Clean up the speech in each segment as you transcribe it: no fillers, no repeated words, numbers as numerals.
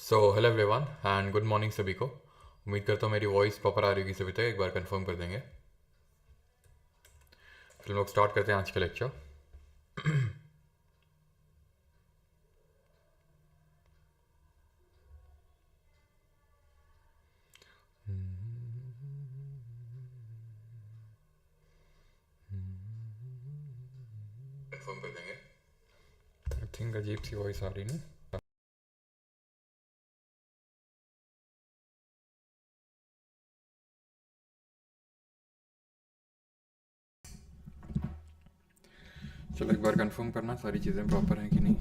So hello everyone and good morning सभी को। उम्मीद करता हूँ मेरी वॉइस प्रॉपर आ रही होगी सभी तक। एक बार कंफर्म कर देंगे। फिर लोग स्टार्ट करते हैं आज का लेक्चर। कंफर्म कर देंगे। आई थिंक अजीब सी वॉइस आ रही ना। चलो एक बार कंफर्म करना सारी चीज़ें प्रॉपर हैं कि नहीं।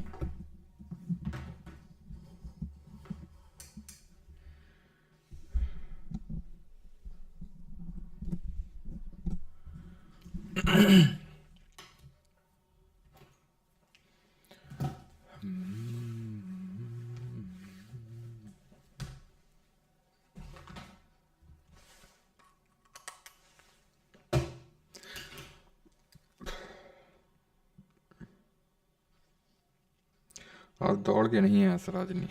आज दौड़ के नहीं है सर, आज नहीं।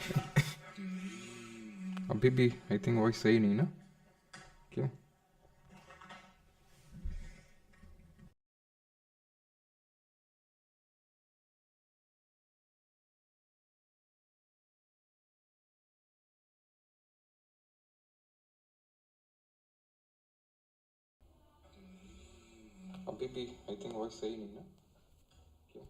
अभी भी आई थिंक वॉइस सही नहीं ना, क्यों? अभी भी आई थिंक वॉइस सही नहीं ना, क्यों?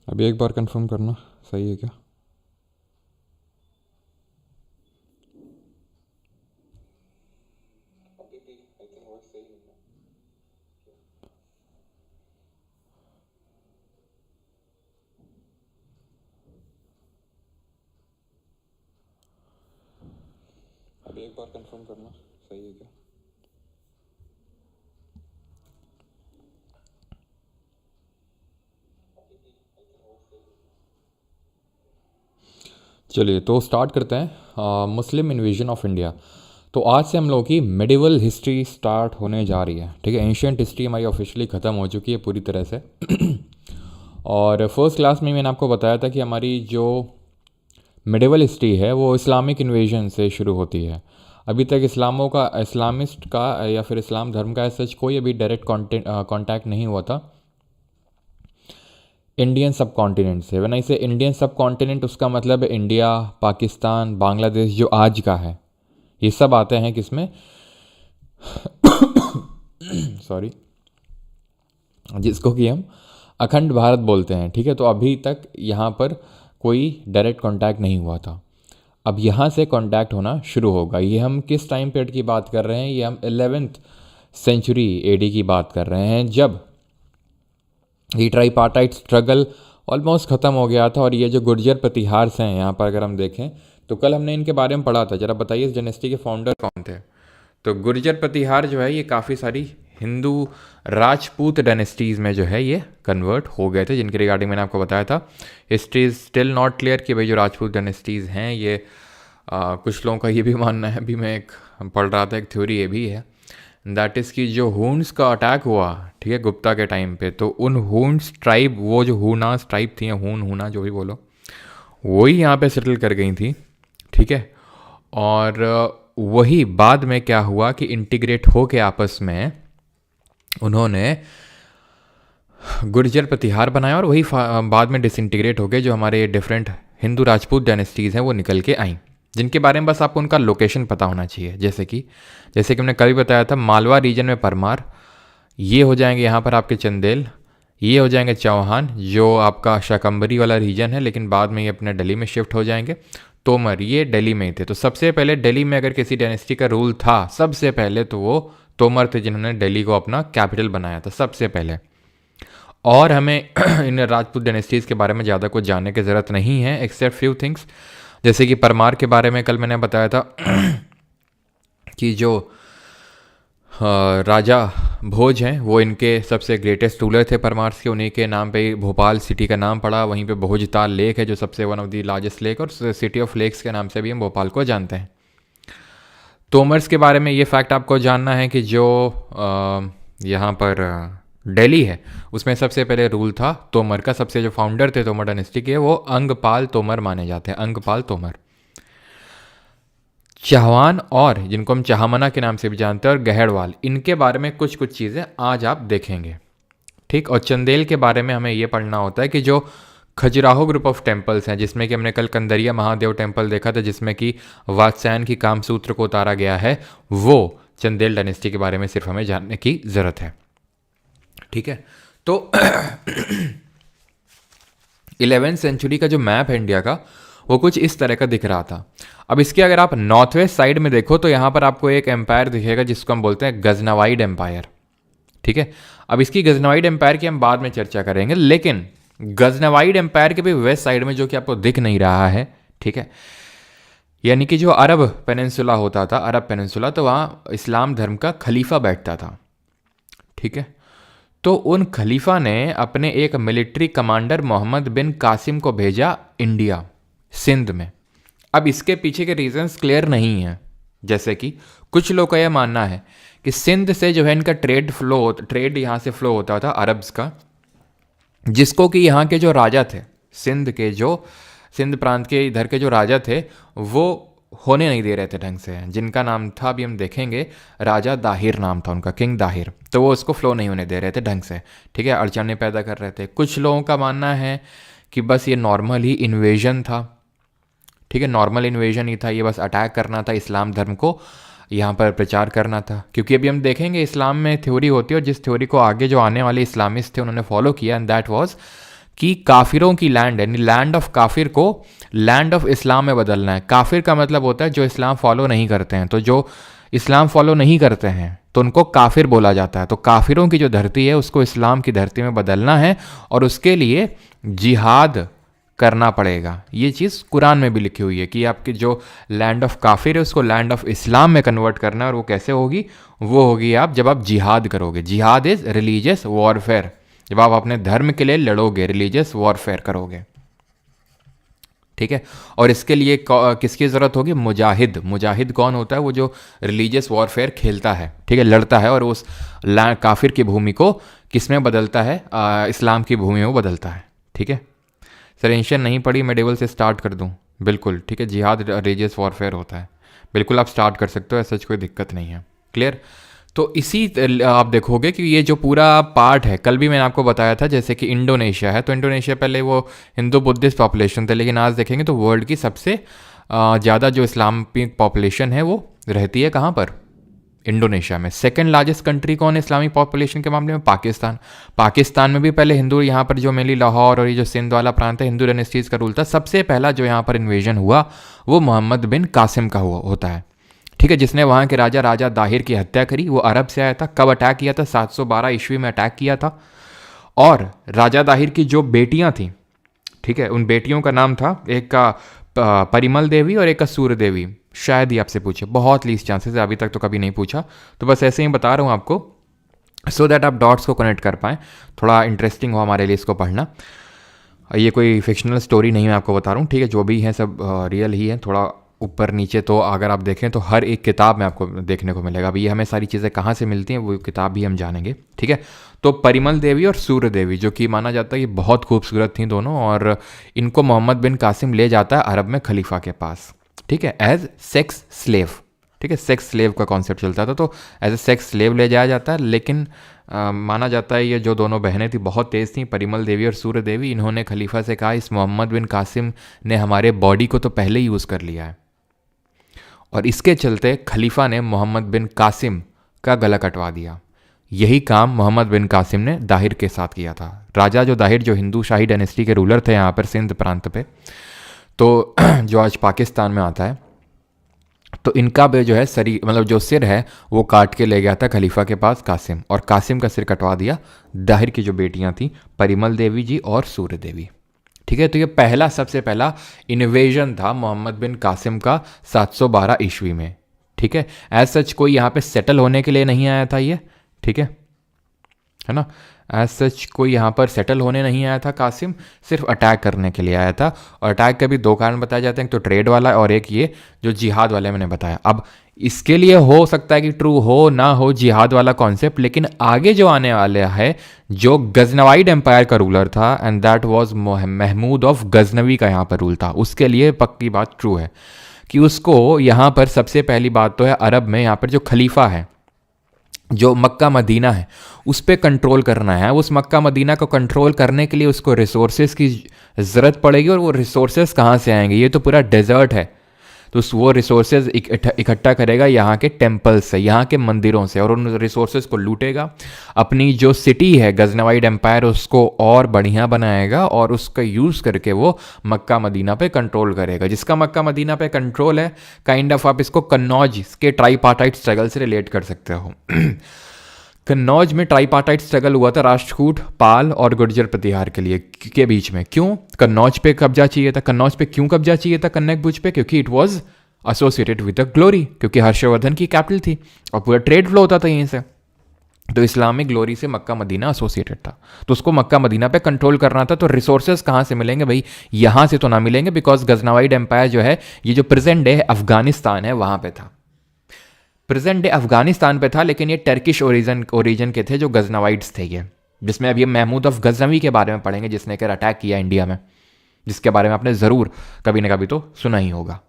अभी एक बार कंफर्म करना सही है क्या। अभी भी आई थिंक वॉइस सही नहीं ना। अभी एक बार कंफर्म करना सही है क्या। चलिए तो स्टार्ट करते हैं। मुस्लिम इन्वेजन ऑफ इंडिया। तो आज से हम लोगों की मेडिवल हिस्ट्री स्टार्ट होने जा रही है। ठीक है, एंशियंट हिस्ट्री हमारी ऑफिशियली ख़त्म हो चुकी है पूरी तरह से। और फर्स्ट क्लास में मैंने आपको बताया था कि हमारी जो मेडिवल हिस्ट्री है वो इस्लामिक इन्वेजन से शुरू होती है। अभी तक इस्लामिस्ट का या फिर इस्लाम धर्म का सच कोई अभी डायरेक्ट कांटेक्ट नहीं हुआ था इंडियन सब कॉन्टिनेंट से। व्हेन आई से इंडियन सब कॉन्टिनेंट, उसका मतलब है इंडिया, पाकिस्तान, बांग्लादेश जो आज का है, ये सब आते हैं किसमें सॉरी, जिसको कि हम अखंड भारत बोलते हैं। ठीक है, तो अभी तक यहाँ पर कोई डायरेक्ट कांटेक्ट नहीं हुआ था। अब यहाँ से कांटेक्ट होना शुरू होगा। ये हम किस टाइम पीरियड की बात कर रहे हैं, ये हम 11th सेंचुरी एडी की बात कर रहे हैं, जब ये ट्राईपार्टाइट स्ट्रगल ऑलमोस्ट ख़त्म हो गया था। और ये जो गुर्जर प्रतिहार्स हैं यहाँ पर अगर हम देखें तो कल हमने इनके बारे में पढ़ा था। ज़रा बताइए इस डायनेस्टी के फाउंडर कौन थे। तो गुर्जर प्रतिहार जो है ये काफ़ी सारी हिंदू राजपूत डायनेस्टीज़ में जो है ये कन्वर्ट हो गए थे, जिनके रिगार्डिंग मैंने आपको बताया था। History is still not clear कि भाई जो राजपूत डायनेस्टीज़ हैं ये कुछ लोगों का ये भी मानना है, अभी मैं एक पढ़ रहा था एक थ्योरी ये भी है, दैट इज़ कि जो हून्स का अटैक हुआ, ठीक है, गुप्ता के टाइम पे, तो उन हून्स ट्राइब, वो जो हूनास ट्राइब थी, हूना जो भी बोलो, वही यहाँ पे सेटल कर गई थी। ठीक है, और वही बाद में क्या हुआ कि इंटीग्रेट हो के आपस में उन्होंने गुर्जर प्रतिहार बनाया, और वही बाद में डिसइंटीग्रेट हो गए। जो हमारे डिफरेंट हिंदू राजपूत डायनेस्टीज़ हैं वो निकल के आई, जिनके बारे में बस आपको उनका लोकेशन पता होना चाहिए। जैसे कि हमने कल भी बताया था, मालवा रीजन में परमार, ये हो जाएंगे यहाँ पर आपके चंदेल, ये हो जाएंगे चौहान, जो आपका शाकंबरी वाला रीजन है, लेकिन बाद में ये अपने दिल्ली में शिफ्ट हो जाएंगे। तोमर, ये दिल्ली में ही थे। तो सबसे पहले दिल्ली में अगर किसी डायनेस्टी का रूल था सबसे पहले, तो वो तोमर थे, जिन्होंने दिल्ली को अपना कैपिटल बनाया था सबसे पहले। और हमें इन राजपूत डायनेस्टीज़ के बारे में ज़्यादा कुछ जानने की ज़रूरत नहीं है, एक्सेप्ट फ्यू थिंग्स। जैसे कि परमार के बारे में कल मैंने बताया था कि जो राजा भोज हैं वो इनके सबसे ग्रेटेस्ट रूलर थे परमार्स के। उन्हीं के नाम पे भोपाल सिटी का नाम पड़ा। वहीं पे भोजताल लेक है जो सबसे one of the largest lake, और सिटी ऑफ लेक्स के नाम से भी हम भोपाल को जानते हैं। तोमर्स के बारे में ये फैक्ट आपको जानना है कि जो यहाँ पर दिल्ली है उसमें सबसे पहले रूल था तोमर का। सबसे जो फाउंडर थे तोमर डायनेस्टी के वो अंगपाल तोमर माने जाते हैं, अंगपाल तोमर। चौहान और जिनको हम चाहमना के नाम से भी जानते हैं और गहड़वाल, इनके बारे में कुछ कुछ चीज़ें आज आप देखेंगे, ठीक। और चंदेल के बारे में हमें ये पढ़ना होता है कि जो खजुराहो ग्रुप ऑफ टेम्पल्स हैं, जिसमें कि हमने कल कंदरिया महादेव टेम्पल देखा था जिसमें कि वात्स्यायन की कामसूत्र को उतारा गया है, वो चंदेल डायनेस्टी के बारे में सिर्फ हमें जानने की ज़रूरत है, ठीक है। तो 11वीं सेंचुरी का जो मैप है इंडिया का वो कुछ इस तरह का दिख रहा था। अब इसके अगर आप नॉर्थ वेस्ट साइड में देखो तो यहाँ पर आपको एक एम्पायर दिखेगा जिसको हम बोलते हैं गजनवाइड एम्पायर, ठीक है। अब इसकी गजनवाइड एम्पायर की हम बाद में चर्चा करेंगे, लेकिन गजनवाइड एम्पायर के भी वेस्ट साइड में जो कि आपको दिख नहीं रहा है, ठीक है, यानी कि जो अरब पेनिनसुला होता था, अरब पेनिनसुला, तो वहाँ इस्लाम धर्म का खलीफा बैठता था, ठीक है। तो उन खलीफा ने अपने एक मिलिट्री कमांडर मोहम्मद बिन कासिम को भेजा इंडिया, सिंध में। अब इसके पीछे के रीजंस क्लियर नहीं हैं, जैसे कि कुछ लोग का यह मानना है कि सिंध से जो है इनका ट्रेड यहाँ से फ्लो होता था अरब्स का, जिसको कि यहाँ के जो राजा थे, सिंध प्रांत के इधर के जो राजा थे वो होने नहीं दे रहे थे ढंग से, जिनका नाम था, अभी हम देखेंगे, राजा दाहिर नाम था उनका, किंग दाहिर। तो वो उसको फ्लो नहीं होने दे रहे थे ढंग से, ठीक है, अड़चने पैदा कर रहे थे। कुछ लोगों का मानना है कि बस ये नॉर्मल ही इन्वेजन था, ठीक है, नॉर्मल इन्वेजन ही था, ये बस अटैक करना था, इस्लाम धर्म को यहाँ पर प्रचार करना था। क्योंकि अभी हम देखेंगे इस्लाम में थ्योरी होती है और जिस थ्योरी को आगे जो आने वाले इस्लामिस्ट थे उन्होंने फॉलो किया, एंड दैट वाज कि काफिरों की लैंड, यानी लैंड ऑफ काफिर को लैंड ऑफ इस्लाम में बदलना है। काफिर का मतलब होता है जो इस्लाम फॉलो नहीं करते हैं, तो जो इस्लाम फॉलो नहीं करते हैं तो उनको काफिर बोला जाता है। तो काफिरों की जो धरती है उसको इस्लाम की धरती में बदलना है और उसके लिए जिहाद करना पड़ेगा। ये चीज़ कुरान में भी लिखी हुई है कि आपकी जो लैंड ऑफ काफिर है उसको लैंड ऑफ इस्लाम में कन्वर्ट करना है, और वो कैसे होगी? वो होगी जब आप जिहाद करोगे। जिहाद इज़ रिलीजियस वॉरफेयर, जब आप अपने धर्म के लिए लड़ोगे, रिलीजियस वॉरफेयर करोगे, ठीक है। और इसके लिए किसकी ज़रूरत होगी? मुजाहिद। मुजाहिद कौन होता है? वो जो रिलीजियस वॉरफेयर खेलता है, ठीक है, लड़ता है और उस काफिर की भूमि को किस में बदलता है? इस्लाम की भूमि में बदलता है, ठीक है। सर एंशियन नहीं पढ़ी, मेडिवल से स्टार्ट कर दूं? बिल्कुल ठीक है, जिहाद रिलीजियस वॉरफेयर होता है, बिल्कुल आप स्टार्ट कर सकते हो, ऐसा कोई दिक्कत नहीं है। क्लियर? तो इसी आप देखोगे कि ये जो पूरा पार्ट है, कल भी मैंने आपको बताया था, जैसे कि इंडोनेशिया है, तो इंडोनेशिया पहले वो हिंदू बुद्धिस्ट पॉपुलेशन थे, लेकिन आज देखेंगे तो वर्ल्ड की सबसे ज़्यादा जो इस्लामिक पॉपुलेशन है वो रहती है कहाँ पर? इंडोनेशिया में। सेकंड लार्जेस्ट कंट्री कौन है इस्लामिक पॉपुलेशन के मामले में? पाकिस्तान। पाकिस्तान में भी पहले हिंदू, यहाँ पर जो मेनली लाहौर और ये जो सिंध वाला प्रांत है, हिंदू डायनेस्टीज का रूल था। सबसे पहला जो यहाँ पर इन्वेजन हुआ वो मोहम्मद बिन कासिम का होता है, ठीक है, जिसने वहाँ के राजा दाहिर की हत्या करी। वो अरब से आया था। कब अटैक किया था? 712 ईस्वी में अटैक किया था। और राजा दाहिर की जो बेटियाँ थीं, ठीक है, उन बेटियों का नाम था, एक का परिमल देवी और एक का सूर्य देवी। शायद ही आपसे पूछे, बहुत लीस्ट चांसेस है, अभी तक तो कभी नहीं पूछा, तो बस ऐसे ही बता रहा हूँ आपको, सो दैट आप डॉट्स को कनेक्ट कर पाएँ, थोड़ा इंटरेस्टिंग हो हमारे लिए इसको पढ़ना। ये कोई फिक्शनल स्टोरी नहीं मैं आपको बता रहा हूँ, ठीक है, जो भी है सब रियल ही है। थोड़ा ऊपर नीचे तो अगर आप देखें तो हर एक किताब में आपको देखने को मिलेगा। अभी ये हमें सारी चीज़ें कहाँ से मिलती हैं वो किताब भी हम जानेंगे, ठीक है। तो परिमल देवी और सूर्य देवी, जो कि माना जाता है कि बहुत खूबसूरत थी दोनों, और इनको मोहम्मद बिन कासिम ले जाता है अरब में खलीफा के पास, ठीक है, एज सेक्स स्लेव, ठीक है, सेक्स स्लेव का कॉन्सेप्ट चलता था, तो एज ए सेक्स स्लेव ले जाया जाता है। लेकिन माना जाता है ये जो दोनों बहनें थी बहुत तेज़ थी, परिमल देवी और सूर्य देवी, इन्होंने खलीफा से कहा इस मोहम्मद बिन कासिम ने हमारे बॉडी को तो पहले ही यूज़ कर लिया है, और इसके चलते खलीफा ने मोहम्मद बिन कासिम का गला कटवा दिया। यही काम मोहम्मद बिन कासिम ने दाहिर के साथ किया था। राजा जो दाहिर, जो हिंदू शाही डायनेस्टी के रूलर थे यहाँ पर सिंध प्रांत पे, तो जो आज पाकिस्तान में आता है, तो इनका भी जो है मतलब जो सिर है वो काट के ले गया था खलीफा के पास कासिम, और कासिम का सिर कटवा दिया दाहिर की जो बेटियां थी, परिमल देवी जी और सूर्य देवी, ठीक है। तो ये सबसे पहला इन्वेजन था मोहम्मद बिन कासिम का 712 ईस्वी में, ठीक है। एज सच कोई यहाँ पे सेटल होने के लिए नहीं आया था ये, ठीक है ना। एज सच कोई यहाँ पर सेटल होने नहीं आया था कासिम, सिर्फ अटैक करने के लिए आया था। और अटैक के भी दो कारण बताए जाते हैं, एक तो ट्रेड वाला और एक ये जो जिहाद वाले मैंने बताया। अब इसके लिए हो सकता है कि ट्रू हो ना हो जिहाद वाला कॉन्सेप्ट, लेकिन आगे जो आने वाला है, जो गजनवाइड एम्पायर का रूलर था and that was Mahmud of Ghaznavi का यहाँ पर रूल था, उसके लिए पक्की बात ट्रू है कि उसको यहाँ पर सबसे पहली बात तो है अरब में यहाँ पर जो खलीफा है, जो मक्का मदीना है, उस पर कंट्रोल करना है। उस मक्का मदीना को कंट्रोल करने के लिए उसको रिसोर्सेज की ज़रूरत पड़ेगी, और वो रिसोर्सेज कहाँ से आएंगे, ये तो पूरा डेजर्ट है, तो वो रिसोर्सेज इकट्ठा करेगा यहाँ के टेम्पल्स से, यहाँ के मंदिरों से, और उन रिसोर्सेज को लूटेगा। अपनी जो सिटी है गजनवाइड एम्पायर, उसको और बढ़िया बनाएगा, और उसका यूज़ करके वो मक्का मदीना पे कंट्रोल करेगा। जिसका मक्का मदीना पे कंट्रोल है, काइंड ऑफ आप इसको कन्नौज के ट्राईपार्टाइट स्ट्रगल से रिलेट कर सकते हो। कन्नौज में ट्राईपार्टाइट स्ट्रगल हुआ था राष्ट्रकूट, पाल और गुर्जर प्रतिहार के बीच में। क्यों कन्नौज पे कब्जा चाहिए था? कन्नौज पे क्यों कब्जा चाहिए था कन्नौज भुज पे? क्योंकि it was associated with the glory, क्योंकि हर्षवर्धन की कैपिटल थी और पूरा ट्रेड फ्लो होता था यहीं से। तो इस्लामिक ग्लोरी से मक्का मदीना एसोसिएटेड था, तो उसको मक्का मदीना पे कंट्रोल करना था। तो रिसोर्सेज कहाँ से मिलेंगे भाई? यहाँ से तो ना मिलेंगे, बिकॉज गजनवाइड एम्पायर जो है, ये जो प्रेजेंट डे अफगानिस्तान है वहाँ पे था, प्रेजेंट डे अफगानिस्तान पे था, लेकिन ये टर्किश ओरिजिन के थे जो गजनवाइड्स थे ये, जिसमें अब ये महमूद ऑफ गजनवी के बारे में पढ़ेंगे, जिसने कर अटैक किया इंडिया में, जिसके बारे में आपने ज़रूर कभी ना कभी तो सुना ही होगा।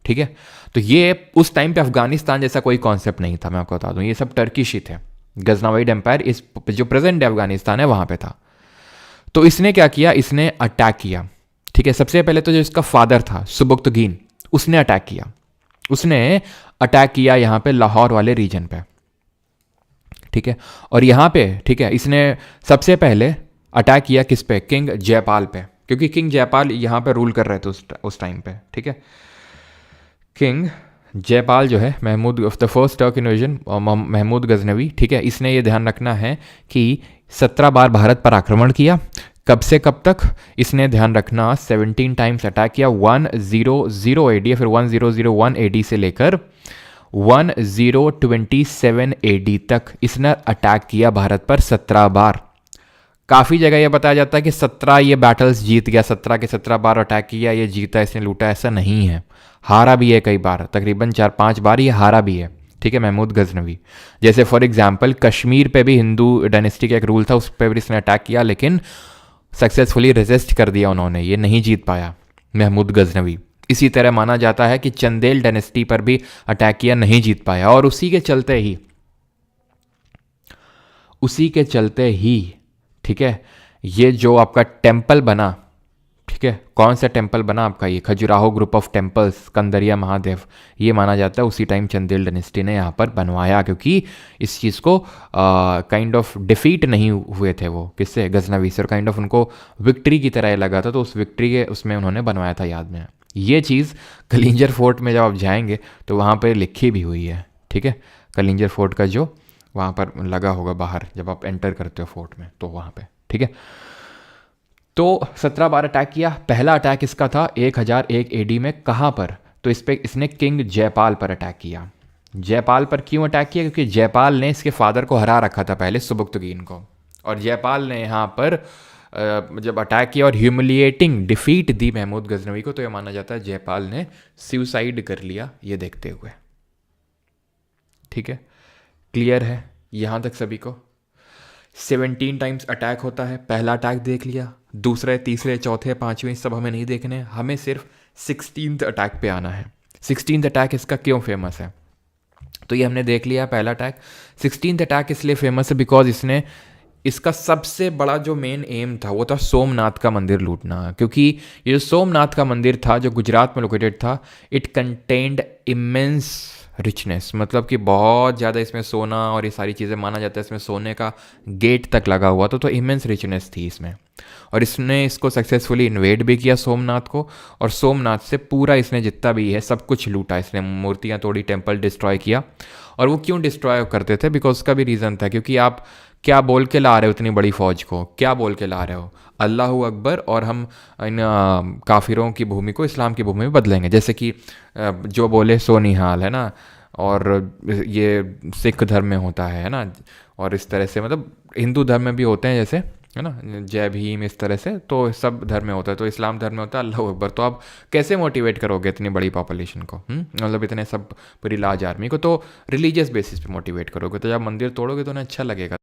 ठीक है, तो ये उस टाइम पे अफगानिस्तान जैसा कोई कॉन्सेप्ट नहीं था, मैं आपको बता दूं, ये सब टर्किश ही थे। गजनवाइड एम्पायर इस जो प्रेजेंट डे अफगानिस्तान है वहाँ पे था। तो इसने क्या किया? इसने अटैक किया। ठीक है, सबसे पहले तो जो इसका फादर था सुबुक्तगीन, उसने अटैक किया। उसने अटैक किया यहाँ पे लाहौर वाले रीजन पे। ठीक है, और यहाँ पे ठीक है, इसने सबसे पहले अटैक किया किस पे? किंग जयपाल पे, क्योंकि किंग जयपाल यहाँ पे रूल कर रहे थे उस टाइम पे। ठीक है, किंग जयपाल जो है Mahmud of the first Turk invasion, Mahmud Ghaznavi. ठीक है, इसने ये ध्यान रखना है कि 17 बार भारत पर आक्रमण किया। कब से कब तक? इसने ध्यान रखना 17 टाइम्स अटैक किया। 100 AD, फिर 1001 AD से लेकर 1027 AD तक इसने अटैक किया भारत पर 17 बार। काफ़ी जगह यह बताया जाता है कि 17 ये बैटल्स जीत गया, 17 के 17 बार अटैक किया, ये जीता, इसने लूटा, ऐसा नहीं है। हारा भी है कई बार, तकरीबन 4-5 बार ये हारा भी है। ठीक है, महमूद गजनवी। जैसे फॉर एग्जांपल कश्मीर पे भी हिंदू डायनेस्टी का एक रूल था, उस पर भी इसने अटैक किया, लेकिन सक्सेसफुली रेजिस्ट कर दिया उन्होंने, ये नहीं जीत पाया महमूद गजनवी। इसी तरह माना जाता है कि चंदेल डायनेस्टी पर भी अटैक किया, नहीं जीत पाया। और उसी के चलते ही ठीक है, ये जो आपका टेम्पल बना, ठीक है, कौन सा टेम्पल बना आपका? ये Khajuraho group of temples, Kandariya Mahadev, ये माना जाता है उसी टाइम चंदेल डायनेस्टी ने यहाँ पर बनवाया, क्योंकि इस चीज़ को काइंड ऑफ डिफीट नहीं हुए थे वो, किससे? गजनवी से, और काइंड ऑफ उनको विक्ट्री की तरह लगा था, तो उस विक्ट्री के उसमें उन्होंने बनवाया था, याद में। ये चीज़ कलिंजर फोर्ट में जब आप जाएंगे तो वहाँ पर लिखी भी हुई है। ठीक है, कलिंजर फोर्ट का जो वहाँ पर लगा होगा बाहर जब आप एंटर करते हो फोर्ट में, तो वहाँ पे। ठीक है, तो 17 बार अटैक किया। पहला अटैक इसका था 1001 AD में। कहाँ पर? तो इस पे इसने किंग जयपाल पर अटैक किया। जयपाल पर क्यों अटैक किया? क्योंकि जयपाल ने इसके फादर को हरा रखा था पहले, सुबुक्तगीन को, और जयपाल ने यहाँ पर जब अटैक किया और ह्यूमिलिएटिंग डिफीट दी महमूद गजनवी को, तो यह माना जाता है जयपाल ने सुसाइड कर लिया, ये देखते हुए। ठीक है, क्लियर है यहाँ तक सभी को? 17 टाइम्स अटैक होता है। पहला अटैक देख लिया, दूसरे, तीसरे, चौथे, पांचवें सब हमें नहीं देखने, हमें सिर्फ 16th अटैक पे आना है। 16th अटैक इसका क्यों फेमस है? तो ये हमने देख लिया पहला अटैक। 16th अटैक इसलिए फेमस है बिकॉज इसका सबसे बड़ा जो मेन एम था वो था सोमनाथ का मंदिर लूटना, क्योंकि ये जो सोमनाथ का मंदिर था जो गुजरात में लोकेटेड था, इट कंटेन्ड इमेंस रिचनेस, मतलब कि बहुत ज़्यादा इसमें सोना और ये सारी चीज़ें, माना जाता है इसमें सोने का गेट तक लगा हुआ था, तो इमेंस रिचनेस थी इसमें। और इसने इसको सक्सेसफुली इन्वेड भी किया सोमनाथ को, और सोमनाथ से पूरा इसने जितना भी है सब कुछ लूटा। इसने मूर्तियाँ तोड़ी, टेम्पल डिस्ट्रॉय किया। और वो क्यों डिस्ट्रॉय करते थे? बिकॉज उसका भी रीज़न था, क्योंकि आप क्या बोल के ला रहे हो इतनी बड़ी फौज को? क्या बोल के ला रहे हो? अल्लाहू अकबर, और हम इन काफिरों की भूमि को इस्लाम की भूमि में बदलेंगे। जैसे कि जो बोले सो निहाल, है ना, और ये सिख धर्म में होता है ना, और इस तरह से मतलब हिंदू धर्म में भी होते हैं जैसे, है ना, जय भीम, इस तरह से, तो सब धर्म में होता है। तो इस्लाम धर्म में होता है अल्लाह अकबर। तो आप कैसे मोटिवेट करोगे इतनी बड़ी पॉपुलेशन को, मतलब इतने सब पूरी लार्ज आर्मी को, तो रिलीजियस बेसिस पे मोटिवेट करोगे। तो जब मंदिर तोड़ोगे तो उन्हें अच्छा लगेगा।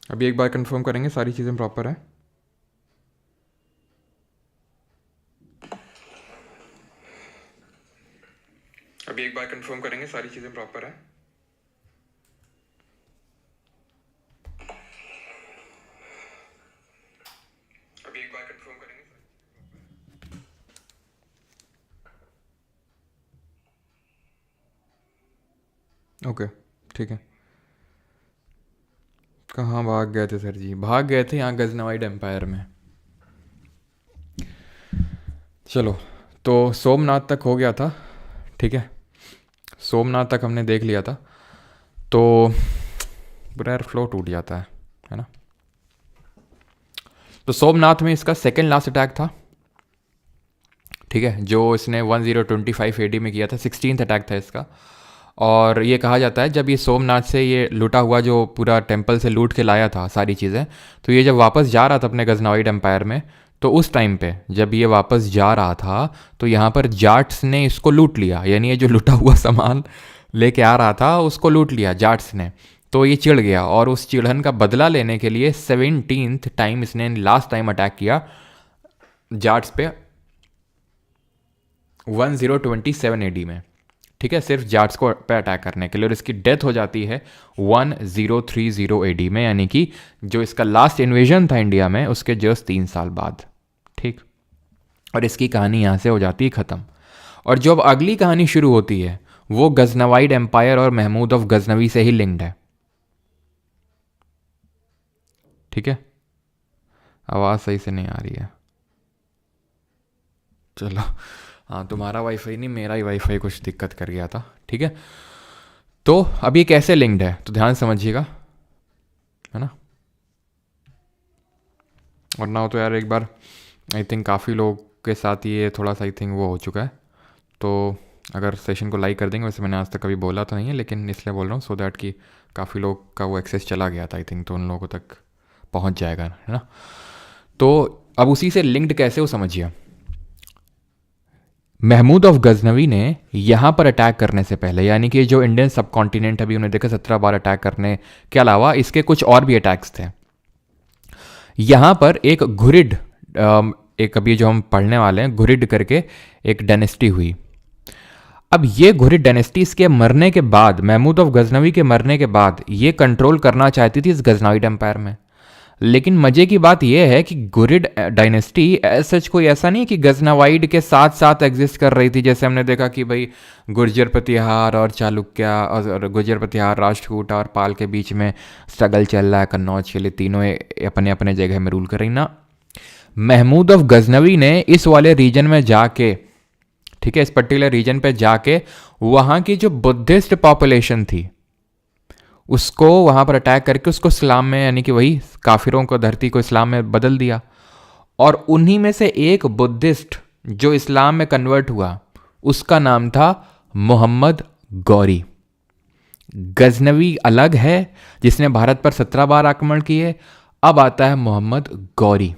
अभी एक बार कंफर्म करेंगे सारी चीज़ें प्रॉपर है। अभी एक बार कंफर्म करेंगे सारी चीज़ें प्रॉपर है। अभी एक बार कंफर्म करेंगे। ओके, ठीक है। कहाँ भाग गए थे सर जी? भाग गए थे यहाँ गजनवाइड एम्पायर में। चलो, तो सोमनाथ तक हो गया था, ठीक है, सोमनाथ तक हमने देख लिया था। तो पूरा एयर फ्लो टूट जाता है ना। तो सोमनाथ में इसका सेकेंड लास्ट अटैक था, ठीक है, जो इसने 1025 AD में किया था। 16th अटैक था इसका। और ये कहा जाता है जब ये सोमनाथ से ये लूटा हुआ जो पूरा टेम्पल से लूट के लाया था सारी चीज़ें, तो ये जब वापस जा रहा था अपने गजनवाइड एम्पायर में, तो उस टाइम पे जब ये वापस जा रहा था तो यहाँ पर जाट्स ने इसको लूट लिया। यानी ये जो लूटा हुआ सामान लेके आ रहा था उसको लूट लिया जाट्स ने। तो ये चिढ़ गया और उस चिढ़न का बदला लेने के लिए 17th टाइम इसने लास्ट टाइम अटैक किया जाट्स पे 1027 AD में, ठीक है, सिर्फ जाट्स को पे अटैक करने के लिए। और इसकी डेथ हो जाती है 1030 AD में, यानी कि जो इसका लास्ट इन्वेजन था इंडिया में उसके जस्ट 3 साल बाद, ठीक। और इसकी कहानी यहाँ से हो जाती है ख़त्म। और जो अब अगली कहानी शुरू होती है वो गजनवाइड एम्पायर और महमूद ऑफ गजनवी से ही लिंक्ड है, ठीक है। आवाज़ सही से नहीं आ रही है, चलो। हाँ, तुम्हारा वाईफाई नहीं, मेरा ही वाईफाई कुछ दिक्कत कर गया था, ठीक है। तो अब ये कैसे लिंक्ड है तो ध्यान समझिएगा, है ना। और ना हो तो यार एक बार, आई थिंक काफ़ी लोग के साथ ये थोड़ा सा आई थिंक वो हो चुका है। तो अगर सेशन को लाइक कर देंगे, वैसे मैंने आज तक कभी बोला तो नहीं है, लेकिन इसलिए बोल रहा हूँ सो दैट कि काफ़ी लोग का वो एक्सेस चला गया था आई थिंक, तो उन लोगों तक पहुँच जाएगा, है ना। तो अब उसी से लिंक्ड कैसे हो समझिए। महमूद ऑफ गजनवी ने यहाँ पर अटैक करने से पहले, यानी कि जो इंडियन सब कॉन्टिनेंट अभी उन्हें देखा 17 बार अटैक करने के अलावा इसके कुछ और भी अटैक्स थे। यहाँ पर एक घुरिड, एक अभी जो हम पढ़ने वाले हैं घुरिड करके एक डायनेस्टी हुई। अब ये घुरिड डायनेस्टी इसके मरने के बाद, महमूद ऑफ गजनवी के मरने के बाद ये कंट्रोल करना चाहती थी इस गजनवाइड एम्पायर में। लेकिन मजे की बात यह है कि घुरिड डायनेस्टी सच कोई ऐसा नहीं कि गजनवाइड के साथ साथ एग्जिस्ट कर रही थी। जैसे हमने देखा कि भाई गुर्जर प्रतिहार और चालुक्य और गुर्जर प्रतिहार राष्ट्रकूट और पाल के बीच में स्ट्रगल चल रहा है कन्नौज के लिए, तीनों अपने अपने जगह में रूल कर रही ना। महमूद ऑफ गजनवी ने इस वाले रीजन में जाके, ठीक है, इस पर्टिकुलर रीजन पे जाके वहाँ की जो बुद्धिस्ट पॉपुलेशन थी उसको वहाँ पर अटैक करके उसको इस्लाम में, यानी कि वही काफिरों को, धरती को इस्लाम में बदल दिया। और उन्हीं में से एक बुद्धिस्ट जो इस्लाम में कन्वर्ट हुआ उसका नाम था मोहम्मद गौरी। गजनवी अलग है जिसने भारत पर 17 बार आक्रमण किए, अब आता है मोहम्मद गौरी,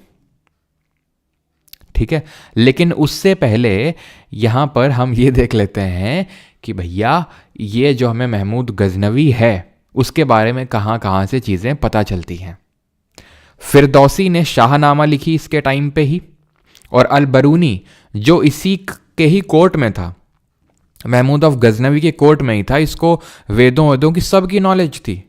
ठीक है। लेकिन उससे पहले यहां पर हम ये देख लेते हैं कि भैया ये जो हमें महमूद गजनवी है उसके बारे में कहां कहां से चीजें पता चलती हैं। फिरदौसी ने शाहनामा लिखी इसके टाइम पे ही, और अल बरूनी जो इसी के ही कोर्ट में था, महमूद ऑफ गजनवी के कोर्ट में ही था, इसको वेदों की सबकी नॉलेज थी।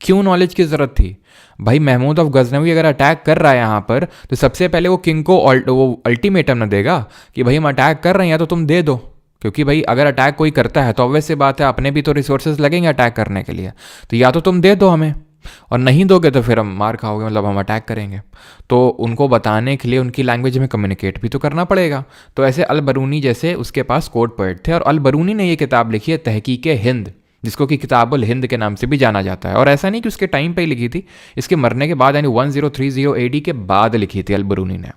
क्यों नॉलेज की जरूरत थी भाई? महमूद ऑफ गजनवी अगर अटैक कर रहा है यहाँ पर तो सबसे पहले वो किंग को वो अल्टीमेटम न देगा कि भाई हम अटैक कर रहे हैं तो तुम दे दो, क्योंकि भाई अगर अटैक कोई करता है तो ऑब्वियस सी बात है अपने भी तो रिसोर्सेज लगेंगे अटैक करने के लिए, तो या तो तुम दे दो हमें, और नहीं दोगे तो फिर हम मार खाओगे, मतलब हम अटैक करेंगे। तो उनको बताने के लिए उनकी लैंग्वेज में कम्युनिकेट भी तो करना पड़ेगा। तो ऐसे अल बरूनी जैसे उसके पास कोड पोएट थे, और अल बरूनी ने ये किताब लिखी है तहकीक हिंद, जिसको कि किताबुल हिंद के नाम से भी जाना जाता है। और ऐसा नहीं कि उसके टाइम पे ही लिखी थी, इसके मरने के बाद यानी 1030 AD के बाद लिखी थी अल बरूनी ने।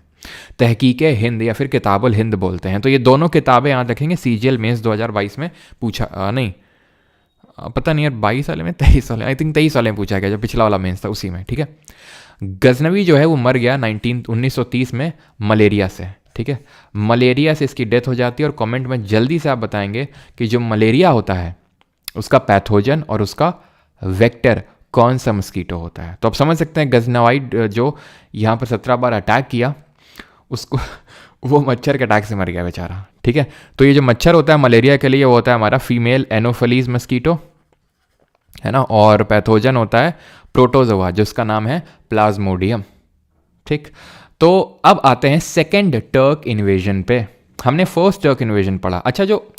तहकीक हिंद या फिर किताबुल हिंद बोलते हैं। तो ये दोनों किताबें याद रखेंगे। CGL मेंस 2022 में पूछा नहीं, पता नहीं यार 22 वाले में 23 वाले, आई थिंक 23 वाले में पूछा गया, जो पिछला वाला मेंस था उसी में, ठीक है। गजनवी जो है वो मर गया 1930 में मलेरिया से, ठीक है। मलेरिया से इसकी डेथ हो जाती है। और कमेंट में जल्दी से आप बताएंगे कि जो मलेरिया होता है उसका पैथोजन और उसका वेक्टर कौन सा मस्कीटो होता है। तो आप समझ सकते हैं गजनवाइड जो यहाँ पर 17 बार अटैक किया, उसको वो मच्छर के अटैक से मर गया बेचारा, ठीक है। तो ये जो मच्छर होता है मलेरिया के लिए वो होता है हमारा फीमेल एनोफिलीज मस्कीटो, है ना। और पैथोजन होता है प्रोटोजोआ, जिसका नाम है प्लाज्मोडियम, ठीक। तो अब आते हैं सेकेंड टर्क इन्वेजन पे। हमने फर्स्ट टर्क इन्वेजन पढ़ा। अच्छा, जो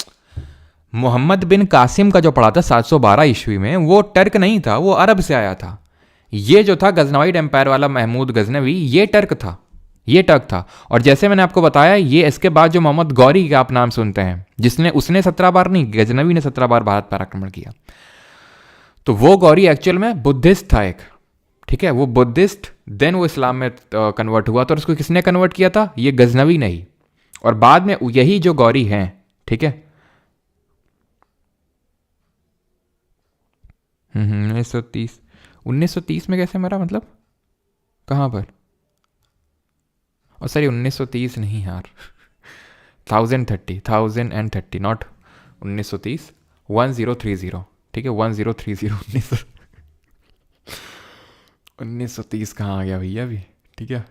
मोहम्मद बिन कासिम का जो पढ़ा था 712 ईस्वी में, वो टर्क नहीं था, वो अरब से आया था। ये जो था गजनवाइड एम्पायर वाला महमूद गजनवी, ये टर्क था, ये टर्क था। और जैसे मैंने आपको बताया, ये इसके बाद जो मोहम्मद गौरी का आप नाम सुनते हैं, जिसने उसने 17 बार नहीं, गजनवी ने 17 बार भारत पर आक्रमण किया। तो वो गौरी एक्चुअल में बुद्धिस्ट था एक, ठीक है। वो बुद्धिस्ट, देन वो इस्लाम में कन्वर्ट हुआ। तो उसको किसने कन्वर्ट किया था? ये गजनवी नहीं। और बाद में यही जो गौरी हैं, ठीक है, 1930 में कैसे मरा, मतलब कहाँ पर? और सॉरी 1930 नहीं यार, 1030 नॉट 1930, 1030, ठीक है, 1030 1930 कहाँ आ गया भैया अभी, ठीक है।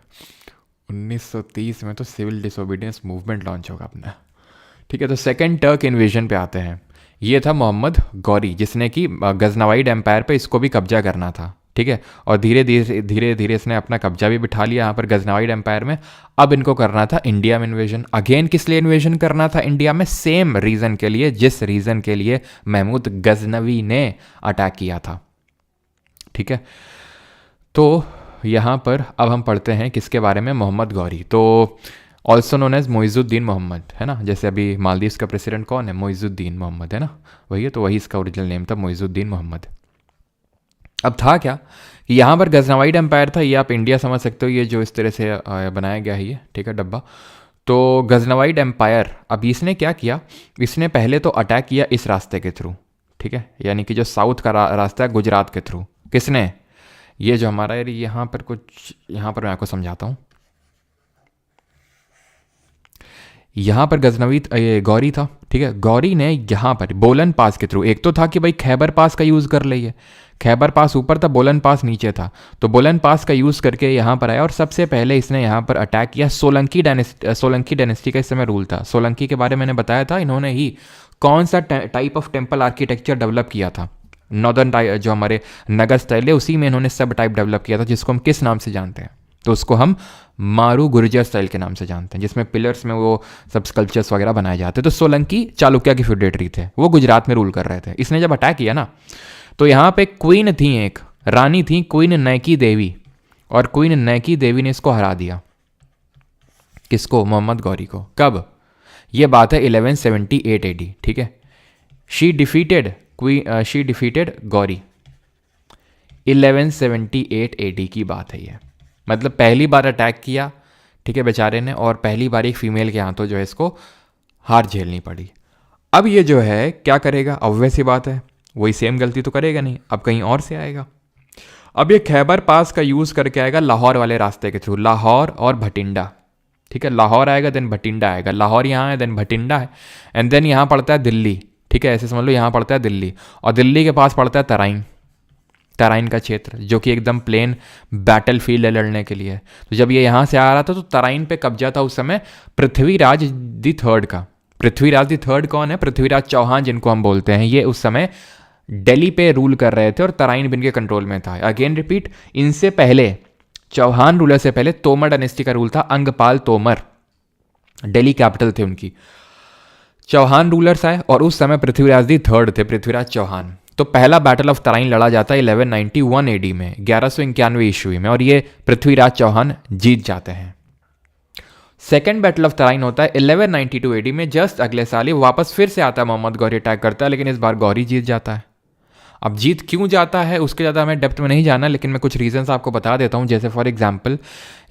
1930 में तो सिविल डिसोबीडियंस मूवमेंट लॉन्च होगा अपना, ठीक है। तो सेकेंड टर्क इन्वेजन पे आते हैं। ये था मोहम्मद गौरी, जिसने कि गजनवाइड एम्पायर पे इसको भी कब्जा करना था, ठीक है। और धीरे धीरे इसने अपना कब्जा भी बिठा लिया यहाँ पर गजनवाइड एम्पायर में। अब इनको करना था इंडिया में इन्वेजन। अगेन किस लिए इन्वेजन करना था इंडिया में? सेम रीज़न के लिए जिस रीज़न के लिए महमूद गजनवी ने अटैक किया था, ठीक है। तो यहाँ पर अब हम पढ़ते हैं किसके बारे में? मोहम्मद गौरी। तो also known as Moizuddin Mohammad, है ना। जैसे अभी मालदीव्स का प्रेसिडेंट कौन है? मोइजुद्दीन मोहम्मद, है ना, वही है। तो वही इसका ओरिजिनल नेम था, मोइजुद्दीन मोहम्मद। अब था क्या कि यहाँ पर गजनवाइड एम्पायर था, ये आप इंडिया समझ सकते हो, ये जो इस तरह से बनाया गया है ये, ठीक है, डब्बा। तो गजनवाइड एम्पायर, अब इसने क्या किया, इसने पहले तो अटैक किया इस रास्ते के थ्रू, ठीक है, यानी कि जो साउथ का रास्ता है गुजरात के थ्रू। किसने? ये जो हमारा यहाँ पर कुछ, यहाँ पर मैं आपको समझाता हूँ। यहाँ पर गजनवी गौरी था, ठीक है। गौरी ने यहाँ पर बोलन पास के थ्रू, एक तो था कि भाई खैबर पास का यूज़ कर लिए, खैबर पास ऊपर था, बोलन पास नीचे था, तो बोलन पास का यूज़ करके यहाँ पर आया। और सबसे पहले इसने यहाँ पर अटैक किया। सोलंकी डायनेस्टी का इस समय रूल था। सोलंकी के बारे में मैंने बताया था, इन्होंने ही कौन सा type of temple architecture develop किया था? नॉर्दर्न टाइप जो हमारे नगर स्टाइल है, उसी में इन्होंने सब टाइप डेवलप किया था, जिसको हम किस नाम से जानते हैं? तो उसको हम मारू गुर्जर स्टाइल के नाम से जानते हैं, जिसमें पिलर्स में वो सब स्कल्पचर्स वगैरह बनाए जाते हैं। तो सोलंकी चालुक्य की फ्यूडेटरी थे, वो गुजरात में रूल कर रहे थे। इसने जब अटैक किया ना, तो यहाँ पे क्वीन थी, एक रानी थी, क्वीन नैकी देवी, और क्वीन नैकी देवी ने इसको हरा दिया। किसको? मोहम्मद गौरी को। कब? ये बात है 1178 AD, ठीक है। शी डिफीटेड गौरी, 1178 AD की बात है ये। मतलब पहली बार अटैक किया, ठीक है, बेचारे ने, और पहली बार एक फीमेल के हाथों जो है इसको हार झेलनी पड़ी। अब ये जो है क्या करेगा? ऑब्वियस सी बात है, वही सेम गलती तो करेगा नहीं, अब कहीं और से आएगा। अब ये खैबर पास का यूज़ करके आएगा लाहौर वाले रास्ते के थ्रू, लाहौर और भटिंडा, ठीक है। लाहौर आएगा देन भटिंडा आएगा, लाहौर यहाँ है देन भटिंडा है, एंड देन यहाँ पड़ता है दिल्ली, ठीक है, ऐसे समझ लो यहाँ पड़ता है दिल्ली, और दिल्ली के पास पड़ता है तराइन का क्षेत्र, जो कि एकदम प्लेन बैटल फील्ड है लड़ने के लिए। तो जब ये यहाँ से आ रहा था तो तराइन पे कब्जा था उस समय पृथ्वीराज दी थर्ड का। पृथ्वीराज दी थर्ड कौन है? पृथ्वीराज चौहान जिनको हम बोलते हैं। ये उस समय दिल्ली पे रूल कर रहे थे और तराइन भी इनके कंट्रोल में था। अगेन रिपीट, इनसे पहले चौहान रूलर से पहले तोमर डायनेस्टी का रूल था, अंगपाल तोमर दिल्ली कैपिटल थे उनकी। चौहान रूलर्स आए और उस समय पृथ्वीराज दी थर्ड थे, पृथ्वीराज चौहान। तो पहला बैटल ऑफ तराइन लड़ा जाता है 1191 एडी में, 1191 ईस्वी में, और ये पृथ्वीराज चौहान जीत जाते हैं। सेकेंड बैटल ऑफ तराइन होता है 1192 एडी में, जस्ट अगले साल ही वापस फिर से आता है, मोहम्मद गौरी अटैक करता है, लेकिन इस बार गौरी जीत जाता है। अब जीत क्यों जाता है उसके ज़्यादा हमें डेप्थ में नहीं जाना, लेकिन मैं कुछ रीजंस आपको बता देता हूँ। जैसे फॉर एग्जांपल,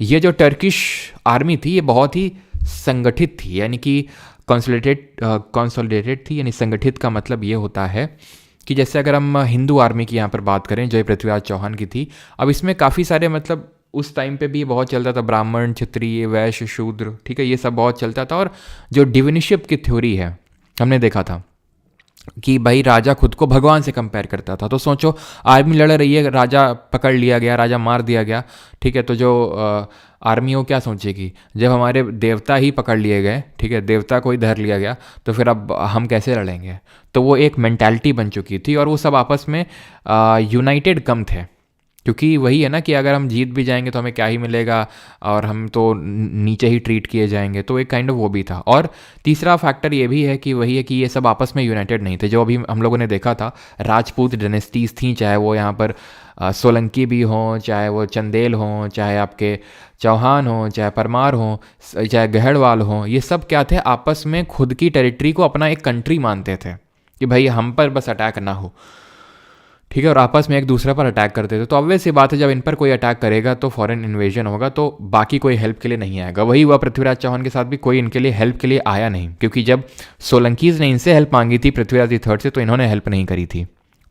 ये जो टर्किश आर्मी थी ये बहुत ही संगठित थी, यानी कि कंसोलिडेटेड थी। यानी संगठित का मतलब ये होता है कि जैसे अगर हम हिंदू आर्मी की यहाँ पर बात करें जो पृथ्वीराज चौहान की थी, अब इसमें काफ़ी सारे मतलब उस टाइम पे भी बहुत चलता था, ब्राह्मण, क्षत्रिय, वैश्य, शूद्र, ठीक है, ये सब बहुत चलता था। और जो डिविनिशिप की थ्योरी है, हमने देखा था कि भाई राजा खुद को भगवान से कंपेयर करता था। तो सोचो, आर्मी लड़ रही है, राजा पकड़ लिया गया, राजा मार दिया गया, ठीक है, तो जो आर्मी हो क्या सोचेगी, जब हमारे देवता ही पकड़ लिए गए, ठीक है, देवता को ही धर लिया गया, तो फिर अब हम कैसे लड़ेंगे। तो वो एक मेंटालिटी बन चुकी थी, और वो सब आपस में यूनाइटेड कम थे, क्योंकि वही है ना कि अगर हम जीत भी जाएंगे तो हमें क्या ही मिलेगा, और हम तो नीचे ही ट्रीट किए जाएंगे। तो एक काइंड ऑफ वो भी था। और तीसरा फैक्टर ये भी है कि वही है कि ये सब आपस में यूनाइटेड नहीं थे। जो अभी हम लोगों ने देखा था, राजपूत डायनेस्टीज़ थी, चाहे वो यहाँ पर सोलंकी भी हों, चाहे वो चंदेल हों, चाहे आपके चौहान हों, चाहे परमार हों, चाहे गहड़वाल हों, ये सब क्या थे, आपस में खुद की टेरिटरी को अपना एक कंट्री मानते थे कि भाई हम पर बस अटैक ना हो, ठीक है, और आपस में एक दूसरे पर अटैक करते थे। तो ऑब्वियस सी बात है, जब इन पर कोई अटैक करेगा तो फॉरेन इन्वेजन होगा, तो बाकी कोई हेल्प के लिए नहीं आएगा। वही हुआ पृथ्वीराज चौहान के साथ भी, कोई इनके लिए हेल्प के लिए आया नहीं, क्योंकि जब सोलंकीज़ ने इनसे हेल्प मांगी थी पृथ्वीराज दी थर्ड से, तो इन्होंने हेल्प नहीं करी थी।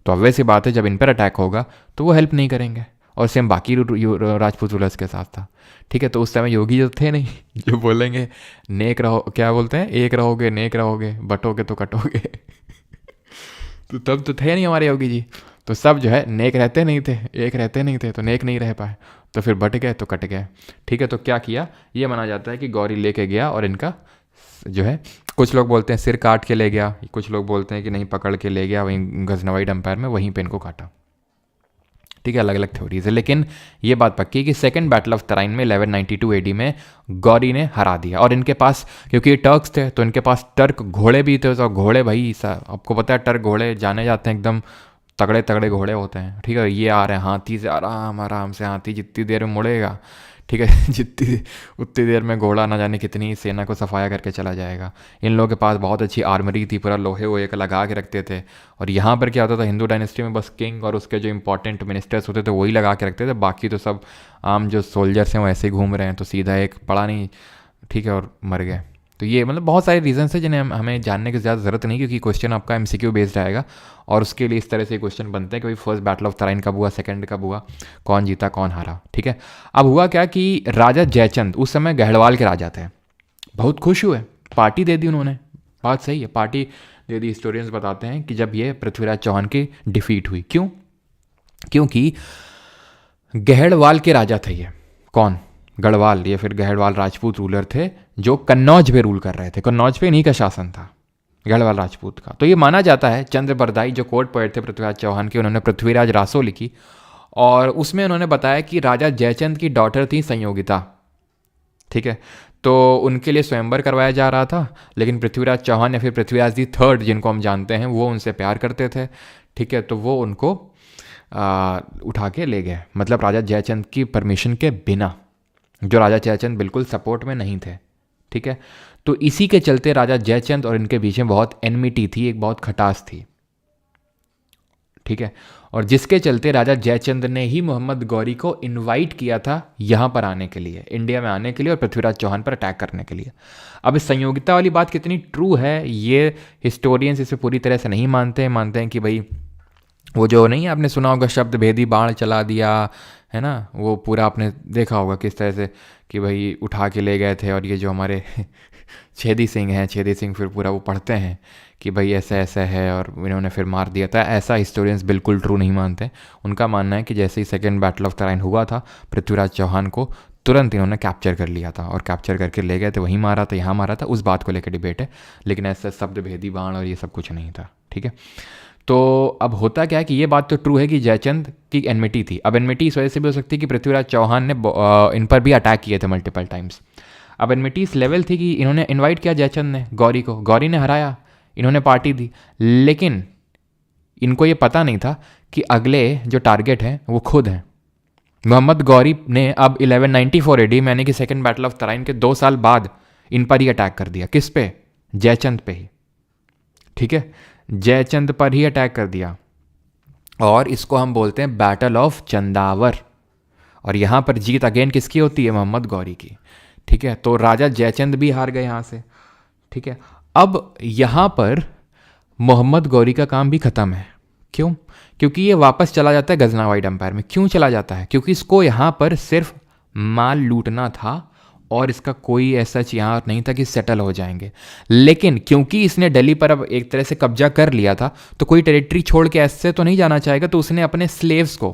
तो ऑब्वियस सी बात है, जब इन पर अटैक होगा तो वो हेल्प नहीं करेंगे। और सेम बाकी राजपूत रूलर्स के साथ था, ठीक है। तो उस समय योगी जो थे नहीं, जो बोलेंगे नेक रहो, क्या बोलते हैं, एक रहोगे नेक रहोगे, बटोगे तो कटोगे तो तब तो थे नहीं हमारे योगी जी, तो सब जो है नेक रहते नहीं थे, एक रहते नहीं थे, तो नेक नहीं रह पाए, तो फिर बट गए तो कट गए, ठीक है। तो क्या किया, ये माना जाता है कि गौरी लेके गया और इनका जो है, कुछ लोग बोलते हैं सिर काट के ले गया, कुछ लोग बोलते हैं कि नहीं पकड़ के ले गया वहीं गजनवाई एम्पायर में, वहीं पे इनको काटा, ठीक है। अलग अलग थ्योरीज है, लेकिन ये बात पक्की कि सेकंड बैटल ऑफ तराइन में 1192 एडी में गौरी ने हरा दिया। और इनके पास, क्योंकि ये टर्क्स थे, तो इनके पास टर्क घोड़े भी थे। तो घोड़े भाई आपको पता है, टर्क घोड़े जाने जाते हैं, एकदम तगड़े तगड़े घोड़े होते हैं, ठीक है। ये आ रहे हैं हाथी से, आराम आराम से, हाथी जितनी देर में मुड़ेगा, ठीक है जितनी उतनी देर में घोड़ा ना जाने कितनी सेना को सफाया करके चला जाएगा। इन लोगों के पास बहुत अच्छी आर्मरी थी, पूरा लोहे वोहे का लगा के रखते थे। और यहाँ पर क्या होता था, हिंदू डायनेस्टी में बस किंग और उसके जो इंपॉर्टेंट मिनिस्टर्स होते थे वही लगा के रखते थे, बाकी तो सब आम जो सोल्जर्स हैं वो ऐसे ही घूम रहे हैं, तो सीधा एक पड़ा नहीं, ठीक है, और मर गए। तो ये मतलब बहुत सारे रीजंस है जिन्हें हमें जानने की ज़्यादा ज़रूरत नहीं, क्योंकि क्वेश्चन आपका एमसीक्यू बेस्ड आएगा, और उसके लिए इस तरह से क्वेश्चन बनते हैं कि भाई फर्स्ट बैटल ऑफ तराइन कब हुआ, सेकंड कब हुआ, कौन जीता कौन हारा, ठीक है। अब हुआ क्या कि राजा जयचंद उस समय गढ़वाल के राजा थे, बहुत खुश हुए, पार्टी दे दी उन्होंने, बात सही है, पार्टी दे दी। हिस्टोरियंस बताते हैं कि जब ये पृथ्वीराज चौहान की डिफीट हुई, क्यों, क्योंकि गहड़वाल के राजा थे ये, कौन, गढ़वाल, या फिर गहड़वाल राजपूत रूलर थे जो कन्नौज पे रूल कर रहे थे। कन्नौज पे इन्हीं का शासन था, गढ़वाल राजपूत का। तो ये माना जाता है, चंद्र बरदाई जो कोर्ट पोएट थे पृथ्वीराज चौहान के, उन्होंने पृथ्वीराज रासो लिखी, और उसमें उन्होंने बताया कि राजा जयचंद की डॉटर थी संयोगिता, ठीक है। तो उनके लिए स्वयंवर करवाया जा रहा था, लेकिन पृथ्वीराज चौहान या फिर पृथ्वीराज दी थर्ड जिनको हम जानते हैं, वो उनसे प्यार करते थे, ठीक है। तो वो उनको उठा के ले गए, मतलब राजा जयचंद की परमिशन के बिना, जो राजा जयचंद बिल्कुल सपोर्ट में नहीं थे, ठीक है। तो इसी के चलते राजा जयचंद और इनके बीच में बहुत एनमिटी थी, एक बहुत खटास थी, ठीक है। और जिसके चलते राजा जयचंद ने ही मोहम्मद गौरी को इनवाइट किया था यहाँ पर आने के लिए, इंडिया में आने के लिए, और पृथ्वीराज चौहान पर अटैक करने के लिए। अब इस संयोगिता वाली बात कितनी ट्रू है, ये हिस्टोरियंस इसे पूरी तरह से नहीं मानते हैं। मानते हैं कि भाई वो जो नहीं, आपने सुना होगा शब्द भेदी बाण चला दिया, है ना, वो पूरा आपने देखा होगा किस तरह से कि भाई उठा के ले गए थे। और ये जो हमारे छेदी सिंह हैं, छेदी सिंह फिर पूरा वो पढ़ते हैं कि भाई ऐसा ऐसा है और इन्होंने फिर मार दिया था। ऐसा हिस्टोरियंस बिल्कुल ट्रू नहीं मानते। उनका मानना है कि जैसे ही सेकेंड बैटल ऑफ तराइन हुआ था, पृथ्वीराज चौहान को तुरंत इन्होंने कैप्चर कर लिया था और कैप्चर करके ले गए थे, वहीं मारा था, यहाँ मारा था, उस बात को लेकर डिबेट है। लेकिन ऐसा शब्द भेदी बाण और ये सब कुछ नहीं था, ठीक है। तो अब होता क्या है कि ये बात तो ट्रू है कि जयचंद की एनमिटी थी। अब एनमिटी इस वजह से भी हो सकती है कि पृथ्वीराज चौहान ने इन पर भी अटैक किए थे मल्टीपल टाइम्स। अब एनमिटी इस लेवल थी कि इन्होंने इनवाइट किया जयचंद ने गौरी को, गौरी ने हराया, इन्होंने पार्टी दी, लेकिन इनको ये पता नहीं था कि अगले जो टारगेट हैं वो खुद हैं। मोहम्मद गौरी ने अब 1194 एडी यानी कि सेकेंड बैटल ऑफ तराइन के 2 साल बाद इन पर ही अटैक कर दिया। किस पे? जयचंद पे ही, ठीक है, जयचंद पर ही अटैक कर दिया, और इसको हम बोलते हैं बैटल ऑफ चंदावर। और यहाँ पर जीत अगेन किसकी होती है? मोहम्मद गौरी की, ठीक है। तो राजा जयचंद भी हार गए यहाँ से, ठीक है। अब यहाँ पर मोहम्मद गौरी का काम भी खत्म है। क्यों? क्योंकि ये वापस चला जाता है गजनवाइड एम्पायर में। क्यों चला जाता है? क्योंकि इसको यहाँ पर सिर्फ माल लूटना था और इसका कोई ऐसा यहाँ नहीं था कि सेटल हो जाएंगे। लेकिन क्योंकि इसने दिल्ली पर अब एक तरह से कब्जा कर लिया था, तो कोई टेरिटरी छोड़ के ऐसे तो नहीं जाना चाहेगा, तो उसने अपने स्लेव्स को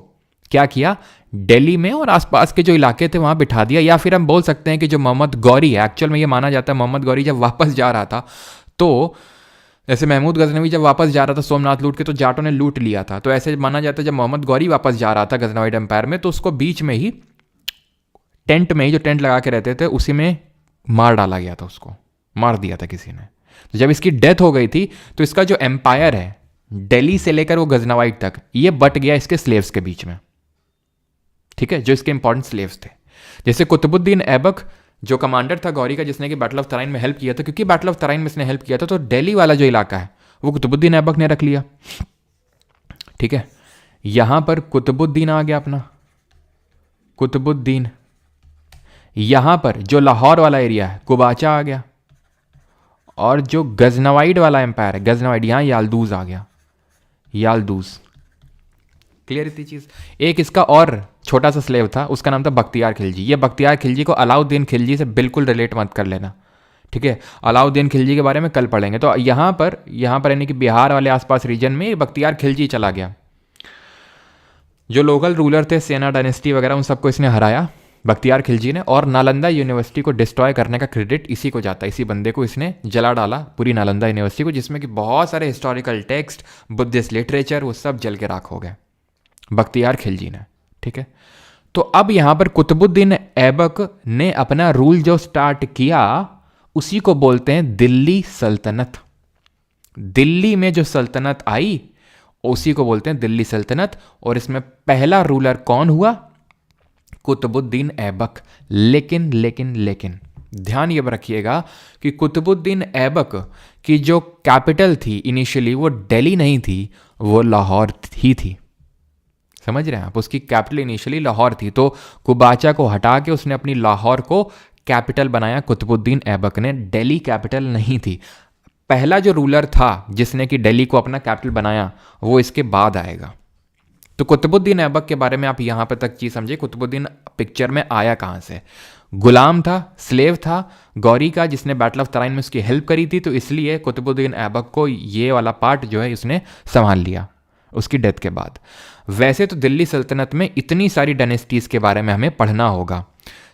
क्या किया? दिल्ली में और आसपास के जो इलाके थे वहाँ बिठा दिया। या फिर हम बोल सकते हैं कि जो मोहम्मद गौरी है, एक्चुअल में ये माना जाता है मोहम्मद गौरी जब वापस जा रहा था, तो जैसे महमूद गजनवी जब वापस जा रहा था सोमनाथ लूट के, तो जाटों ने लूट लिया था, तो ऐसे माना जाता है जब मोहम्मद गौरी वापस जा रहा था गजनवाइड एम्पायर में, तो उसको बीच में ही टेंट में ही, जो टेंट लगा के रहते थे उसी में मार डाला गया था, उसको मार दिया था किसी ने। तो जब इसकी डेथ हो गई थी, तो इसका जो एम्पायर है दिल्ली से लेकर वो गजनवाइड तक, ये बट गया इसके स्लेव्स के बीच में, ठीक है, जो इसके इंपॉर्टेंट स्लेव्स थे। जैसे कुतुबुद्दीन ऐबक जो कमांडर था गौरी का, जिसने कि बैटल ऑफ तराइन में हेल्प किया था, क्योंकि बैटल ऑफ तराइन में इसने हेल्प किया था, तो दिल्ली वाला जो इलाका है वो कुतुबुद्दीन ऐबक ने रख लिया, ठीक है। यहां पर कुतुबुद्दीन आ गया अपना, कुतुबुद्दीन। यहां पर जो लाहौर वाला एरिया है कुबाचा आ गया, और जो गजनवाइड वाला एम्पायर है गजनवाइड, यहां याल्दूज आ गया, याल्दूज। क्लियर इतनी चीज। एक इसका और छोटा सा स्लेव था, उसका नाम था बख्तियार खिलजी। ये बख्तियार खिलजी को अलाउद्दीन खिलजी से बिल्कुल रिलेट मत कर लेना, ठीक है। अलाउद्दीन खिलजी के बारे में कल पढ़ेंगे। तो यहां पर यानी कि बिहार वाले आसपास रीजन में बख्तियार खिलजी चला गया। जो लोकल रूलर थे, सेना डायनेस्टी वगैरह, उन सबको इसने हराया बख्तियार खिलजी ने, और नालंदा यूनिवर्सिटी को डिस्ट्रॉय करने का क्रेडिट इसी को जाता है। इसी बंदे को इसने जला डाला, पूरी नालंदा यूनिवर्सिटी को, जिसमें कि बहुत सारे हिस्टोरिकल टेक्स्ट, बुद्धिस्ट लिटरेचर, वो सब जल के राख हो गए बख्तियार खिलजी ने, ठीक है। तो अब यहां पर कुतुबुद्दीन ऐबक ने अपना रूल जो स्टार्ट किया, उसी को बोलते हैं दिल्ली सल्तनत। दिल्ली में जो सल्तनत आई उसी को बोलते हैं दिल्ली सल्तनत। और इसमें पहला रूलर कौन हुआ? कुतुबुद्दीन ऐबक। लेकिन लेकिन लेकिन ध्यान ये रखिएगा कि कुतुबुद्दीन ऐबक की जो कैपिटल थी इनिशियली, वो दिल्ली नहीं थी, वो लाहौर ही थी। समझ रहे हैं आप? उसकी कैपिटल इनिशियली लाहौर थी। तो कुबाचा को हटा के उसने अपनी लाहौर को कैपिटल बनाया कुतुबुद्दीन ऐबक ने, दिल्ली कैपिटल नहीं थी। पहला जो रूलर था जिसने कि दिल्ली को अपना कैपिटल बनाया, वो इसके बाद आएगा। तो कुतुबुद्दीन ऐबक के बारे में आप यहां पर तक चीज समझिए। कुतुबुद्दीन पिक्चर में आया कहां से? गुलाम था, स्लेव था गौरी का, जिसने बैटल ऑफ तराइन में उसकी हेल्प करी थी, तो इसलिए कुतुबुद्दीन ऐबक को ये वाला पार्ट जो है उसने संभाल लिया उसकी डेथ के बाद। वैसे तो दिल्ली सल्तनत में इतनी सारी डायनेस्टीज के बारे में हमें पढ़ना होगा।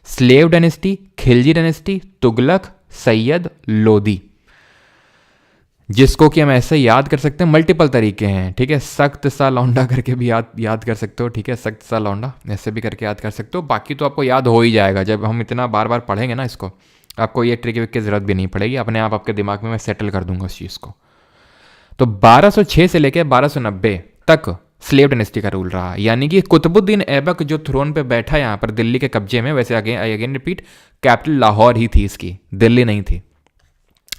Slave dynasty, Khilji dynasty, Tughlaq, Syed, Lodi, जिसको कि हम ऐसे याद कर सकते हैं। मल्टीपल तरीके हैं, ठीक है। सख्त सा लौंडा करके भी याद कर सकते हो, ठीक है। सख्त सा लौंडा ऐसे भी करके याद कर सकते हो। बाकी तो आपको याद हो ही जाएगा, जब हम इतना बार बार पढ़ेंगे ना इसको, आपको ये ट्रिक विक की जरूरत भी नहीं पड़ेगी, अपने आप आपके दिमाग में मैं सेटल कर दूंगा उस चीज़ को। तो 1206 से लेकर 1290 तक स्लेव डायनेस्टी का रूल रहा, यानी कि कुतुबुद्दीन ऐबक जो थ्रोन पे बैठा यहाँ पर दिल्ली के कब्जे में, वैसे अगेन रिपीट, कैपिटल लाहौर ही थी इसकी, दिल्ली नहीं थी।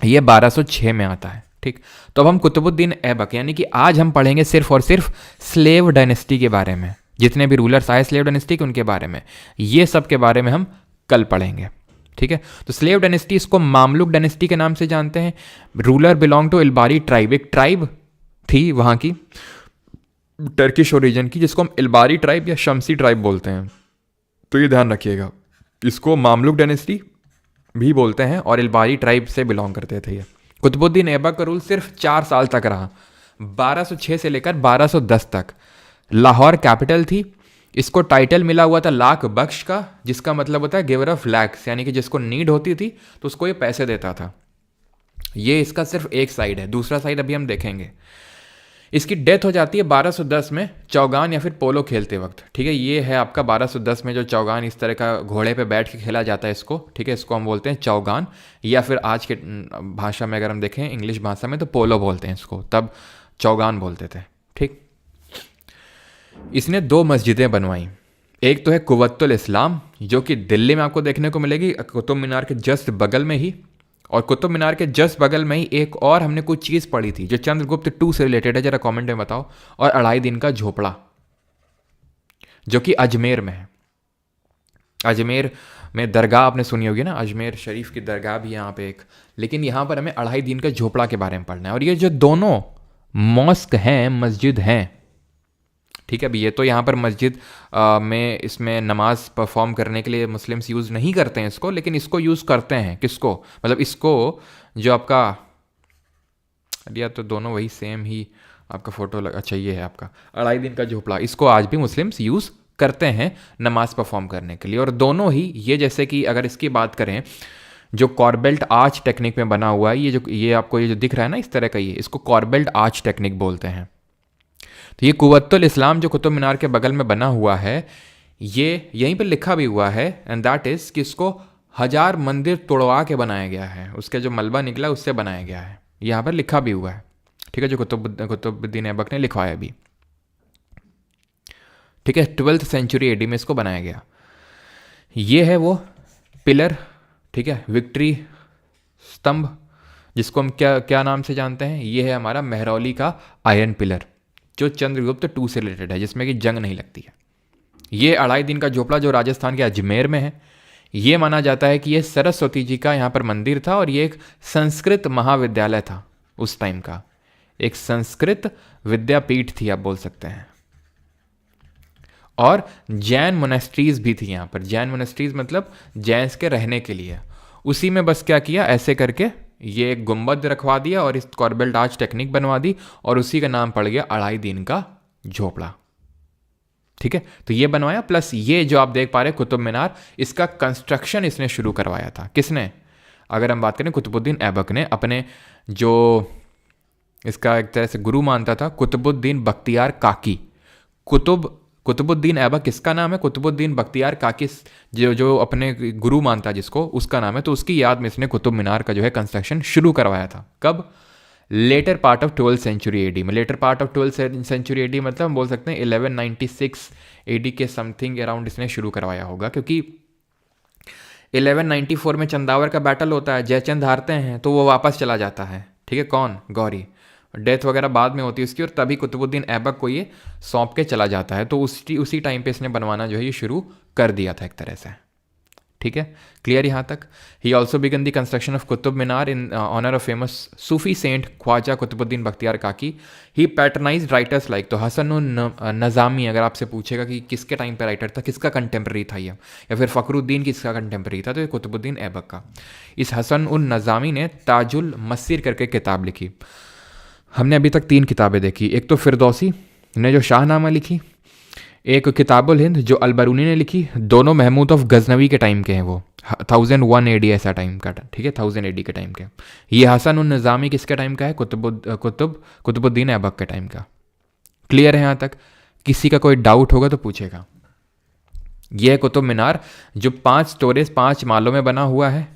ये 1206 में आता है, ठीक। तो अब हम कुतुबुद्दीन ऐबक यानी कि आज हम पढ़ेंगे सिर्फ और सिर्फ स्लेव डायनेस्टी के बारे में, जितने भी रूलर्स आए स्लेव डायनेस्टी के उनके बारे में, ये सब के बारे में हम कल पढ़ेंगे, ठीक है। तो स्लेव डायनेस्टी, इसको मामलुक डायनेस्टी के नाम से जानते हैं। Ruler belong to Ilbari tribe, एक ट्राइब थी वहाँ की टर्किश ओरिजिन की, जिसको हम इल्बारी ट्राइब या शमसी ट्राइब बोलते हैं। तो ये ध्यान रखिएगा, इसको मामलुक डायनेस्टी भी बोलते हैं और इल्बारी ट्राइब से बिलोंग करते थे ये। कुतुबुद्दीन ऐबक का रूल सिर्फ 4 साल तक रहा, 1206 से लेकर 1210 तक। लाहौर कैपिटल थी। इसको टाइटल मिला हुआ था लाख बख्श का, जिसका मतलब होता है गिवर ऑफ लैक्स, यानी कि जिसको नीड होती थी तो उसको ये पैसे देता था। ये इसका सिर्फ एक साइड है, दूसरा साइड अभी हम देखेंगे। इसकी डेथ हो जाती है 1210 में चौगान या फिर पोलो खेलते वक्त, ठीक है। ये है आपका 1210 में जो चौगान इस तरह का घोड़े पे बैठ के खेला जाता है इसको, ठीक है। इसको हम बोलते हैं चौगान, या फिर आज के भाषा में अगर हम देखें इंग्लिश भाषा में तो पोलो बोलते हैं इसको, तब चौगान बोलते थे, ठीक। इसने 2 मस्जिदें बनवाई। एक तो है कुव्वतुल इस्लाम जो कि दिल्ली में आपको देखने को मिलेगी कुतुब मीनार के जस्ट बगल में ही, और कुतुब मीनार के जस्ट बगल में ही एक और हमने कुछ चीज़ पढ़ी थी जो चंद्रगुप्त 2 से रिलेटेड है, जरा कमेंट में बताओ। और 2.5 दिन का झोपड़ा जो कि अजमेर में है। अजमेर में दरगाह आपने सुनी होगी ना, अजमेर शरीफ की दरगाह भी यहाँ पे एक, लेकिन यहाँ पर हमें 2.5 दिन का झोपड़ा के बारे में पढ़ना है। और ये जो दोनों मॉस्क हैं, मस्जिद हैं, ठीक है। अभी ये तो यहाँ पर मस्जिद में इसमें नमाज परफॉर्म करने के लिए मुस्लिम्स यूज़ नहीं करते हैं इसको, लेकिन इसको यूज़ करते हैं। किसको? मतलब इसको जो आपका, या तो दोनों वही सेम ही आपका फ़ोटो अच्छा ये है आपका 2.5 दिन का झोपड़ा, इसको आज भी मुस्लिम्स यूज़ करते हैं नमाज परफॉर्म करने के लिए। और दोनों ही ये, जैसे कि अगर इसकी बात करें, जो कॉर्बेल्ट आर्च टेक्निक में बना हुआ है, ये आपको ये जो दिख रहा है ना इस तरह का, ये इसको कॉर्बेल्ट आर्च टेक्निक बोलते हैं। तो ये कुव्वतुल इस्लाम जो कुतुब मीनार के बगल में बना हुआ है, ये यहीं पर लिखा भी हुआ है, एंड दैट इज़ कि इसको 1000 मंदिर तोड़वा के बनाया गया है, उसके जो मलबा निकला उससे बनाया गया है। यहाँ पर लिखा भी हुआ है, ठीक है, जो कुतुबुद्दीन ऐबक ने लिखवाया भी, ठीक है। 12th सेंचुरी AD में इसको बनाया गया। ये है वो पिलर, ठीक है, विक्ट्री स्तंभ, जिसको हम क्या नाम से जानते हैं, ये है हमारा मेहरौली का आयरन पिलर जो चंद्रगुप्त 2 से रिलेटेड है, जिसमें कि जंग नहीं लगती है। ये 2.5 दिन का झोपड़ा जो राजस्थान के अजमेर में है, ये माना जाता है कि ये सरस्वती जी का यहाँ पर मंदिर था, और ये एक संस्कृत महाविद्यालय था उस टाइम का, एक संस्कृत विद्यापीठ थी आप बोल सकते हैं। और जैन मोनेस्ट्रीज भी थी यहाँ पर। जैन मोनेस्ट्रीज मतलब जैन्स के रहने के लिए। उसी में बस क्या किया, ऐसे करके ये एक गुंबद रखवा दिया और इस कॉर्बेल्ट आर्च टेक्निक बनवा दी, और उसी का नाम पड़ गया 2.5 दिन का झोपड़ा, ठीक है। तो ये बनवाया, प्लस ये जो आप देख पा रहे हैं कुतुब मीनार, इसका कंस्ट्रक्शन इसने शुरू करवाया था। किसने? अगर हम बात करें कुतुबुद्दीन ऐबक ने, अपने जो इसका एक तरह से गुरु मानता था, कुतुबुद्दीन बख्तियार काकी। कुतुबुद्दीन ऐबक किसका नाम है? कुतुबुद्दीन बख्तियार काकी जो अपने गुरु मानता जिसको, उसका नाम है। तो उसकी याद में इसने कुतुब मीनार का जो है कंस्ट्रक्शन शुरू करवाया था। कब? Later part of 12th century AD में। Later part of 12th century AD मतलब हम बोल सकते हैं 1196 AD के समथिंग अराउंड इसने शुरू करवाया होगा, क्योंकि 1194 में चंदावर का बैटल होता है, जयचंद हारते हैं तो वो वापस चला जाता है, ठीक है। कौन? गौरी। डेथ वगैरह बाद में होती है उसकी, और तभी कुतुबुद्दीन ऐबक को ये सौंप के चला जाता है। तो उसी टाइम पे इसने बनवाना जो है ये शुरू कर दिया था एक तरह से, ठीक है। क्लियर यहाँ तक? He also began the construction of Qutub Minar in honour of famous Sufi saint Khwaja Qutbuddin Bakhtiyar Kaki. He patronise writers like, तो हसन नज़ामी अगर आपसे पूछेगा कि किसके टाइम पे राइटर था, किसका कंटेम्प्रेरी था ये, या फिर फ़खरुद्दीन किसका कंटेम्प्रेरी था, तो ये कुतुबुद्दीन ऐबक का। इस हसन उन नज़ामी ने ताजुल मस्सिर करके किताब लिखी। हमने अभी तक 3 किताबें देखी। एक तो फिरदौसी ने जो शाहनामा लिखी, एक किताबुल हिंद जो अलबरूनी ने लिखी, दोनों महमूद ऑफ गजनवी के टाइम के हैं, वो 1001 AD ऐसा टाइम का, ठीक है, 1000 AD के टाइम के। ये हसन उन निज़ामी किसके टाइम का है? कुतुबुद्दीन ऐबक के टाइम का। क्लियर है यहाँ तक? किसी का कोई डाउट होगा तो पूछेगा। यह है कुतुब मीनार जो 5 स्टोरेज 5 मालों में बना हुआ है,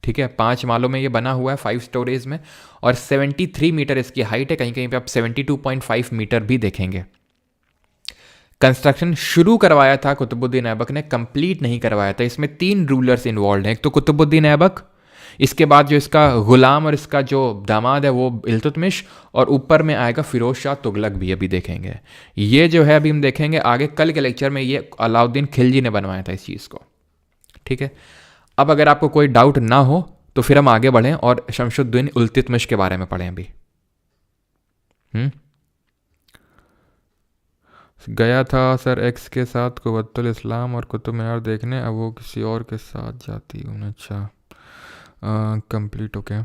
ठीक है। 5 मालों में ये बना हुआ है, 5 स्टोरेज में, और 73 मीटर इसकी हाइट है। कहीं कहीं पे आप 72.5 मीटर भी देखेंगे। कंस्ट्रक्शन शुरू करवाया था कुतुबुद्दीन ऐबक ने, कंप्लीट नहीं करवाया था। इसमें 3 रूलर्स इन्वॉल्व हैं। एक तो कुतुबुद्दीन ऐबक, इसके बाद जो इसका गुलाम और इसका जो दामाद है वो इल्तुतमिश, और ऊपर में आएगा फिरोज शाह तुगलक भी, अभी देखेंगे। ये जो है अभी हम देखेंगे आगे कल के लेक्चर में, ये अलाउद्दीन खिलजी ने बनवाया था इस चीज़ को, ठीक है। अब अगर आपको कोई डाउट ना हो तो फिर हम आगे बढ़ें और शमशुद्दीन इल्तुतमिश के बारे में पढ़ें अभी। गया था सर एक्स के साथ कुव्वतुल इस्लाम और कुतुब मीनार देखने, अब वो किसी और के साथ जाती हूँ। अच्छा, कंप्लीट ओके।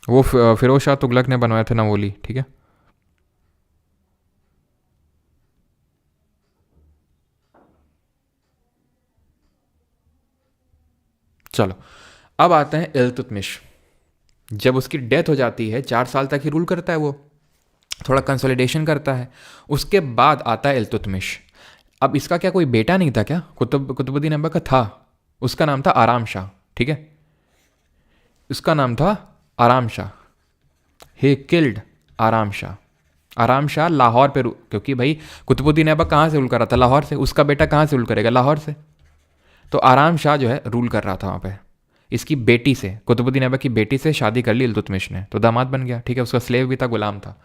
वो फिरोज शाह तुगलक ने बनवाया था नवोली, ठीक है। चलो अब आते हैं इल्तुतमिश। जब उसकी डेथ हो जाती है, 4 साल तक ही रूल करता है वो, थोड़ा कंसोलिडेशन करता है। उसके बाद आता है इल्तुतमिश। अब इसका क्या कोई बेटा नहीं था क्या? कुतुबुद्दीन ऐबक का था, उसका नाम था आराम शाह, ठीक है, उसका नाम था आराम शाह। ही किल्ड आराम शाह। आराम शाह लाहौर पे क्योंकि भाई कुतुबुद्दीन ऐबक कहाँ से रूल कर रहा था? लाहौर से। उसका बेटा कहाँ से रूल करेगा? लाहौर से। तो आराम शाह जो है रूल कर रहा था वहाँ पे। इसकी बेटी से, कुतुबुद्दीन ऐबक की बेटी से शादी कर ली इल्तुतमिश ने, तो दामाद बन गया, ठीक है। उसका स्लेव भी था, गुलाम था।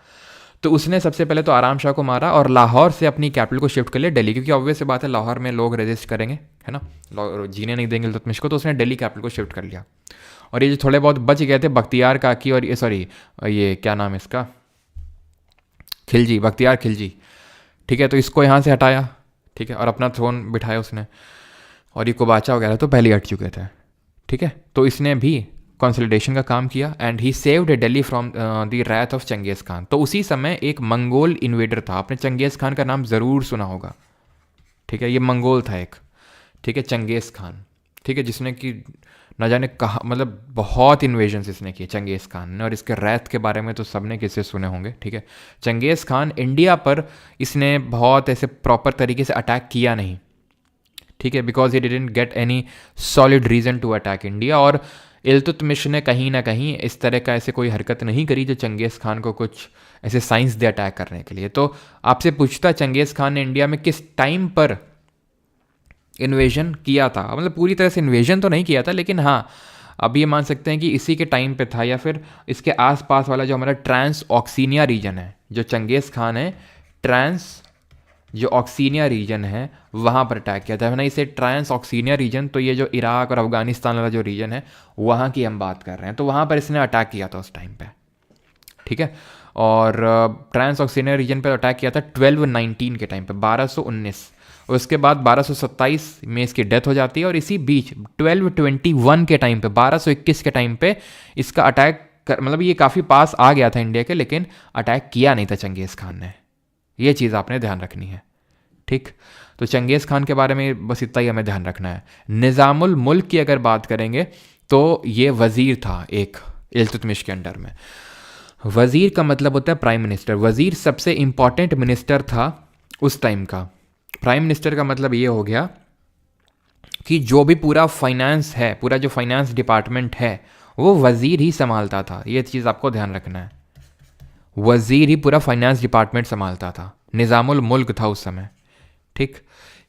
तो उसने सबसे पहले तो आराम शाह को मारा और लाहौर से अपनी कैपिटल को शिफ्ट कर लिया दिल्ली, क्योंकि ऑब्वियस सी बात है लाहौर में लोग रेजिस्ट करेंगे, है ना, जीने नहीं देंगे इल्तुतमिश को, तो उसने दिल्ली कैपिटल को शिफ्ट कर लिया। और ये जो थोड़े बहुत बच गए थे बख्तियार काकी और ये क्या नाम है इसका, खिलजी, बख्तियार खिलजी, ठीक है, तो इसको यहाँ से हटाया, ठीक है, और अपना थ्रोन बिठाया उसने। और ये कुबाचा वगैरह तो पहले हट चुके थे, ठीक है। तो इसने भी कंसोलिडेशन का काम किया and he saved Delhi from the wrath of Changez Khan. तो उसी समय एक मंगोल इन्वेडर था, आपने चंगेज़ खान का नाम ज़रूर सुना होगा, ठीक है, ये मंगोल था एक, ठीक है, चंगेज़ खान, ठीक है, जिसने कि न जाने कहा, मतलब बहुत इन्वेजन्स इसने किए चंगेज़ खान ने, और इसके रैथ के बारे में तो सबने किससे सुने होंगे, ठीक है। चंगेज़ खान इंडिया पर इसने बहुत ऐसे प्रॉपर तरीके से अटैक किया नहीं, ठीक है, because he didn't get any solid reason to attack India. और इल्तुतमिश ने कहीं ना कहीं इस तरह का ऐसे कोई हरकत नहीं करी जो चंगेज़ खान को कुछ ऐसे साइंस दे अटैक करने के लिए। तो आपसे पूछता चंगेज़ खान ने इंडिया में किस टाइम पर इन्वेजन किया था, मतलब पूरी तरह से इन्वेजन तो नहीं किया था, लेकिन हाँ अब ये मान सकते हैं कि इसी के टाइम पे था, या फिर इसके आसपास वाला जो हमारा ट्रांस ऑक्सीनिया रीजन है, जो चंगेज़ खान है ट्रांस जो ऑक्सीनिया रीजन है वहाँ पर अटैक किया था। मैंने इसे ट्रांस ऑक्सीनिया रीजन, तो ये जो इराक और अफगानिस्तान वाला जो रीजन है वहाँ की हम बात कर रहे हैं, तो वहाँ पर इसने अटैक किया था उस टाइम पे, ठीक है। और ट्रांस ऑक्सीनिया रीजन पर अटैक किया था 1219 के टाइम पे, 1219। उसके बाद 1227 में इसकी डेथ हो जाती है, और इसी बीच 1221 के टाइम पे, 1221 के टाइम पे इसका अटैक मतलब ये काफ़ी पास आ गया था इंडिया के, लेकिन अटैक किया नहीं था चंगेज़ खान ने। ये चीज़ आपने ध्यान रखनी है, ठीक। तो चंगेज़ खान के बारे में बस इतना ही हमें ध्यान रखना है। निज़ामुल मुल्क की अगर बात करेंगे तो ये वज़ीर था एक इल्तुतमिश के अंडर में। वज़ीर का मतलब होता है प्राइम मिनिस्टर। वज़ीर सबसे इंपॉर्टेंट मिनिस्टर था उस टाइम का। प्राइम मिनिस्टर का मतलब ये हो गया कि जो भी पूरा फाइनेंस है, पूरा जो फाइनेंस डिपार्टमेंट है वो वज़ीर ही संभालता था। ये चीज़ आपको ध्यान रखना है, वज़ीर ही पूरा फाइनेंस डिपार्टमेंट संभालता था। निज़ामुल मुल्क था उस समय, ठीक।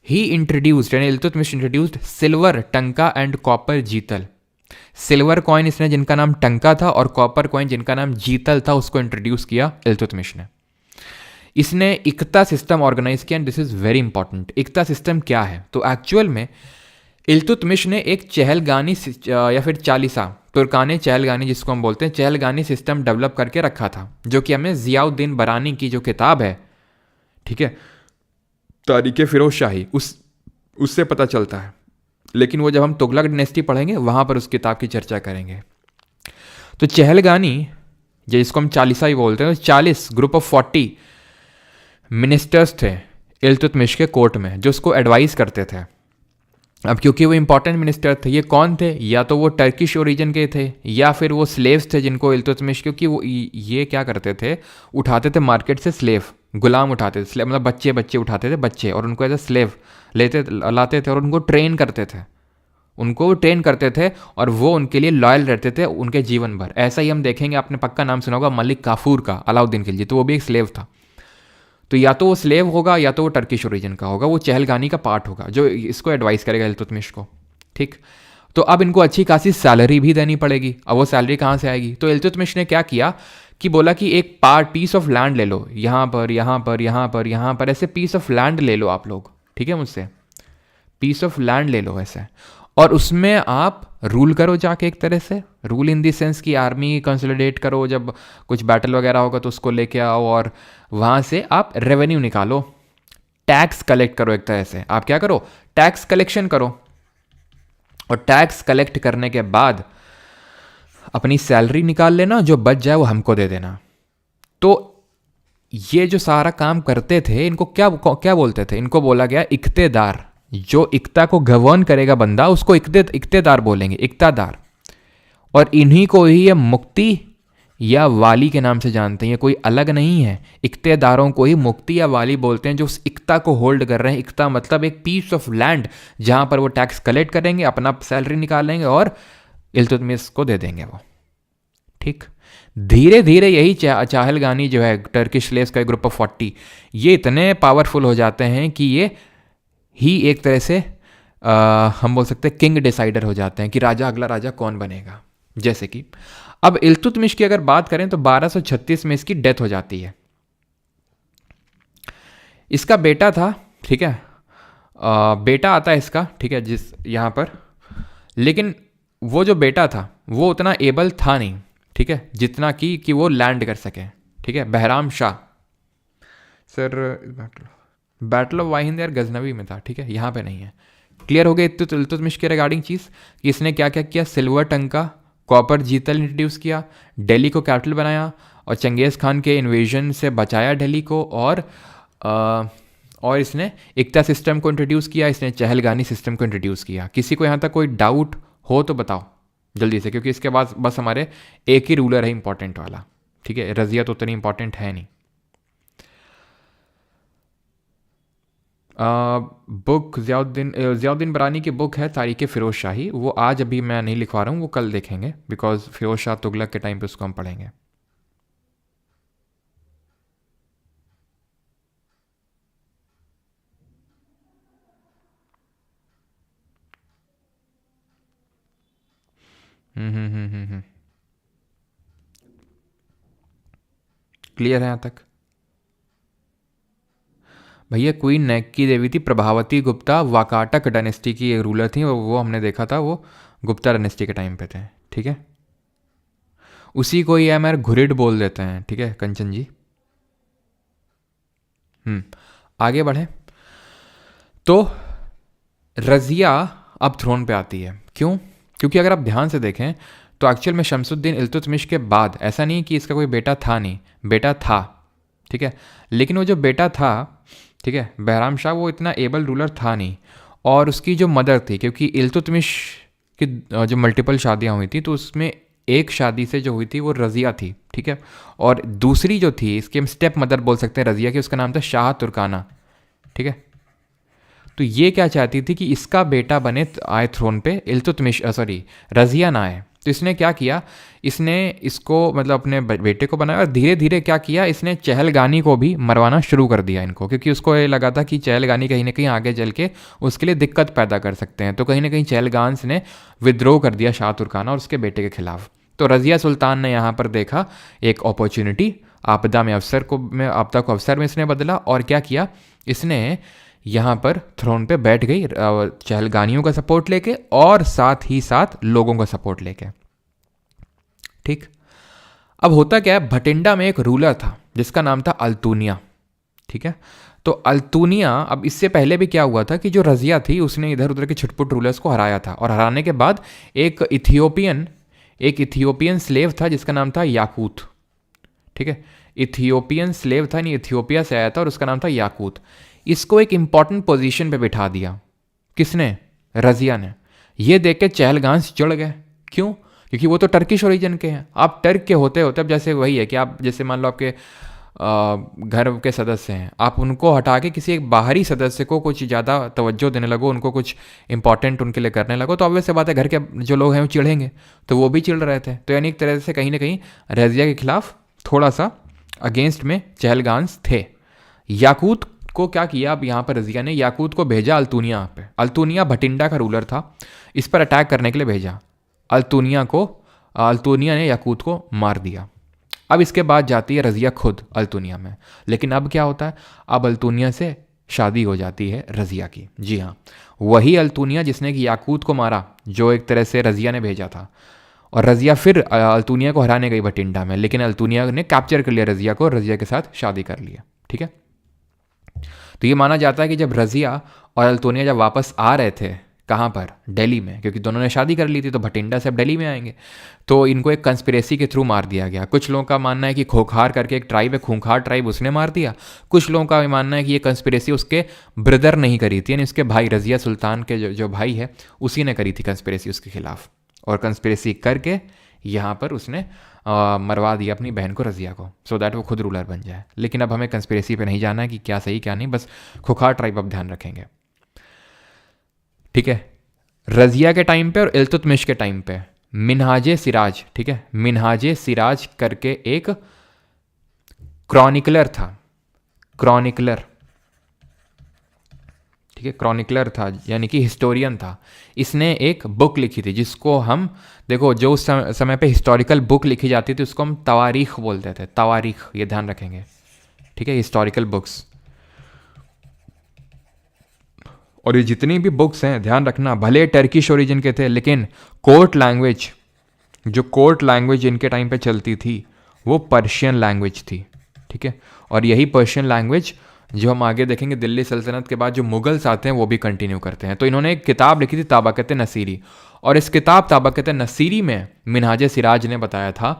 ही इंट्रोड्यूस्ड, यानी इल्तुतमिश इंट्रोड्यूस्ड सिल्वर, टंका एंड कॉपर जीतल। सिल्वर कॉइन इसने जिनका नाम टंका था, और कॉपर कॉइन जिनका नाम जीतल था, उसको इंट्रोड्यूस किया इल्तुतमिश ने। इसने इक्ता सिस्टम ऑर्गेनाइज किया, and this is very important. Iqta system क्या है? तो एक्चुअल में इल्तुतमिश ने एक चहलगानी या फिर चालीसा, तुर्काने चहलगानी जिसको हम बोलते हैं, चहलगानी सिस्टम डेवलप करके रखा था, जो कि हमें ज़ियाउद्दीन बरानी की जो किताब है, ठीक है, तारीख़ फ़िरोज़ शाही, उससे पता चलता है। लेकिन वो जब हम तुगलक डायनेस्टी पढ़ेंगे वहाँ पर उस किताब की चर्चा करेंगे। तो चहलगानी जिसको हम चालीसा ही बोलते हैं, 40 ग्रुप ऑफ 40 मिनिस्टर्स थे इल्तुतमिश के कोर्ट में जो उसको एडवाइस करते थे। अब क्योंकि वो इंपॉर्टेंट मिनिस्टर थे, ये कौन थे? या तो वो टर्किश ओरिजिन के थे, या फिर वो स्लेव्स थे जिनको इल्तुतमिश, क्योंकि वो ये क्या करते थे, उठाते थे मार्केट से स्लेव, गुलाम उठाते थे, स्लेव मतलब बच्चे उठाते थे बच्चे, और उनको एज ए स्लेव लाते थे और उनको ट्रेन करते थे, और वो उनके लिए लॉयल रहते थे उनके जीवन भर। ऐसा ही हम देखेंगे, आपने पक्का नाम सुना होगा मलिक काफूर का, अलाउद्दीन खिलजी, तो वो भी एक स्लेव था। तो या तो वो स्लेव होगा या तो वो टर्किश ओरिजिन का होगा, वो चहलगानी का पार्ट होगा जो इसको एडवाइस करेगा इल्तुतमिश को, ठीक। तो अब इनको अच्छी खासी सैलरी भी देनी पड़ेगी। अब वो सैलरी कहाँ से आएगी? तो इल्तुतमिश ने क्या किया कि बोला कि एक पीस ऑफ लैंड ले लो, यहाँ पर ऐसे पीस ऑफ लैंड ले लो आप लोग, ठीक है, मुझसे पीस ऑफ लैंड ले लो ऐसे, और उसमें आप रूल करो जाके, एक तरह से रूल इन दी सेंस की आर्मी कंसोलिडेट करो, जब कुछ बैटल वगैरह होगा तो उसको लेके आओ, और वहाँ से आप रेवेन्यू निकालो, टैक्स कलेक्ट करो। एक तरह से आप क्या करो, टैक्स कलेक्शन करो, और टैक्स कलेक्ट करने के बाद अपनी सैलरी निकाल लेना, जो बच जाए वो हमको दे देना। तो ये जो सारा काम करते थे इनको क्या बोलते थे? इनको बोला गया इक्तेदार। जो इक्ता को गवर्न करेगा बंदा उसको इक्तेदार बोलेंगे, इक्तादार। और इन्हीं को ही ये मुक्ति या वाली के नाम से जानते हैं। ये कोई अलग नहीं है, इख्तेदारों को ही मुफ्ती या वाली बोलते हैं, जो उस इख्ता को होल्ड कर रहे हैं। इख्ता मतलब एक पीस ऑफ लैंड जहाँ पर वो टैक्स कलेक्ट करेंगे, अपना सैलरी निकालेंगे और इल्तुतमिश को दे देंगे वो। ठीक, धीरे धीरे यही चाहलगानी जो है, टर्किश स्लेव्स का ग्रुप ऑफ 40, ये इतने पावरफुल हो जाते हैं कि ये ही एक तरह से हम बोल सकते हैं किंग डिसाइडर हो जाते हैं कि राजा, अगला राजा कौन बनेगा। जैसे कि अब इल्तुतमिश की अगर बात करें तो 1236 में इसकी डेथ हो जाती है। इसका बेटा था, ठीक है, बेटा आता है इसका, ठीक है, जिस यहाँ पर, लेकिन वो जो बेटा था वो उतना एबल था नहीं, ठीक है, जितना कि वो लैंड कर सके। ठीक है, Bahram Shah sir, battle of Waihind यार गजनवी में था, ठीक है, यहाँ पे नहीं है। क्लियर हो गया इल्तुतमिश के रिगार्डिंग चीज़ कि इसने क्या क्या किया। सिल्वर टंका, कॉपर जीतल इंट्रोड्यूस किया, दिल्ली को कैपिटल बनाया और चंगेज़ खान के इन्वेजन से बचाया दिल्ली को, और इसने इक्ता सिस्टम को इंट्रोड्यूस किया, इसने चहलगानी सिस्टम को इंट्रोड्यूस किया। किसी को यहाँ तक कोई डाउट हो तो बताओ जल्दी से, क्योंकि इसके बाद बस हमारे एक ही रूलर है इंपॉर्टेंट वाला, ठीक है, रजिया तो उतनी इंपॉर्टेंट है नहीं। बुक ज़ियाउद्दीन बरानी की बुक है तारीख़ फ़िरोज़ शाही, वो आज अभी मैं नहीं लिखवा रहा हूँ, वो कल देखेंगे, बिकॉज फ़िरोज़ शाह तुगलक के टाइम पे उसको हम पढ़ेंगे। क्लियर है यहाँ तक भैया? क्वीन नेक की देवी थी प्रभावती गुप्ता, वाकाटक डायनेस्टी की एक रूलर थी, वो हमने देखा था, वो गुप्ता डायनेस्टी के टाइम पे थे। ठीक है, उसी को ही हमारे घुरिड बोल देते हैं। ठीक है कंचन जी। आगे बढ़े तो रज़िया अब थ्रोन पे आती है। क्यों? क्योंकि अगर आप ध्यान से देखें तो एक्चुअल में शमसुद्दीन इल्तुतमिश के बाद ऐसा नहीं कि इसका कोई बेटा था, नहीं, बेटा था, ठीक है, लेकिन वो जो बेटा था, ठीक है, बहराम शाह, वो इतना एबल रूलर था नहीं। और उसकी जो मदर थी, क्योंकि इल्तुतमिश की जो मल्टीपल शादियाँ हुई थी तो उसमें एक शादी से जो हुई थी वो रज़िया थी, ठीक है, और दूसरी जो थी इसके हम स्टेप मदर बोल सकते हैं रज़िया की, उसका नाम था शाह तुर्काना। ठीक है, तो ये क्या चाहती थी कि इसका बेटा बने, आए थ्रोन पे, इल्तुतमिश रज़िया ना आए। तो इसने क्या किया, इसने इसको मतलब अपने बेटे को बनाया और धीरे धीरे क्या किया, इसने चहलगानी को भी मरवाना शुरू कर दिया इनको, क्योंकि उसको ये लगा था कि चहलगानी कहीं ना कहीं आगे चल के उसके लिए दिक्कत पैदा कर सकते हैं। तो कहीं ना कहीं चहलगांस ने विद्रोह कर दिया शाह तुर्काना और उसके बेटे के खिलाफ। तो रज़िया सुल्तान ने यहाँ पर देखा एक अपॉर्चुनिटी, आपदा को अवसर में इसने बदला और क्या किया, इसने यहाँ पर थ्रोन पे बैठ गई चहलगानियों का सपोर्ट लेके और साथ ही साथ लोगों का सपोर्ट लेके। ठीक, अब होता क्या है, भटिंडा में एक रूलर था जिसका नाम था अल्तुनिया। ठीक है, तो अल्तुनिया, अब इससे पहले भी क्या हुआ था कि जो रज़िया थी उसने इधर उधर के छुटपुट रूलर्स को हराया था, और हराने के बाद एक इथियोपियन स्लेव था जिसका नाम था याकूत। ठीक है, इथियोपियन स्लेव था, नहीं, इथियोपिया से आया था और उसका नाम था याकूत। इसको एक इंपॉर्टेंट पोजीशन पे बिठा दिया, किसने? रज़िया ने। ये देख के चहलगांस चिढ़ गए। क्यों? क्योंकि वो तो टर्किश ओरिजिन के हैं। आप टर्क के होते होते, अब जैसे वही है कि आप जैसे मान लो आपके घर के सदस्य हैं, आप उनको हटा के किसी एक बाहरी सदस्य को कुछ ज़्यादा तवज्जो देने लगो, उनको कुछ इंपॉर्टेंट उनके लिए करने लगो, तो ऑब्वियस सी बात है घर के जो लोग हैं वो चिढ़ेंगे। तो वो भी चिढ़ रहे थे। तो यानी एक तरह से कहीं ना कहीं रज़िया के खिलाफ थोड़ा सा अगेंस्ट में चहलगांस थे। याकूत को क्या किया, अब यहाँ पर रज़िया ने याकूत को भेजा अल्तुनिया पे। अल्तुनिया भटिंडा का रूलर था, इस पर अटैक करने के लिए भेजा अल्तुनिया ने याकूत को मार दिया। अब इसके बाद जाती है रज़िया खुद अल्तुनिया में, लेकिन अब क्या होता है, अब अल्तुनिया से शादी हो जाती है रज़िया की। जी हाँ, वही अल्तुनिया जिसने कि याकूत को मारा, जो एक तरह से रज़िया ने भेजा था। और रज़िया फिर अल्तुनिया को हराने गई भटिंडा में, लेकिन अल्तुनिया ने कैप्चर कर लिया रज़िया को, रज़िया के साथ शादी कर लिया। ठीक है, तो ये माना जाता है कि जब रज़िया और अल्तुनिया जब वापस आ रहे थे, कहाँ पर? दिल्ली में, क्योंकि दोनों ने शादी कर ली थी, तो भटिंडा से अब दिल्ली में आएंगे, तो इनको एक कंस्पिरेसी के थ्रू मार दिया गया। कुछ लोगों का मानना है कि खोखार करके एक ट्राइब है, खूंखार ट्राइब, उसने मार दिया। कुछ लोगों का मानना है कि ये कंस्पिरेसी उसके ब्रदर नहीं करी थी, यानी उसके भाई, रज़िया सुल्तान के जो भाई है, उसी ने करी थी कंस्पिरेसी उसके खिलाफ। और कंस्पिरेसी करके यहाँ पर उसने मरवा दिया अपनी बहन को रज़िया को, सो दैट वो खुद रूलर बन जाए। लेकिन अब हमें कंस्पिरेसी पे नहीं जाना है कि क्या सही क्या नहीं, बस खुखार ट्राइब अब ध्यान रखेंगे, ठीक है। रज़िया के टाइम पे और इल्तुतमिश के टाइम पे मिनहाजे सिराज, ठीक है, मिनहाजे सिराज करके एक क्रॉनिकलर था, क्रॉनिकलर, ठीक है, क्रॉनिकलर था यानी कि हिस्टोरियन था। इसने एक बुक लिखी थी जिसको हम, देखो जो उस समय पे हिस्टोरिकल बुक लिखी जाती थी उसको हम तवारीख बोलते थे, तवारीख, ये ध्यान रखेंगे, ठीक है, हिस्टोरिकल बुक्स। और ये जितनी भी बुक्स हैं ध्यान रखना, भले टर्किश ओरिजिन के थे, लेकिन कोर्ट लैंग्वेज, जो कोर्ट लैंग्वेज इनके टाइम पे चलती थी वो पर्शियन लैंग्वेज थी, ठीक है। और यही पर्शियन लैंग्वेज जो हम आगे देखेंगे दिल्ली सल्तनत के बाद जो मुगल्स आते हैं वो भी कंटिन्यू करते हैं। तो इन्होंने एक किताब लिखी थी ताबकत नसीरी, और इस किताब ताबकत नसीरी में मिनहाज सिराज ने बताया था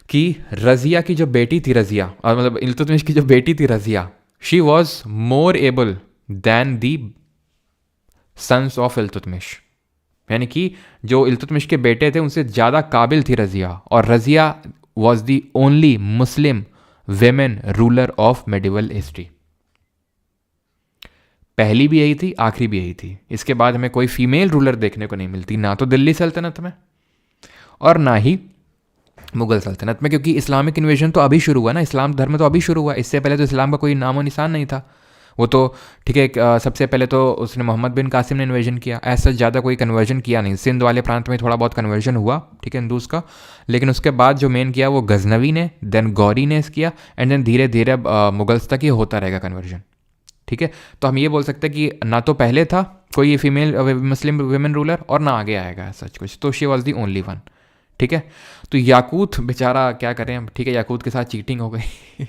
कि रज़िया की जो बेटी थी, रज़िया, और मतलब इल्तुतमिश की जो बेटी थी Razia, she was more able than the sons of Iltutmish, यानी कि जो इल्तुतमिश के बेटे थे उनसे ज़्यादा काबिल थी रज़िया, और Razia was the only Muslim women ruler of medieval history. पहली भी यही थी, आखिरी भी यही थी। इसके बाद हमें कोई फीमेल रूलर देखने को नहीं मिलती, ना तो दिल्ली सल्तनत में और ना ही मुगल सल्तनत में, क्योंकि इस्लामिक इन्वेजन तो अभी शुरू हुआ ना, इस्लाम धर्म तो अभी शुरू हुआ, इससे पहले तो इस्लाम का कोई नामो निशान नहीं था। वो तो ठीक है, सबसे पहले तो उसने मोहम्मद बिन कासिम ने इन्वेजन किया, ऐसा ज़्यादा कोई कन्वर्जन किया नहीं, सिंध वाले प्रांत में थोड़ा बहुत कन्वर्जन हुआ, ठीक है, हिंदूज का, लेकिन उसके बाद जो मेन किया वो गजनवी ने, देन गौरी ने किया, एंड देन धीरे धीरे मुगल्स तक ये होता रहेगा कन्वर्जन, ठीक है। तो हम ये बोल सकते हैं कि ना तो पहले था कोई फीमेल मुस्लिम वुमेन रूलर और ना आगे आएगा सच कुछ, तो she was the only one, ठीक है। तो याकूत बेचारा क्या करें हम, ठीक है, याकूत के साथ चीटिंग हो गई।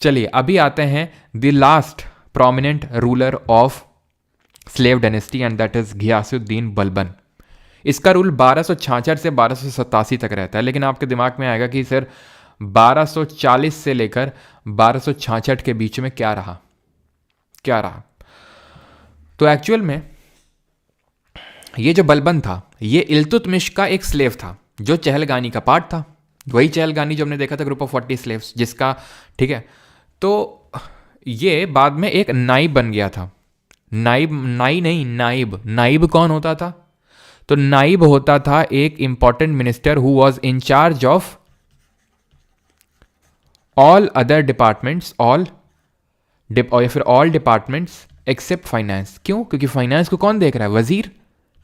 चलिए अभी आते हैं the last prominent ruler of slave dynasty and that is Ghiyasuddin Balban. इसका रूल 1266 से 1287 तक रहता है, लेकिन आपके दिमाग में आएगा कि सर 1240 से लेकर 1266 के बीच में क्या रहा, क्या रहा। तो एक्चुअल में ये जो बलबन था ये इल्तुतमिश का एक स्लेव था जो चहलगानी का पार्ट था, वही चहलगानी जो हमने देखा था ग्रुप ऑफ 40 स्लेव्स जिसका, ठीक है। तो ये बाद में एक नाइब बन गया था, नाइब, नाई नहीं, नाइब। नाइब कौन होता था? तो नाइब होता था एक important minister who was in charge of all other departments, all या फिर ऑल डिपार्टमेंट्स एक्सेप्ट फाइनेंस। क्यों? क्योंकि फाइनेंस को कौन देख रहा है? वजीर,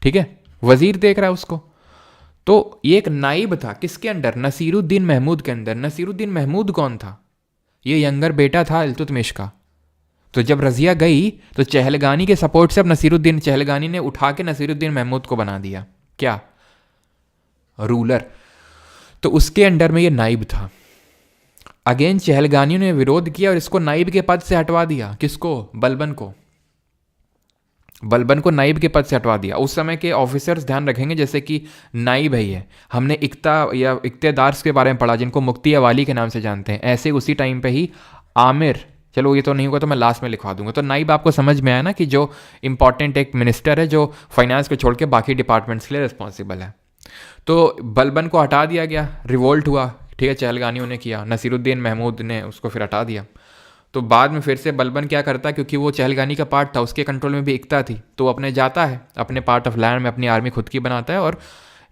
ठीक है, वजीर देख रहा है उसको। तो ये एक नाइब था किसके अंडर? नसीरुद्दीन महमूद के अंदर। नसीरुद्दीन महमूद कौन था? ये यंगर बेटा था इल्तुतमिश का। तो जब रज़िया गई तो चहलगानी के सपोर्ट से अब नसीरुद्दीन, चहलगानी ने उठा के नसीरुद्दीन महमूद को बना दिया क्या? रूलर। तो उसके अंडर में ये नाइब था। अगेन चहलगानियों ने विरोध किया और इसको नाइब के पद से हटवा दिया। किसको? बलबन को। बलबन को नाइब के पद से हटवा दिया। उस समय के ऑफिसर्स ध्यान रखेंगे जैसे कि नाइब है ये, हमने इक्ता या इक्तेदार्स के बारे में पढ़ा जिनको मुक्ति या वाली के नाम से जानते हैं, ऐसे उसी टाइम पे ही आमिर, चलो ये तो नहीं होगा तो मैं लास्ट में लिखवा दूंगा। तो नाइब आपको समझ में आया ना कि जो इंपॉर्टेंट एक मिनिस्टर है जो फाइनेंस को छोड़ के बाकी डिपार्टमेंट्स के लिए रिस्पॉन्सिबल है। तो बलबन को हटा दिया गया, रिवोल्ट हुआ, ठीक है, चहलगानियों ने किया, नसीरुद्दीन महमूद ने उसको फिर हटा दिया। तो बाद में फिर से बलबन क्या करता है, क्योंकि वो चहलगानी का पार्ट था, उसके कंट्रोल में भी इक्ता थी, तो अपने जाता है अपने पार्ट ऑफ लैंड में अपनी आर्मी खुद की बनाता है, और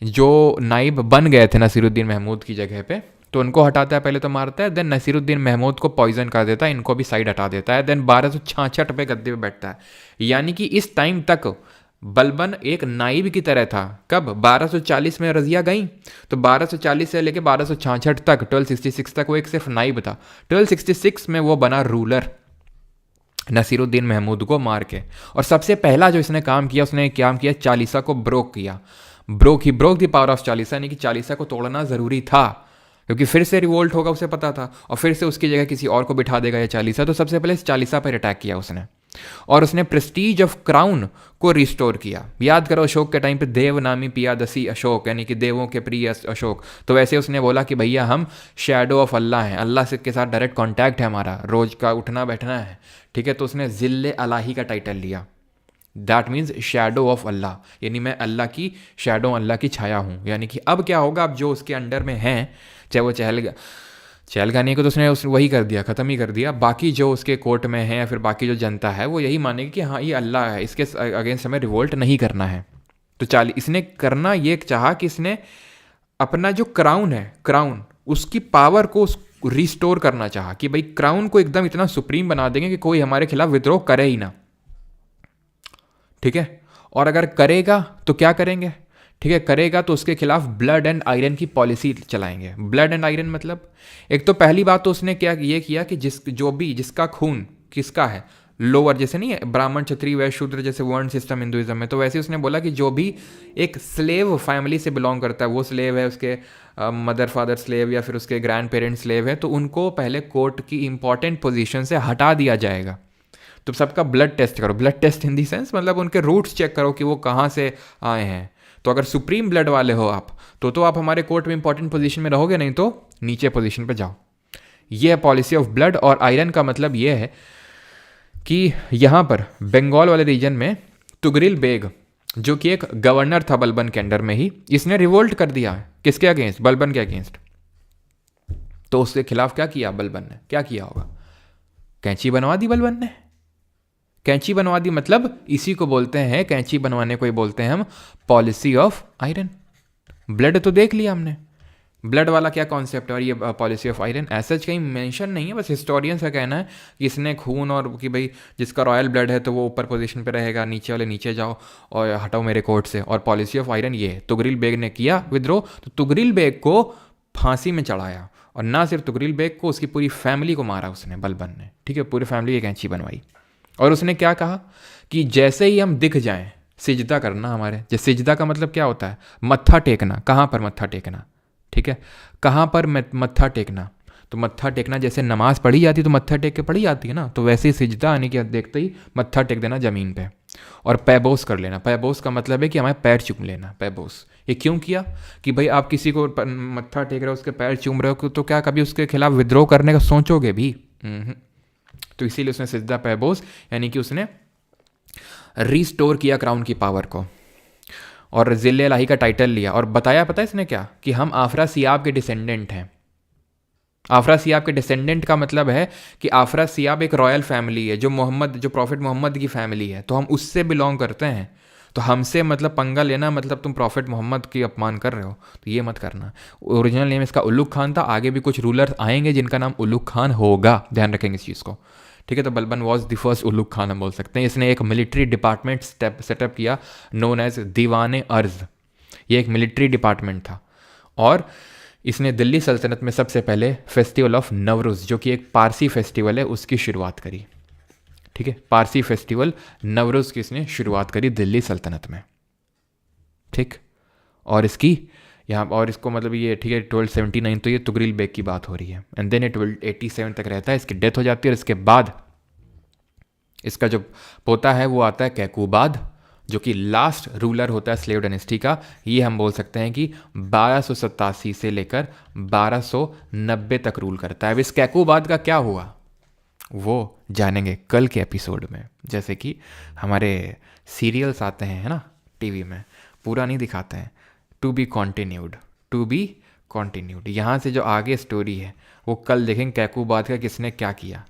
जो नाइब बन गए थे नसीरुद्दीन महमूद की जगह पे तो उनको हटाता है, पहले तो मारता है, देन नसीरुद्दीन महमूद को पॉइजन कर देता है, इनको भी साइड हटा देता है, देन 1266 पे गद्दे पे बैठता है। यानी कि इस टाइम तक बलबन एक नाइब की तरह था। कब? 1240 में रज़िया गई तो 1240 से लेकर 1266 तक, 1266 तक वो एक सिर्फ नाइब था। 1266 में वो बना रूलर नसीरुद्दीन महमूद को मार के। और सबसे पहला जो इसने काम किया, उसने काम किया चालीसा को ब्रोक किया। Broke the power of Chalisa, यानी कि चालीसा को तोड़ना ज़रूरी था क्योंकि फिर से रिवोल्ट होगा, उसे पता था, और फिर से उसकी जगह किसी और को बिठा देगा ये चालीसा। तो सबसे पहले इस चालीसा पर अटैक किया उसने, और उसने प्रेस्टीज ऑफ क्राउन को रिस्टोर किया। याद करो अशोक के टाइम पे देव नामी पियादसी अशोक, यानी कि देवों के प्रिय अशोक। तो वैसे उसने बोला कि भैया हम शैडो ऑफ अल्लाह हैं, अल्लाह से के साथ डायरेक्ट कांटेक्ट है हमारा, रोज का उठना बैठना है, ठीक है। तो उसने जिल्ले अलाही का टाइटल लिया, दैट मीन्स शैडो ऑफ अल्लाह, यानी मैं अल्लाह की शैडो, अल्लाह की छाया हूँ। यानी कि अब क्या होगा, अब जो उसके अंडर में हैं, चाहे वो चहलगानी को तो उसने वही कर दिया, ख़त्म ही कर दिया। बाकी जो उसके कोर्ट में है या फिर बाकी जो जनता है वो यही मानेगी कि हाँ ये अल्लाह है, इसके अगेंस्ट हमें रिवोल्ट नहीं करना है। तो इसने करना ये चाहा कि इसने अपना जो क्राउन है, क्राउन उसकी पावर को रिस्टोर करना चाहा कि भाई क्राउन को एकदम इतना सुप्रीम बना देंगे कि कोई हमारे खिलाफ विद्रोह करे ही ना, ठीक है। और अगर करेगा तो क्या करेंगे, ठीक है, करेगा तो उसके खिलाफ ब्लड एंड आयरन की पॉलिसी चलाएंगे। ब्लड एंड आयरन मतलब, एक तो पहली बात तो उसने क्या ये किया कि जिसका खून किसका है, लोअर, जैसे नहीं है ब्राह्मण क्षत्रिय वैश्य शूद्र जैसे वर्ण सिस्टम हिंदुइज्म में, तो वैसे उसने बोला कि जो भी एक स्लेव फैमिली से बिलोंग करता है, वो स्लेव है, उसके मदर फादर स्लेव या फिर उसके ग्रैंड पेरेंट्स स्लेव है, तो उनको पहले कोर्ट की इंपॉर्टेंट पोजीशन से हटा दिया जाएगा। तो सबका ब्लड टेस्ट करो, blood test in the sense मतलब उनके रूट्स चेक करो कि वो कहाँ से आए हैं। तो अगर सुप्रीम ब्लड वाले हो आप तो आप हमारे कोर्ट में इंपॉर्टेंट पोजीशन में रहोगे, नहीं तो नीचे पोजीशन पे जाओ। ये है पॉलिसी ऑफ ब्लड। और आयरन का मतलब ये है कि यहाँ पर बंगाल वाले रीजन में तुगरिल बेग, जो कि एक गवर्नर था बलबन के अंडर में ही, इसने रिवोल्ट कर दिया। किसके अगेंस्ट? बलबन के अगेंस्ट। तो उसके खिलाफ क्या किया बलबन ने? क्या किया होगा? कैंची बनवा दी बलबन ने। कैंची बनवा दी मतलब इसी को बोलते हैं, कैंची बनवाने को ही बोलते हैं हम पॉलिसी ऑफ आयरन। ब्लड तो देख लिया हमने, ब्लड वाला क्या कॉन्सेप्ट है, और ये पॉलिसी ऑफ आयरन ऐसा कहीं मेंशन नहीं है, बस हिस्टोरियंस का कहना है कि इसने खून, और कि भाई जिसका रॉयल ब्लड है तो वो ऊपर पोजीशन पे रहेगा, नीचे वाले नीचे जाओ और हटाओ मेरे कोर्ट से। और पॉलिसी ऑफ आयरन ये तुगरिल बेग ने किया विद्रोह, तो तुगरिल बेग को फांसी में चढ़ाया। और ना सिर्फ तुगरिल बेग को, उसकी पूरी फैमिली को मारा उसने, बलबन ने, ठीक है, पूरी फैमिली की कैंची बनवाई। और उसने क्या कहा कि जैसे ही हम दिख जाएं, सिजदा करना हमारे। जैसे सिजदा का मतलब क्या होता है? मत्था टेकना। कहाँ पर मत्था टेकना? ठीक है, कहाँ पर मत्था टेकना? तो मत्था टेकना जैसे नमाज पढ़ी जाती है तो मत्था टेक के पढ़ी जाती है ना, तो वैसे ही सिजदा आने के देखते ही मत्था टेक देना ज़मीन पे, और पैबोस कर लेना। पैबोस का मतलब है कि हमें पैर चूम लेना। पैबोस ये क्यों किया कि भाई आप किसी को मत्था टेक रहे हो, उसके पैर चूम रहे हो, तो क्या कभी उसके खिलाफ विद्रोह करने का सोचोगे भी? तो इसीलिए उसने सिजदा पैबोस, यानी कि उसने रिस्टोर किया क्राउन की पावर को, और ज़िले इलाही का टाइटल लिया। और बताया, पता है इसने क्या, कि हम आफरा सियाब के डिसेंडेंट हैं। आफरा सियाब के डिसेंडेंट का मतलब है कि आफरा सियाब एक रॉयल फैमिली है, जो प्रॉफिट मोहम्मद की फैमिली है, तो हम उससे बिलोंग करते हैं। तो हमसे मतलब पंगा लेना मतलब तुम प्रॉफिट मोहम्मद की अपमान कर रहे हो, तो ये मत करना। ओरिजिनल नेम इसका उलुग खान था। आगे भी कुछ रूलर आएंगे जिनका नाम उलुग खान होगा, ध्यान रखेंगे इस चीज़ को, ठीक है। तो Balban was the first Ulugh Khan हम बोल सकते हैं। इसने एक मिलिट्री डिपार्टमेंट सेटअप किया नोन एज दीवान अर्ज। ये एक मिलिट्री डिपार्टमेंट था। और इसने दिल्ली सल्तनत में सबसे पहले फेस्टिवल ऑफ नवरोज़, जो कि एक पारसी फेस्टिवल है, उसकी शुरुआत करी, ठीक है। पारसी फेस्टिवल नवरोज़ की इसने शुरुआत करी दिल्ली सल्तनत में, ठीक। और इसकी यहाँ, और इसको मतलब ये, ठीक है, 1279, तो ये तुगरिल बेग की बात हो रही है। एंड देन 1287 तक रहता है, इसकी डेथ हो जाती है। और इसके बाद इसका जो पोता है वो आता है कैकूबाद, जो कि लास्ट रूलर होता है स्लेव डायनेस्टी का। ये हम बोल सकते हैं कि 1287 से लेकर 1290 तक रूल करता है। अब इस कैकूबाद का क्या हुआ वो जानेंगे कल के एपिसोड में। जैसे कि हमारे सीरियल्स आते हैं, है ना, टीवी में, पूरा नहीं दिखाते हैं, to be continued, to be continued. यहाँ से जो आगे स्टोरी है वो कल देखेंगे, कैकूबाद का किसने क्या किया,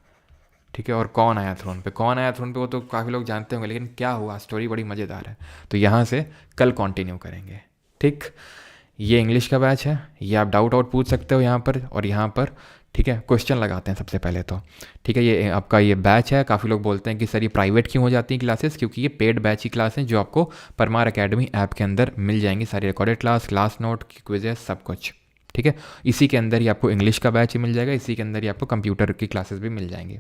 ठीक है, और कौन आया थ्रोन पे, कौन आया थ्रोन पे, वो तो काफ़ी लोग जानते होंगे, लेकिन क्या हुआ, स्टोरी बड़ी मज़ेदार है। तो यहाँ से कल कंटिन्यू करेंगे, ठीक। ये इंग्लिश का बैच है, ये आप डाउट पूछ सकते हो यहाँ पर और यहाँ पर, ठीक है। क्वेश्चन लगाते हैं सबसे पहले तो, ठीक है। ये आपका ये बैच है। काफ़ी लोग बोलते हैं कि सर ये प्राइवेट क्यों हो जाती हैं क्लासेस, क्योंकि ये पेड बैच की क्लास हैं जो आपको परमार एकेडमी ऐप के अंदर मिल जाएंगी। सारी रिकॉर्डेड क्लास नोट, क्विजेस, सब कुछ, ठीक है। इसी के अंदर ही आपको इंग्लिश का बैच ही मिल जाएगा, इसी के अंदर ही आपको कंप्यूटर की क्लासेस भी मिल जाएंगी,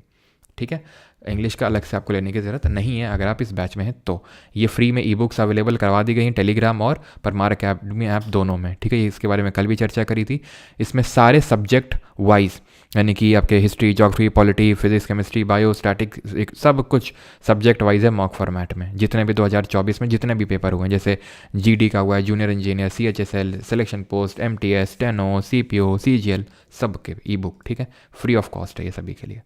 ठीक है। इंग्लिश का अलग से आपको लेने की ज़रूरत नहीं है अगर आप इस बैच में हैं तो। ये फ्री में ई बुक्स अवेलेबल करवा दी गई हैं टेलीग्राम और परमार अकेडमी ऐप दोनों में, ठीक है। इसके बारे में कल भी चर्चा करी थी। इसमें सारे सब्जेक्ट वाइज, यानी कि आपके history, geography, polity, physics, chemistry, bio, static, सब कुछ सब्जेक्ट वाइज है मॉक फॉर्मेट में। जितने भी 2024 में जितने भी पेपर हुए हैं, जैसे जीडी का हुआ है, junior engineer, CHSL, selection post, MTS, steno, CPO, CGL, सब के ई बुक, ठीक है, फ्री ऑफ कॉस्ट है ये सभी के लिए।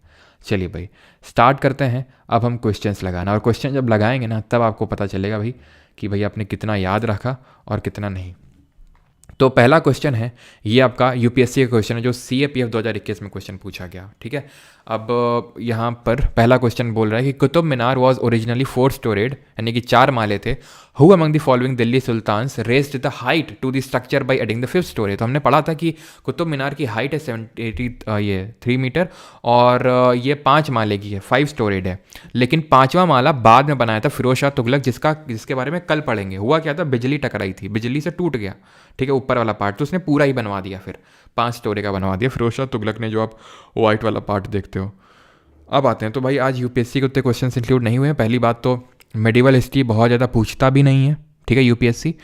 चलिए भाई स्टार्ट करते हैं। अब हम क्वेश्चंस लगाना, और क्वेश्चन जब लगाएंगे ना तब आपको पता चलेगा भाई कि भाई आपने कितना याद रखा और कितना नहीं। तो पहला क्वेश्चन है, ये आपका यूपीएससी का क्वेश्चन है जो CAPF 2021 में क्वेश्चन पूछा गया, ठीक है। अब यहाँ पर पहला क्वेश्चन बोल रहा है कि Qutub Minar was originally 4 storeyed, यानी कि 4 माले थे। Who among the following Delhi sultans raised the height to the structure by adding the 5th storey. तो हमने पढ़ा था कि कुतुब मीनार की हाइट है 3 मीटर और ये 5 माले की है, 5 स्टोरेड है। लेकिन 5वां माला बाद में बनाया था फिरोज शाह तुगलक, जिसके बारे में कल पढ़ेंगे। हुआ क्या था, बिजली टकराई थी, बिजली से टूट गया, ठीक है, ऊपर वाला पार्ट, तो उसने पूरा ही बनवा दिया, फिर 5 स्टोरी का बनवा दिया फिरोज शाह तुगलक ने, जो आप वाइट वाला पार्ट देखते हो। अब आते हैं, तो भाई आज यूपीएससी के उतने क्वेश्चन इंक्लूड नहीं हुए हैं। पहली बात तो मेडिवल हिस्ट्री बहुत ज़्यादा पूछता भी नहीं है, ठीक है, यूपीएससी,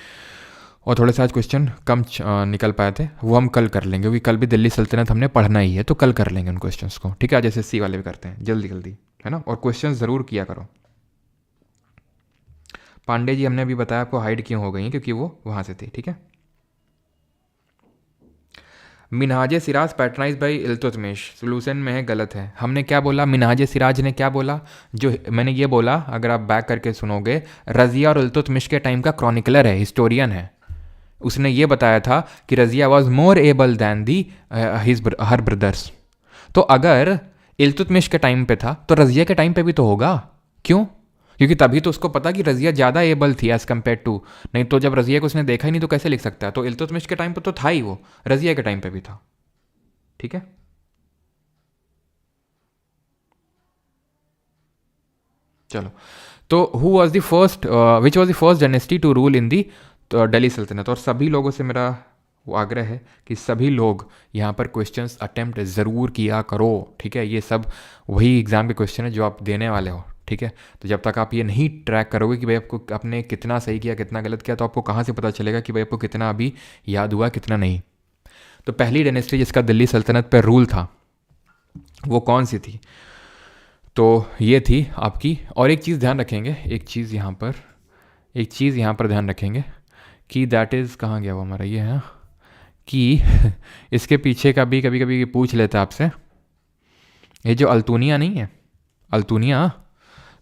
और थोड़े से आज क्वेश्चन कम निकल पाए थे, वो हम कल कर लेंगे, क्योंकि कल भी दिल्ली सल्तनत हमने पढ़ना ही है, तो कल कर लेंगे उन क्वेश्चंस को, ठीक है। आज SSC वाले भी करते हैं जल्दी जल्दी, है ना, और क्वेश्चन ज़रूर किया करो। पांडे जी हमने अभी बताया आपको हाइड क्यों हो गई है, क्योंकि वो वहाँ से थी, ठीक है। Minhaj Siraj patronise by Iltutmish, solution में है गलत है। हमने क्या बोला, मिनहाज सिराज ने क्या बोला, जो मैंने ये बोला, अगर आप बैक करके सुनोगे, रज़िया और इल्तुतमिश के टाइम का क्रॉनिकलर है, हिस्टोरियन है। उसने ये बताया था कि Razia was more able than the her brothers. तो अगर इल्तुतमिश के टाइम पे था तो रज़िया के टाइम पे भी तो होगा, क्यों? क्योंकि तभी तो उसको पता कि रज़िया ज़्यादा एबल थी एज़ कम्पेयर टू, नहीं तो जब रज़िया को उसने देखा ही नहीं तो कैसे लिख सकता है। तो इल्तुतमिश के टाइम पे तो था ही वो, रज़िया के टाइम पे भी था, ठीक है। चलो, तो who was the first, which was the first dynasty to rule in the Delhi सल्तनत। और सभी लोगों से मेरा वो आग्रह है कि सभी लोग यहाँ पर क्वेश्चंस अटेम्प्ट ज़रूर किया करो, ठीक है। ये सब वही एग्ज़ाम के क्वेश्चन है जो आप देने वाले हो, ठीक है। तो जब तक आप ये नहीं ट्रैक करोगे कि भाई आपको आपने कितना सही किया कितना गलत किया, तो आपको कहाँ से पता चलेगा कि भाई आपको कितना अभी याद हुआ कितना नहीं। तो पहली डायनेस्टी जिसका दिल्ली सल्तनत पर रूल था वो कौन सी थी, तो ये थी आपकी। और एक चीज़ ध्यान रखेंगे, एक चीज़ यहाँ पर ध्यान रखेंगे कि दैट इज़ कहाँ गया वो हमारा, ये है कि इसके पीछे का भी कभी कभी पूछ लेता है आपसे, ये जो अल्तुनिया नहीं है, अल्तुनिया,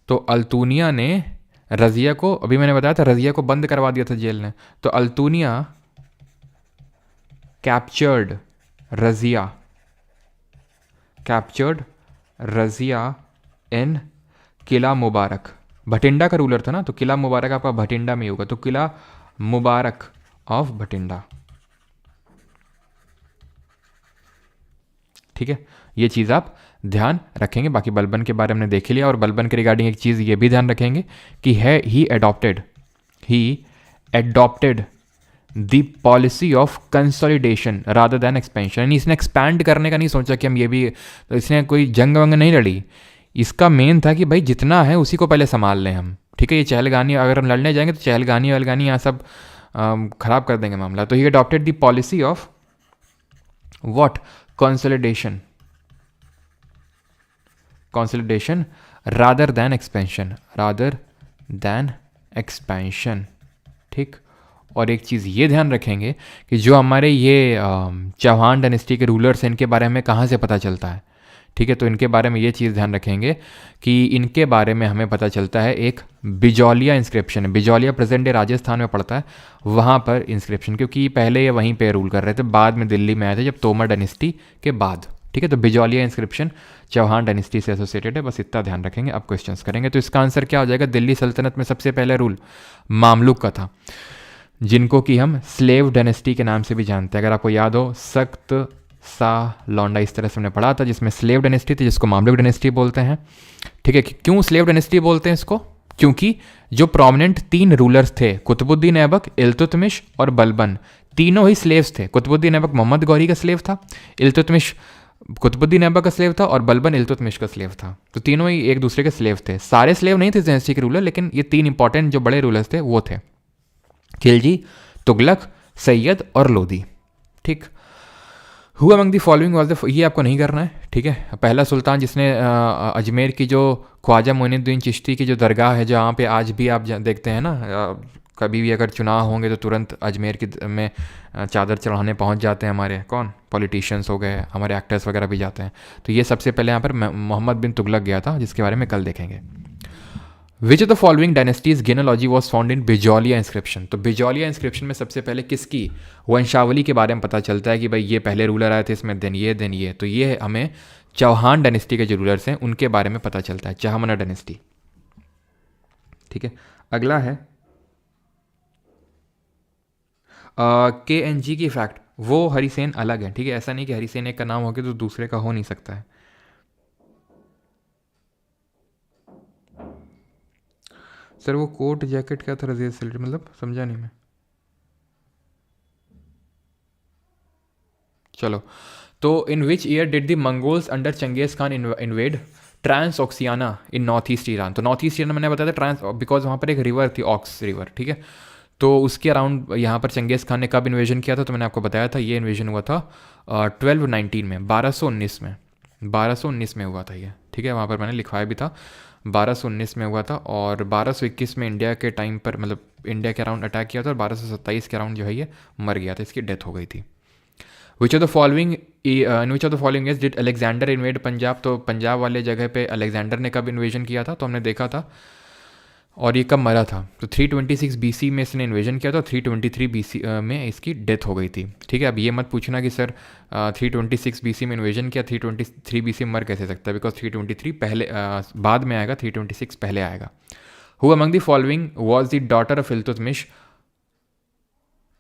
तो अल्तुनिया ने रज़िया को, अभी मैंने बताया था रज़िया को बंद करवा दिया था जेल ने, तो अल्तुनिया कैप्चर्ड रज़िया इन किला मुबारक। भटिंडा का रूलर था ना, तो किला मुबारक आपका भटिंडा में होगा, तो किला मुबारक ऑफ भटिंडा, ठीक है। ये चीज़ आप ध्यान रखेंगे। बाकी बलबन के बारे में हमने देख लिया, और बलबन के रिगार्डिंग एक चीज़ ये भी ध्यान रखेंगे कि है he adopted the policy of consolidation rather than expansion. यानी इसने एक्सपैंड करने का नहीं सोचा कि हम ये भी, तो इसने कोई जंग वंग नहीं लड़ी, इसका मेन था कि भाई जितना है उसी को पहले संभाल लें हम, ठीक है। ये चहलगानी, अगर हम लड़ने जाएंगे तो चहलगानी वहलगानी यहाँ सब खराब कर देंगे मामला। तो he adopted the policy of what, consolidation rather than expansion, ठीक। और एक चीज़ ये ध्यान रखेंगे कि जो हमारे ये चौहान डायनेस्टी के रूलर्स हैं, इनके बारे में कहाँ से पता चलता है, ठीक है। तो इनके बारे में ये चीज़ ध्यान रखेंगे कि इनके बारे में हमें पता चलता है एक बिजौलिया इंस्क्रिप्शन है, बिजौलिया प्रेजेंट डे राजस्थान में पड़ता है, वहाँ पर इंस्क्रिप्शन, क्योंकि पहले ये वहीं पे रूल कर रहे थे, बाद में दिल्ली में आए थे जब तोमर डायनेस्टी के बाद, ठीक है। तो बिजौलिया इंस्क्रिप्शन चौहान डायनेस्टी से एसोसिएटेड है, बस इतना ध्यान रखेंगे। अब क्वेश्चंस करेंगे, तो इसका आंसर क्या हो जाएगा, दिल्ली सल्तनत में सबसे पहले रूल मामलुक का था, जिनको कि हम स्लेव डायनेस्टी के नाम से भी जानते हैं। अगर आपको याद हो, सख्त सा लौंडा, इस तरह से हमने पढ़ा था, जिसमें स्लेव डायनेस्टी थी, जिसको मामलुक डायनेस्टी बोलते हैं, ठीक है। क्यों स्लेव डायनेस्टी बोलते हैं इसको, क्योंकि जो प्रोमिनेंट 3 रूलर्स थे, कुतुबुद्दीन ऐबक, इल्तुतमिश और बलबन, तीनों ही स्लेव्स थे। कुतुबुद्दीन ऐबक मोहम्मद गौरी का स्लेव था, इल्तुतमिश कुतुबुद्दीन ऐबक का स्लेव था, और बलबन इल्तुतमिश का स्लेव था। तो तीनों ही एक दूसरे के स्लेव थे। सारे स्लेव नहीं थे डायनेस्टी के रूलर, लेकिन ये 3 इंपॉर्टेंट जो बड़े रूलर्स थे वो थे, खिलजी, तुगलक, सैयद और लोधी, ठीक। Who among the following was the, ये आपको नहीं करना है, ठीक है। पहला सुल्तान जिसने अजमेर की जो ख्वाजा मोइनुद्दीन चिश्ती की जो दरगाह है, जहाँ पे आज भी आप देखते हैं ना, कभी भी अगर चुनाव होंगे तो तुरंत अजमेर की में चादर चढ़ाने पहुंच जाते हैं हमारे कौन पॉलिटिशियंस हो गए, हमारे एक्टर्स वगैरह भी जाते हैं। तो ये सबसे पहले यहाँ पर मोहम्मद बिन तुगलक गया था, जिसके बारे में कल देखेंगे। Which of the following dynasties genealogy was found in Bijolia inscription. तो बिजौलिया इंस्क्रिप्शन में सबसे पहले किसकी वंशावली के बारे में पता चलता है कि भाई ये पहले रूलर आए थे, इसमें दिन ये। तो ये हमें चौहान डायनेस्टी के जो रूलर्स हैं उनके बारे में पता चलता है, चाहमना डायनेस्टी। ठीक है, अगला है KNG की फैक्ट। वो हरिसेन अलग है, ठीक है, ऐसा नहीं कि हरिसेन एक का नाम हो गया तो दूसरे का हो नहीं सकता है। सर वो कोट जैकेट क्या था रजिया सिलेक्ट, मतलब समझा नहीं मैं। चलो, तो in which year did the Mongols under Genghis Khan invade Transoxiana in north east Iran. तो नॉर्थ ईस्ट ईरान मैंने बताया था ट्रांस, बिकॉज वहाँ पर एक रिवर थी, ऑक्स रिवर, ठीक है। तो उसके अराउंड यहाँ पर चंगेज़ खान ने कब इन्वेजन किया था, तो मैंने आपको बताया था ये इन्वेजन हुआ था 1219 में, 1219 में हुआ था ये, ठीक है। वहाँ पर मैंने लिखवाया भी था 1219 में हुआ था, और 1221 में इंडिया के टाइम पर, मतलब इंडिया के अराउंड अटैक किया था, और 1227 के अराउंड जो है ये मर गया था, इसकी डेथ हो गई थी। विच of the following is did Alexander invade Punjab. तो पंजाब वाले जगह पे अलेक्जेंडर ने कब इन्वेजन किया था, तो हमने देखा था, और ये कब मरा था, तो 326 BC में इसने इन्वेजन किया था, 323 BC में इसकी डेथ हो गई थी, ठीक है। अब ये मत पूछना कि सर 326 BC में इन्वेजन किया, 323 BC में मर कैसे सकता है, बिकॉज 323 पहले बाद में आएगा, 326 पहले आएगा। Who among the following was the daughter of Iltutmish,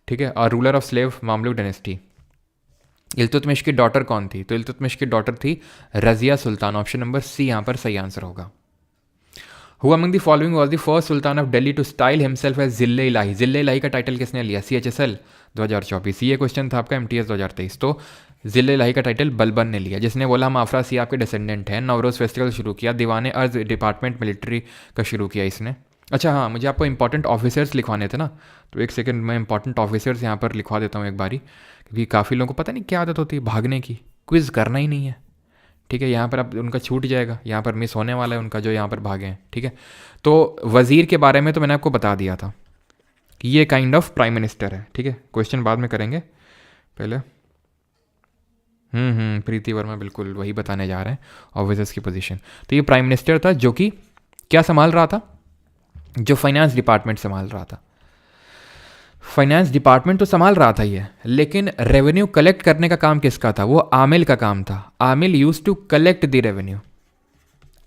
ठीक है, और ruler of slave Mamluk dynasty. Iltutmish की डॉटर कौन थी, तो इल्तुतमिश की डॉटर थी रजिया सुल्तान। ऑप्शन नंबर सी यहाँ पर सही आंसर होगा। Who among the following was the first Sultan of Delhi to style himself as जिले इलाही। जिले इलाही का टाइटल किसने लिया, CHSL 2024। ये क्वेश्चन था आपका MTS 2023। तो जिले इलाही का टाइटल बलबन ने लिया, जिसने बोला हम आफरा सी आपके डिसेंडेंट हैं। नवरोज़ फेस्टिवल शुरू किया, दीवाने अर्ज डिपार्टमेंट मिलिट्री का शुरू किया इसने। अच्छा हाँ, मुझे आपको इंपॉर्टेंट ऑफिसर्स लिखवाने थे ना, तो एक सेकंड मैं इंपॉर्टेंट ऑफिसर्स यहाँ पर लिखवा देता हूँ एक बारी, क्योंकि काफ़ी लोगों को पता नहीं क्या आदत होती है भागने की, क्विज़ करना ही नहीं है, ठीक है। यहाँ पर अब उनका छूट जाएगा, यहाँ पर मिस होने वाला है उनका जो यहाँ पर भागे हैं, ठीक है। तो वज़ीर के बारे में तो मैंने आपको बता दिया था कि ये काइंड ऑफ प्राइम मिनिस्टर है, ठीक है। क्वेश्चन बाद में करेंगे, पहले प्रीति वर्मा बिल्कुल वही बताने जा रहे हैं ऑफिसर्स की पोजीशन। तो ये प्राइम मिनिस्टर था जो कि क्या संभाल रहा था, जो फाइनेंस डिपार्टमेंट संभाल रहा था। फाइनेंस डिपार्टमेंट तो संभाल रहा था ये, लेकिन रेवेन्यू कलेक्ट करने का काम किसका था, वो आमिल का काम था। Amil used to collect the revenue,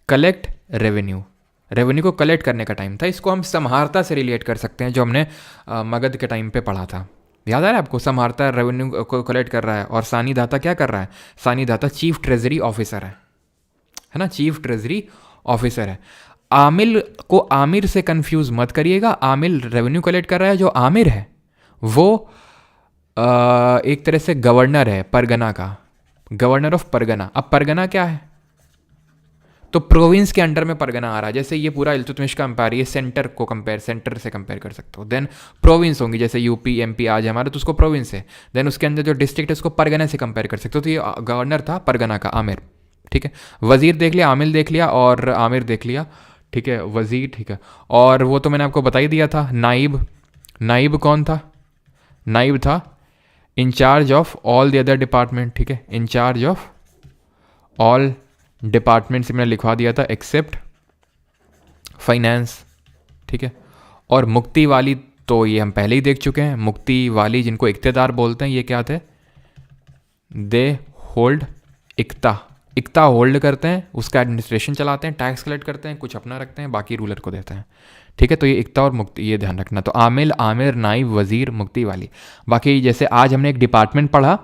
collect revenue, revenue को कलेक्ट करने का टाइम था। इसको हम समहारता से रिलेट कर सकते हैं, जो हमने मगध के टाइम पे पढ़ा था, याद आ रहा है आपको। समहारता रेवेन्यू को कलेक्ट कर रहा है, और सानी दाता क्या कर रहा है, सानी दाता चीफ ट्रेजरी ऑफिसर है ना, चीफ ट्रेजरी ऑफिसर है। आमिल को आमिर से कंफ्यूज मत करिएगा, आमिल रेवेन्यू कलेक्ट कर रहा है, जो आमिर है वो एक तरह से गवर्नर है परगना का, गवर्नर ऑफ परगना। अब परगना क्या है, तो प्रोविंस के अंडर में परगना आ रहा है। जैसे ये पूरा इल्तुतमिश का एम्पायर, ये सेंटर से कंपेयर कर सकते हो। देन प्रोविंस होंगी, जैसे यूपी MP आज हमारा, तो उसको प्रोविंस है। देन उसके अंदर जो डिस्ट्रिक्ट है उसको परगना से कंपेयर कर सकते हो। तो ये गवर्नर था परगना का, आमिर, ठीक है। वजीर देख लिया, आमिल देख लिया, और आमिर देख लिया, ठीक है, वजीर, ठीक है। और वो तो मैंने आपको बता ही दिया था, नाइब। नाइब कौन था, नाइब था in charge of all the other department, ठीक है, इंचार्ज ऑफ ऑल डिपार्टमेंट से मैंने लिखवा दिया था एक्सेप्ट फाइनेंस, ठीक है। और मुक्ति वाली तो ये हम पहले ही देख चुके हैं, मुक्ति वाली जिनको इक्तेदार बोलते हैं, ये क्या थे, दे होल्ड इक्ता, इक्ता होल्ड करते हैं, उसका एडमिनिस्ट्रेशन चलाते हैं, टैक्स कलेक्ट करते हैं, कुछ अपना रखते हैं, बाकी रूलर को देते हैं, ठीक है। तो ये इक्ता और मुक्ति, ये ध्यान रखना। तो आमिल, आमिर, नाइब, वजीर, मुक्ति वाली। बाकी जैसे आज हमने एक डिपार्टमेंट पढ़ा,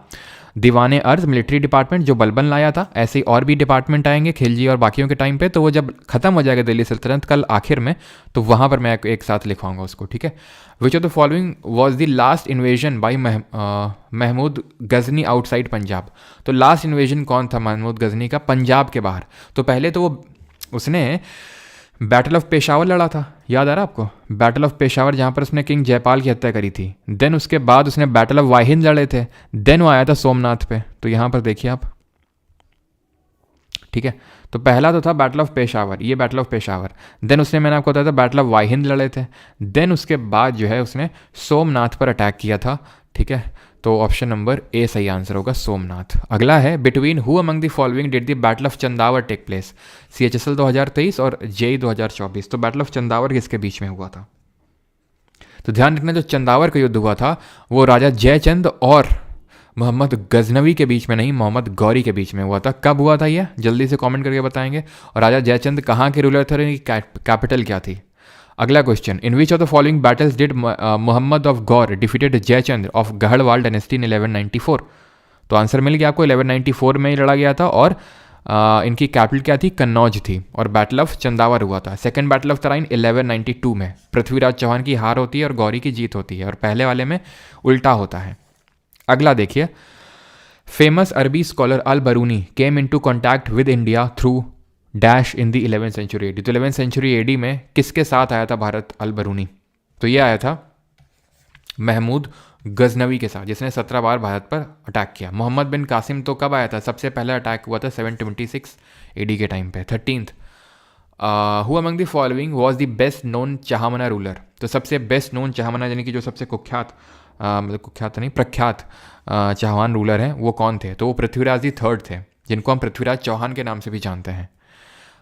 दीवाने अर्ज मिलिट्री डिपार्टमेंट, जो बलबन लाया था, ऐसे ही और भी डिपार्टमेंट आएंगे खिलजी और बाकियों के टाइम पे। तो वो जब खत्म हो जाएगा दिल्ली सल्तनत कल आखिर में, तो वहाँ पर मैं एक साथ लिखवाऊंगा उसको, ठीक है। Which of the following was the last invasion by Mahmud Ghazni outside Punjab. तो लास्ट इन्वेजन कौन था महमूद गजनी का पंजाब के बाहर। तो पहले तो वो उसने बैटल ऑफ पेशावर लड़ा था, याद आ रहा है आपको, बैटल ऑफ पेशावर, जहाँ पर उसने किंग जयपाल की हत्या करी थी। देन उसके बाद उसने बैटल ऑफ वाहिंद लड़े थे, देन वो आया था सोमनाथ पे। तो यहाँ पर देखिए आप, ठीक है। तो पहला तो था बैटल ऑफ पेशावर, ये बैटल ऑफ पेशावर। देन उसने, मैंने आपको बताया था, बैटल ऑफ वाहिंद लड़े थे। देन उसके बाद जो है उसने सोमनाथ पर अटैक किया था, ठीक है। तो ऑप्शन नंबर ए सही आंसर होगा, सोमनाथ। अगला है, between who among the following did the battle of Chandawar take place, CHSL 2023 और JEE 2024। तो बैटल ऑफ चंदावर किसके बीच में हुआ था? तो ध्यान रखना, जो चंदावर का युद्ध हुआ था वो राजा जयचंद और मोहम्मद गजनवी के बीच में नहीं, मोहम्मद गौरी के बीच में हुआ था। कब हुआ था ये जल्दी से कमेंट करके बताएंगे। और राजा जयचंद कहाँ के रूलर थे, कैपिटल क्या थी? अगला question, in which of the following battles did Mohammad of Ghor defeated Jaichand of Garhwal dynasty in 1194? तो आंसर मिल गया आपको, 1194 में ही लड़ा गया था और इनकी कैपिटल क्या थी? कन्नौज थी। और बैटल ऑफ चंदावर हुआ था। सेकंड बैटल ऑफ तराइन 1192 में पृथ्वीराज चौहान की हार होती है और गौरी की जीत होती है, और पहले वाले में उल्टा होता है। अगला देखिए, famous Arabi scholar Al Biruni came into contact with India through dash in the 11th century AD। तो 11th सेंचुरी AD में किसके साथ आया था भारत अल बरूनी? तो ये आया था महमूद गजनवी के साथ, जिसने 17 बार भारत पर अटैक किया। मोहम्मद बिन कासिम तो कब आया था? सबसे पहला अटैक हुआ था 726 AD के टाइम पे, 13th। Who among the following was the best known Chahamana ruler? तो सबसे बेस्ट नोन चाहमना, यानी कि जो सबसे कुख्यात, मतलब कुख्यात नहीं, प्रख्यात चौहान रूलर हैं, वो कौन थे? तो वो पृथ्वीराज जी थर्ड थे, जिनको हम पृथ्वीराज चौहान के नाम से भी जानते हैं।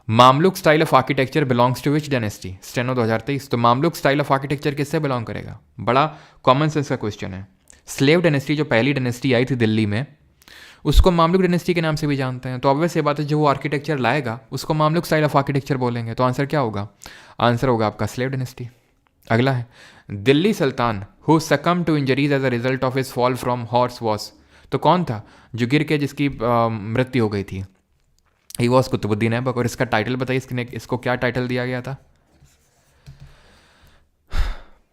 Mamluk style of architecture belongs to which dynasty? Steno 2023। तो मामलुक स्टाइल ऑफ आर्किटेक्चर किससे बिलोंग करेगा? बड़ा कॉमन सेंस का क्वेश्चन है। स्लेव डायनेस्टी, जो पहली डायनेस्टी आई थी दिल्ली में, उसको मामलुक डायनेस्टी के नाम से भी जानते हैं। तो ऑब्वियस ये बात है, जो वो आर्किटेक्चर लाएगा उसको मामलुक स्टाइल ऑफ आर्किटेक्चर बोलेंगे। तो आंसर क्या होगा? आंसर होगा आपका स्लेव डायनेस्टी। अगला है, Delhi sultan who succumb to injuries as a result of his fall from horse was? तो कौन था जो गिर के जिसकी मृत्यु हो गई थी? He was Qutbuddin Aibak. और इसका टाइटल बताइए, इसको क्या टाइटल दिया गया था?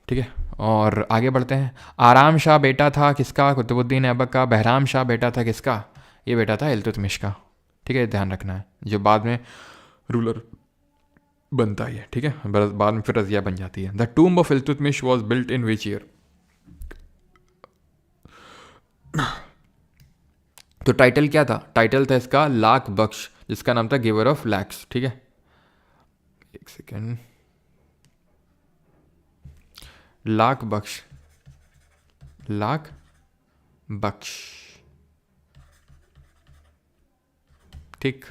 ठीक है, और आगे बढ़ते हैं। आराम शाह बेटा था किसका? कुतुबुद्दीन ऐबक का। बहराम शाह बेटा था किसका? ये बेटा था इल्तुतमिश का। ठीक है, ध्यान रखना है, जो बाद में रूलर बनता है, ठीक है, बाद में फिर रजिया बन जाती है। The tomb of Iltutmish was built in which year? तो टाइटल क्या था? टाइटल था इसका लाख बख्श, जिसका नाम था गिवर ऑफ लैक्स। ठीक है, एक सेकेंड, लाख बख्श, लाख बख्श, ठीक।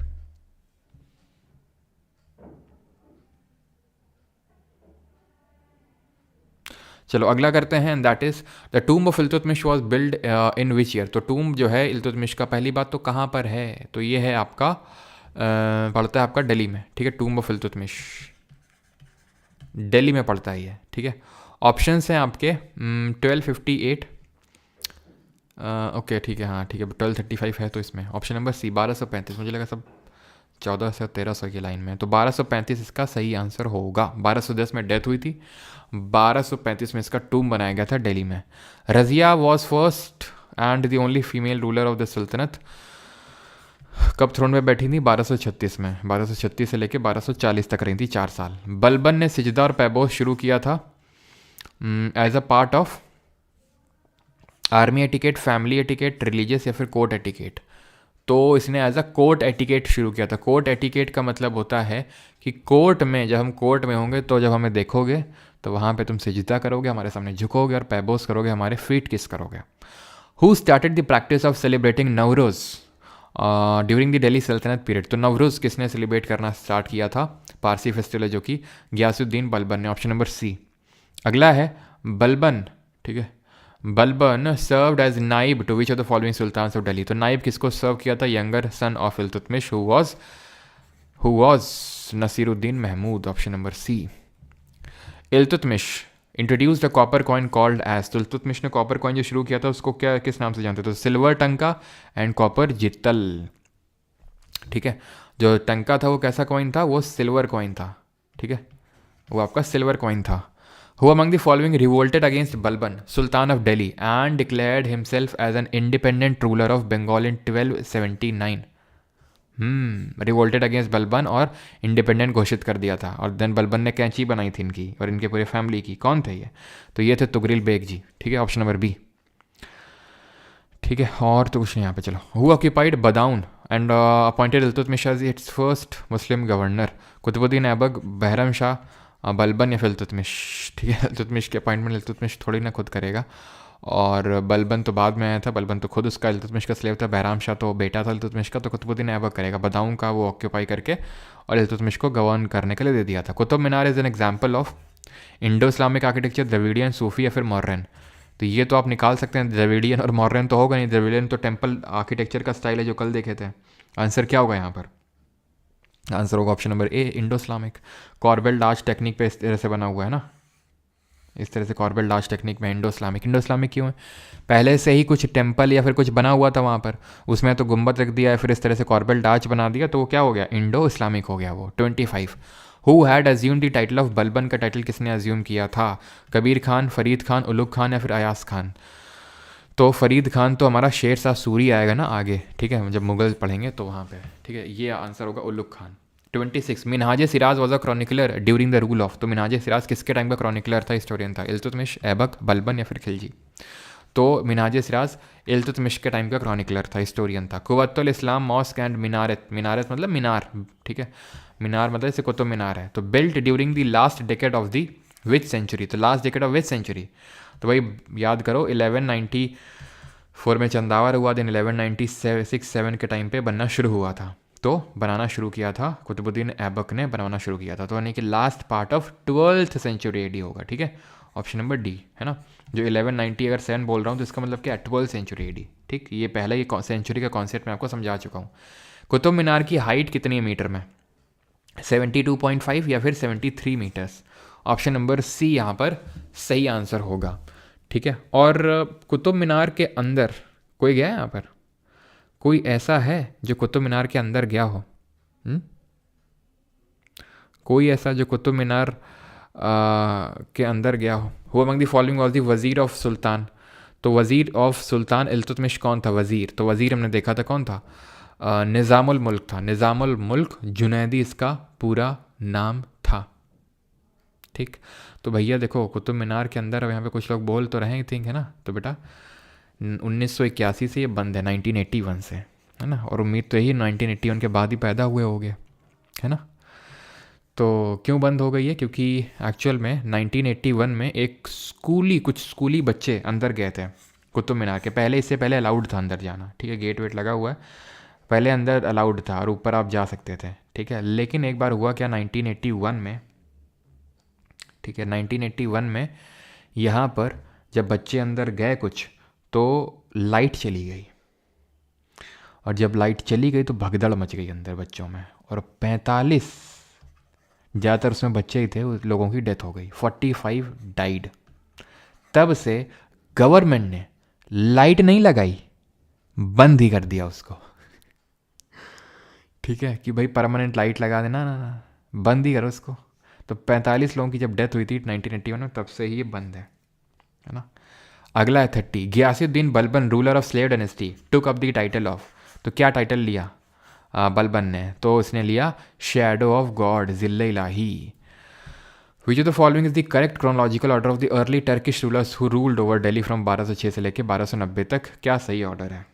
चलो अगला करते हैं, that is the tomb of Iltutmish was build in which year? तो टूम्ब जो है इल्तुतमिश का, पहली बात तो कहाँ पर है? तो ये है आपका पड़ता है आपका दिल्ली में। ठीक है, टूम्ब ऑफ इल्तुतमिश दिल्ली में पड़ता है ये। ठीक है, ऑप्शंस हैं आपके 1258, ओके ठीक है, हाँ ठीक है, 1235 है। तो इसमें ऑप्शन नंबर सी 1235, मुझे लगा सब 1400 1300 की लाइन में। तो 1235 इसका सही आंसर होगा। 1210 में डेथ हुई थी, 1235 में इसका टूम बनाया गया था दिल्ली में। Razia was first and the only female ruler of the सल्तनत। कब थ्रोन में बैठी थी? 1236 में। 1236 से लेकर 1240 तक रही थी, 4 साल। बलबन ने सिजदा और पैबोस शुरू किया था as a part of army etiquette, family etiquette, religious या फिर कोर्ट एटिकेट? तो इसने एज अ कोर्ट एटिकेट शुरू किया था। कोर्ट एटिकेट का मतलब होता है कि कोर्ट में, जब हम कोर्ट में होंगे तो जब हमें देखोगे तो वहाँ पे तुम सिजदा करोगे, हमारे सामने झुकोगे और पैबोस करोगे, हमारे फीट किस करोगे। Who started the practice of celebrating Navroz during the Delhi सल्तनत पीरियड? तो नवरोज़ किसने सेलिब्रेट करना स्टार्ट किया था? पारसी फेस्टिवल, जो कि गयासुद्दीन बलबन ने। Option number C. अगला है बलबन, ठीक है, Balban served as naib to which of the following sultans of Delhi? तो नाइब किसको सर्व किया था? Younger son of Iltutmish, who was Nasiruddin Mahmud. Option number C. Iltutmish introduced a copper coin called as? तो इल्तुतमिश ने कॉपर कॉइन जो शुरू किया था उसको क्या, किस नाम से जानते थे? तो सिल्वर टंका एंड कॉपर जितल। ठीक है, जो टंका था वो कैसा कॉइन था? वो सिल्वर कॉइन था। ठीक है, वो आपका सिल्वर कॉइन था। Who among the following revolted against Balban, Sultan of Delhi, and declared himself as an independent ruler of Bengal in 1279? Revolted against Balban और इंडिपेंडेंट घोषित कर दिया था। और देन बलबन ने कैंची बनाई थी इनकी और इनके पूरे फैमिली की। कौन थे ये? तो ये थे तुगरिल बेग जी। ठीक है, ऑप्शन नंबर बी। ठीक है, और तो कुछ नहीं यहाँ पे। चलो, who occupied Badaun and appointed Iltutmish as its first Muslim governor. Qutbuddin Aibak, Bahram Shah, Balban या फिर इल्तुतमिश। ठीक है, इल्तुतमिश की अपॉइंटमेंट इल्तुतमिश थोड़ी ना खुद करेगा, और बलबन तो बाद में आया था, बलबन तो खुद उसका इल्तुतमिश का स्लेव था, बहराम शाह तो बेटा था इल्तुतमिश का, तो कुतुबुद्दीन ऐबक करेगा। बदाऊं का वो ऑक्यूपाई करके और इल्तुतमिश को गवर्न करने के लिए दे दिया था। Qutub Minar is an example of Indo Islamic architecture, Dravidian, Sufi या फिर मॉडर्न। तो ये तो आप निकाल सकते हैं, द्रविडियन और मॉडर्न तो होगा नहीं, द्रविडियन तो टेम्पल आर्किटेक्चर का स्टाइल है जो कल देखे थे। आंसर क्या होगा यहाँ पर? आंसर होगा option number A, Indo Islamic. Corbel डाच technique पे इस तरह से बना हुआ है ना, इस तरह से कॉर्बेल डाच टेक्निक में इंडो इस्लामिक। इंडो इस्लामिक क्यों है? पहले से ही कुछ टेम्पल या फिर कुछ बना हुआ था वहाँ पर, उसमें तो गुम्बद रख दिया है, फिर इस तरह से कॉर्बेल डाच बना दिया, तो वो क्या हो गया? इंडो इस्लामिक हो गया वो। 25 who had assume the title of Balban का टाइटल किसने अज्यूम किया था? कबीर खान, फरीद खान, उलुग खान या फिर अयास खान? तो फरीद खान तो हमारा शेर शाह सूरी आएगा ना आगे, ठीक है, जब मुगल पढ़ेंगे तो वहाँ पे, ठीक है, ये आंसर होगा Ulugh Khan. 26 Minhaj Siraj was a chronicler during the rule of. तो मिनहाज सिराज किसके टाइम का क्रॉनिकलर था, हिस्टोरियन था? इल्तुतमिश, ऐबक, बलबन या फिर खिलजी? तो मिनहाज सिराज इल्तुतमिश के टाइम का क्रॉनिकलर था, हिस्टोरियन था। कुव्वतुल इस्लाम मॉस्क एंड मीनारत, मीनारत मतलब मीनार, ठीक है, मीनार मतलब इसे कुतुब मीनार है। तो built during the last decade of the which century? तो last decade of which century? तो भाई याद करो, 1194 में चंदावर हुआ, दिन 1196-7 के टाइम पे बनना शुरू हुआ था। तो बनाना शुरू किया था कुतुबुद्दीन ऐबक ने, बनाना शुरू किया था। तो यानी कि last part of 12th century AD होगा, ठीक है, ऑप्शन नंबर डी है ना। जो 1190 अगर 7 बोल रहा हूँ तो इसका मतलब क्या? 12th सेंचुरी एडी, ठीक। ये पहले ही सेंचुरी का कॉन्सेप्ट मैं आपको समझा चुका हूँ। कुतुब मीनार की हाइट कितनी है मीटर में? 72.5 या फिर 73 मीटर्स? ऑप्शन नंबर सी यहाँ पर सही आंसर होगा, ठीक है। और कुतुब मीनार के अंदर कोई गया है यहाँ पर? कोई ऐसा है जो कुतुब मीनार के अंदर गया हो? कोई ऐसा जो कुतुब मीनार के अंदर गया हो? Who among the following was the वज़ीर ऑफ सुल्तान? तो वज़ीर ऑफ सुल्तान इल्तुतमिश कौन था? वज़ीर, तो वज़ीर हमने देखा था कौन था? निज़ामुल मुल्क था। निज़ामुल मुल्क जुनैदी इसका पूरा नाम था, ठीक। तो भैया देखो, कुतुब मीनार के अंदर अब यहाँ पे कुछ लोग बोल तो रहे थिंक, है ना। तो बेटा 1981 से ये बंद है, 1981 से, है ना। और उम्मीद तो यही 1981 के बाद ही पैदा हुए होंगे, है ना। तो क्यों बंद हो गई है? क्योंकि एक्चुअल में 1981 में कुछ स्कूली बच्चे अंदर गए थे कुतुब मीनार के। पहले, इससे पहले अलाउड था अंदर जाना, ठीक है, गेट वेट लगा हुआ है, पहले अंदर अलाउड था और ऊपर आप जा सकते थे, ठीक है। लेकिन एक बार हुआ क्या 1981 में, ठीक है, 1981 में यहाँ पर जब बच्चे अंदर गए कुछ, तो लाइट चली गई, और जब लाइट चली गई तो भगदड़ मच गई अंदर बच्चों में, और 45 ज़्यादातर उसमें बच्चे ही थे, उस लोगों की डेथ हो गई, 45 डाइड। तब से गवर्नमेंट ने लाइट नहीं लगाई, बंद ही कर दिया उसको, ठीक है, कि भाई परमानेंट लाइट लगा देना ना, बंद ही करो उसको। तो 45 लोगों की जब डेथ हुई थी 1981 में, तब से ही ये बंद है ना। अगला है 30 Ghiyasuddin Balban ruler of slave dynasty took up the title of. तो क्या टाइटल लिया बलबन ने? तो उसने लिया शैडो ऑफ गॉड, जिल्ले इलाही। Which of the following is the correct chronological order of the early Turkish rulers who ruled over Delhi from 1206 से लेकर 1290 तक? क्या सही ऑर्डर है?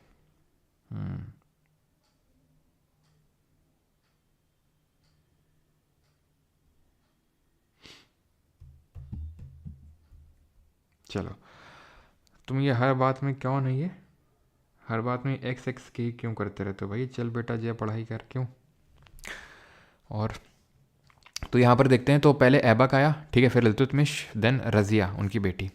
चलो, तुम ये हर बात में क्यों नहीं है, हर बात में एक्स एक्स की क्यों करते रहते हो भाई? चल बेटा जय पढ़ाई कर, क्यों? और तो यहाँ पर देखते हैं, तो पहले ऐबक आया, ठीक है, फिर इल्तुतमिश, देन रज़िया उनकी बेटी।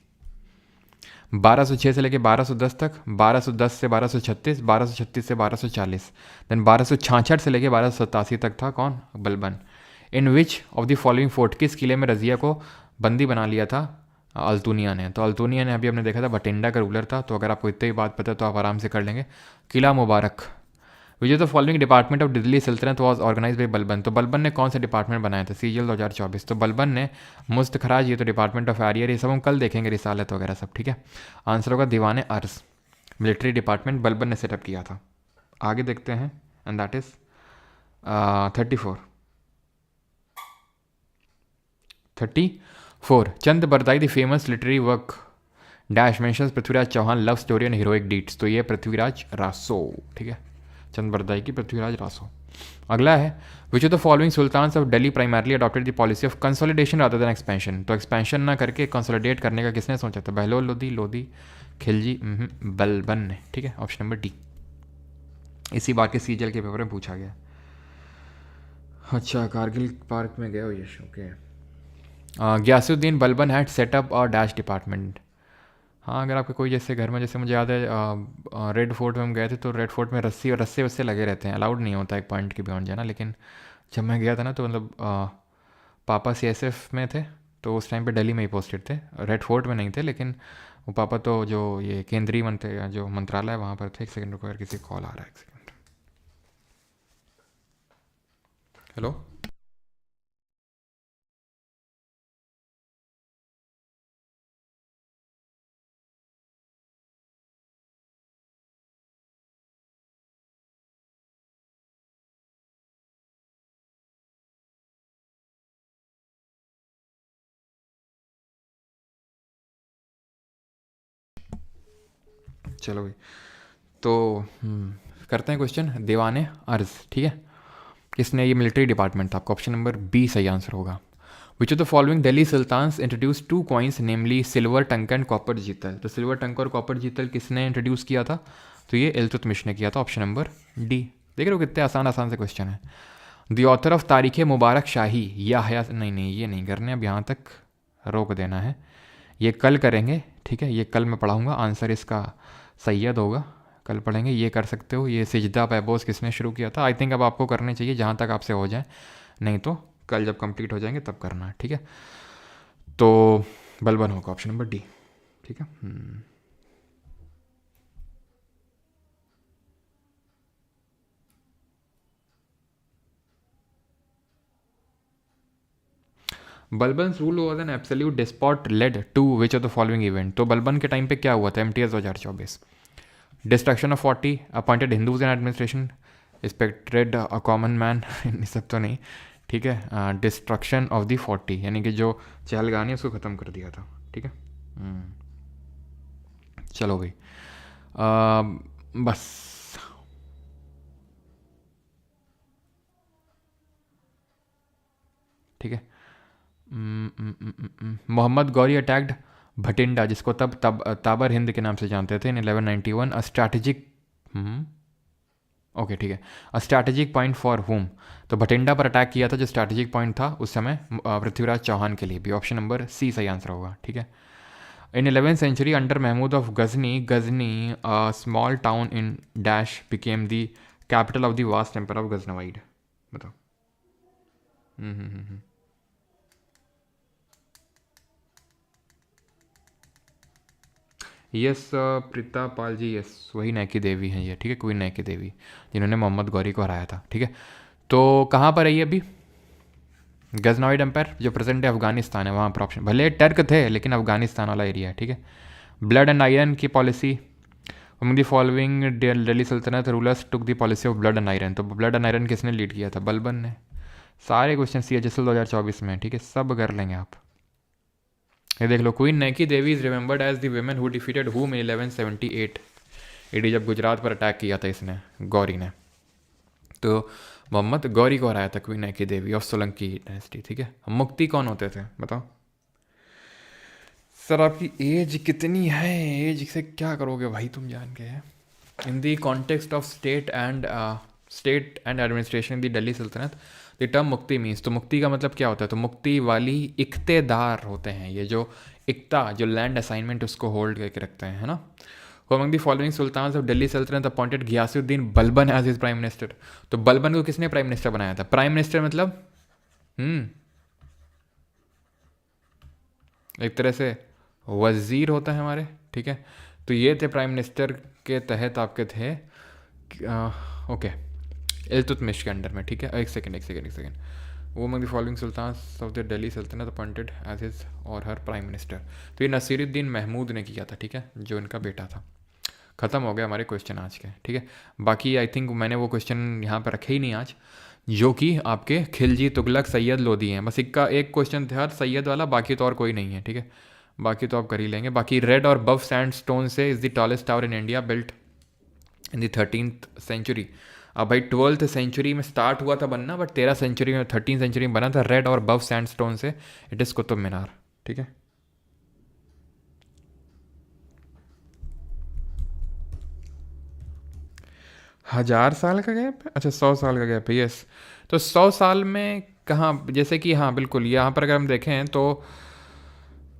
1206 से लेके 1210 तक, 1210 से 1236, 1236 से 1240, देन 1266 से लेके 1287 तक था कौन? Balban. In which of the following fort, किस किले में रज़िया को बंदी बना लिया था अल्तुनिया ने? तो अल्तुनिया ने अभी हमने देखा था बटिंडा का रूलर था, तो अगर आपको इतनी ही बात पता है तो आप आराम से कर लेंगे। Qila Mubarak. Which of the following department of Delhi सल्तनत वॉज ऑर्गेनाइज बाई बलबन? तो बलबन ने कौन सा डिपार्टमेंट बनाया था? सीजीएल 2024। तो बलबन ने मुस्त खराज, ये तो डिपार्टमेंट ऑफ एरियर, ये सब हम कल देखेंगे, रिसालत वगैरह सब, ठीक है। आंसर होगा दीवान अर्ज, मिलिट्री डिपार्टमेंट बलबन ने सेटअप किया था। आगे देखते हैं, and that is 34 Chand Bardai the famous literary work dash mentions Prithviraj Chauhan love story and heroic deeds? तो ये पृथ्वीराज रासो, ठीक है, चंद बरदाई की, पृथ्वीराज रासो। अगला है which of the following sultans of Delhi primarily adopted the policy of consolidation rather than expansion. तो एक्सपेंशन ना करके कंसोलिडेट करने का किसने सोचा था? बहलोल लोधी, लोधी, खिलजी, बलबन ने। ठीक है, ऑप्शन नंबर डी। इसी बार के सीजल के पेपर में पूछा गया। अच्छा, कारगिल पार्क में गए हो Yash? Okay. Ghiyasuddin Balban had setup और डैश डिपार्टमेंट। हाँ, अगर आपके कोई जैसे घर में, जैसे मुझे याद है रेड फोर्ट में हम गए थे, तो रेड फोर्ट में रस्सी और रस्से वस्से लगे रहते हैं, अलाउड नहीं होता एक पॉइंट के बियॉन्ड जाना। लेकिन जब मैं गया था ना, तो मतलब पापा सीएसएफ में थे, तो उस टाइम पे दिल्ली में ही पोस्टेड थे, रेड फोर्ट में नहीं थे। लेकिन वो पापा तो जो ये केंद्रीय मंत्री जो मंत्रालय वहाँ पर थे। एक सेकंड रुको यार, किसी कॉल आ रहा है, एक सेकंड। हेलो, चलो भाई, तो करते हैं क्वेश्चन। दीवाने अर्ज, ठीक है, किसने? ये मिलिट्री डिपार्टमेंट था। आपका ऑप्शन नंबर बी सही आंसर होगा। Which of the following Delhi sultans introduce two coins namely silver tanka and copper jital. तो सिल्वर टंक और कॉपर जीतल किसने इंट्रोड्यूस किया था? तो ये इल्तुतमिश ने किया था। Option number D. देख रहे हो कितने आसान आसान से क्वेश्चन है। द ऑथर ऑफ तारीख मुबारक शाही या हया, नहीं ये नहीं करने, अब यहाँ तक रोक देना है, ये कल करेंगे। ठीक है, ये कल मैं पढ़ाऊँगा, आंसर इसका सैयद होगा, कल पढ़ेंगे। ये कर सकते हो। ये सिजदा पैबोस किसने शुरू किया था? आई थिंक अब आपको करने चाहिए जहाँ तक आपसे हो जाए, नहीं तो कल जब कंप्लीट हो जाएंगे तब करना है। ठीक है, तो बलबन होगा ऑप्शन नंबर डी। ठीक है, Balban rule was an absolute despot led to which of the following event. तो बलबन के टाइम पे क्या हुआ था? MTS 2024, destruction of 40, appointed Hindus in administration, respected a common man, इन सब तो नहीं। ठीक है, डिस्ट्रक्शन ऑफ द 40, यानी कि जो चहलगानी है उसको ख़त्म कर दिया था। ठीक है, चलो भाई, बस ठीक है। मोहम्मद गौरी अटैक्ड भटिंडा, जिसको तब ताबर हिंद के नाम से जानते थे, इन 1191, अ स्ट्रैटेजिक, ओके ठीक है, अ स्ट्रैटेजिक पॉइंट फॉर होम। तो भटिंडा पर अटैक किया था, जो स्ट्रैटेजिक पॉइंट था उस समय पृथ्वीराज चौहान के लिए भी। ऑप्शन नंबर सी सही आंसर होगा। ठीक है, in 11th century under Mahmud of Ghazni, Ghazni a small town in dash became the capital of the vast empire of Ghaznavid. बताओ। यस प्रीता पाल जी, यस वही नैकी देवी हैं ये। ठीक है, क्वीन नैकी देवी, जिन्होंने मोहम्मद गौरी को हराया था। ठीक है, तो कहाँ पर है ये अभी? गजनॉइड एम्पायर जो प्रेजेंट है अफगानिस्तान है, वहाँ पर ऑप्शन, भले टर्क थे लेकिन अफगानिस्तान वाला एरिया है। ठीक है, ब्लड एंड आयरन की policy, among the following Delhi सल्तनत rulers took the policy of blood and iron. तो ब्लड एंड आयरन किसने लीड किया था? बलबन ने। सारे क्वेश्चन CHSL 2024 में। ठीक है, सब कर लेंगे आप। ये देख लो, queen Naiki Devi is remembered as the women who defeated whom in 1178 AD, जब गुजरात पर अटैक किया था इसने, गौरी ने, तो मोहम्मद गौरी को हराया था queen Naiki Devi of Solanki dynasty. ठीक है, मुक्ति कौन होते थे बताओ? सर आपकी एज कितनी है? एज से क्या करोगे भाई तुम जान के? In the context of state and administration the Delhi सल्तनत द टर्म मुक्ति मीन्स। तो मुक्ति का मतलब क्या होता है? तो मुक्ति वाली इख्तेदार होते हैं, ये जो इक्ता, जो लैंड असाइनमेंट, उसको होल्ड करके रखते हैं, है ना। Among the following sultans of Delhi सल्तनत appointed Ghiyasuddin Balban as his prime minister. तो बलबन को किसने प्राइम मिनिस्टर बनाया था? प्राइम मिनिस्टर मतलब एक तरह से वज़ीर होता है हमारे। ठीक है, तो ये थे प्राइम मिनिस्टर के तहत आपके थे, ओके, इल्तुतमिश के अंडर में। ठीक है, एक सेकेंड। वो among the following Sultan of the Delhi सल्तनत अपॉइंटेड एज हिज और हर प्राइम मिनिस्टर। तो ये नसीरुद्दीन महमूद ने किया था। ठीक है, जो इनका बेटा था। ख़त्म हो गए हमारे क्वेश्चन आज के। ठीक है, बाकी आई थिंक मैंने वो क्वेश्चन यहाँ पर रखे ही नहीं आज, जो कि आपके खिलजी, तुगलक, सैयद, लोधी हैं। बस इक्का एक क्वेश्चन था सैयद वाला, बाकी तो और कोई नहीं है। ठीक है, बाकी तो आप कर ही लेंगे। बाकी रेड और बफ सैंड स्टोन से is the tallest tower in India, built in the 13th century अब भाई 12th सेंचुरी में स्टार्ट हुआ था बनना, बट 13 सेंचुरी में 13 सेंचुरी में बना था रेड और बफ सैंडस्टोन से। It is Qutub Minar. ठीक है। 1000 साल का गैप है, अच्छा 100 साल का गैप है, यस। तो 100 साल में कहाँ, जैसे कि हाँ बिल्कुल यहाँ पर अगर हम देखें तो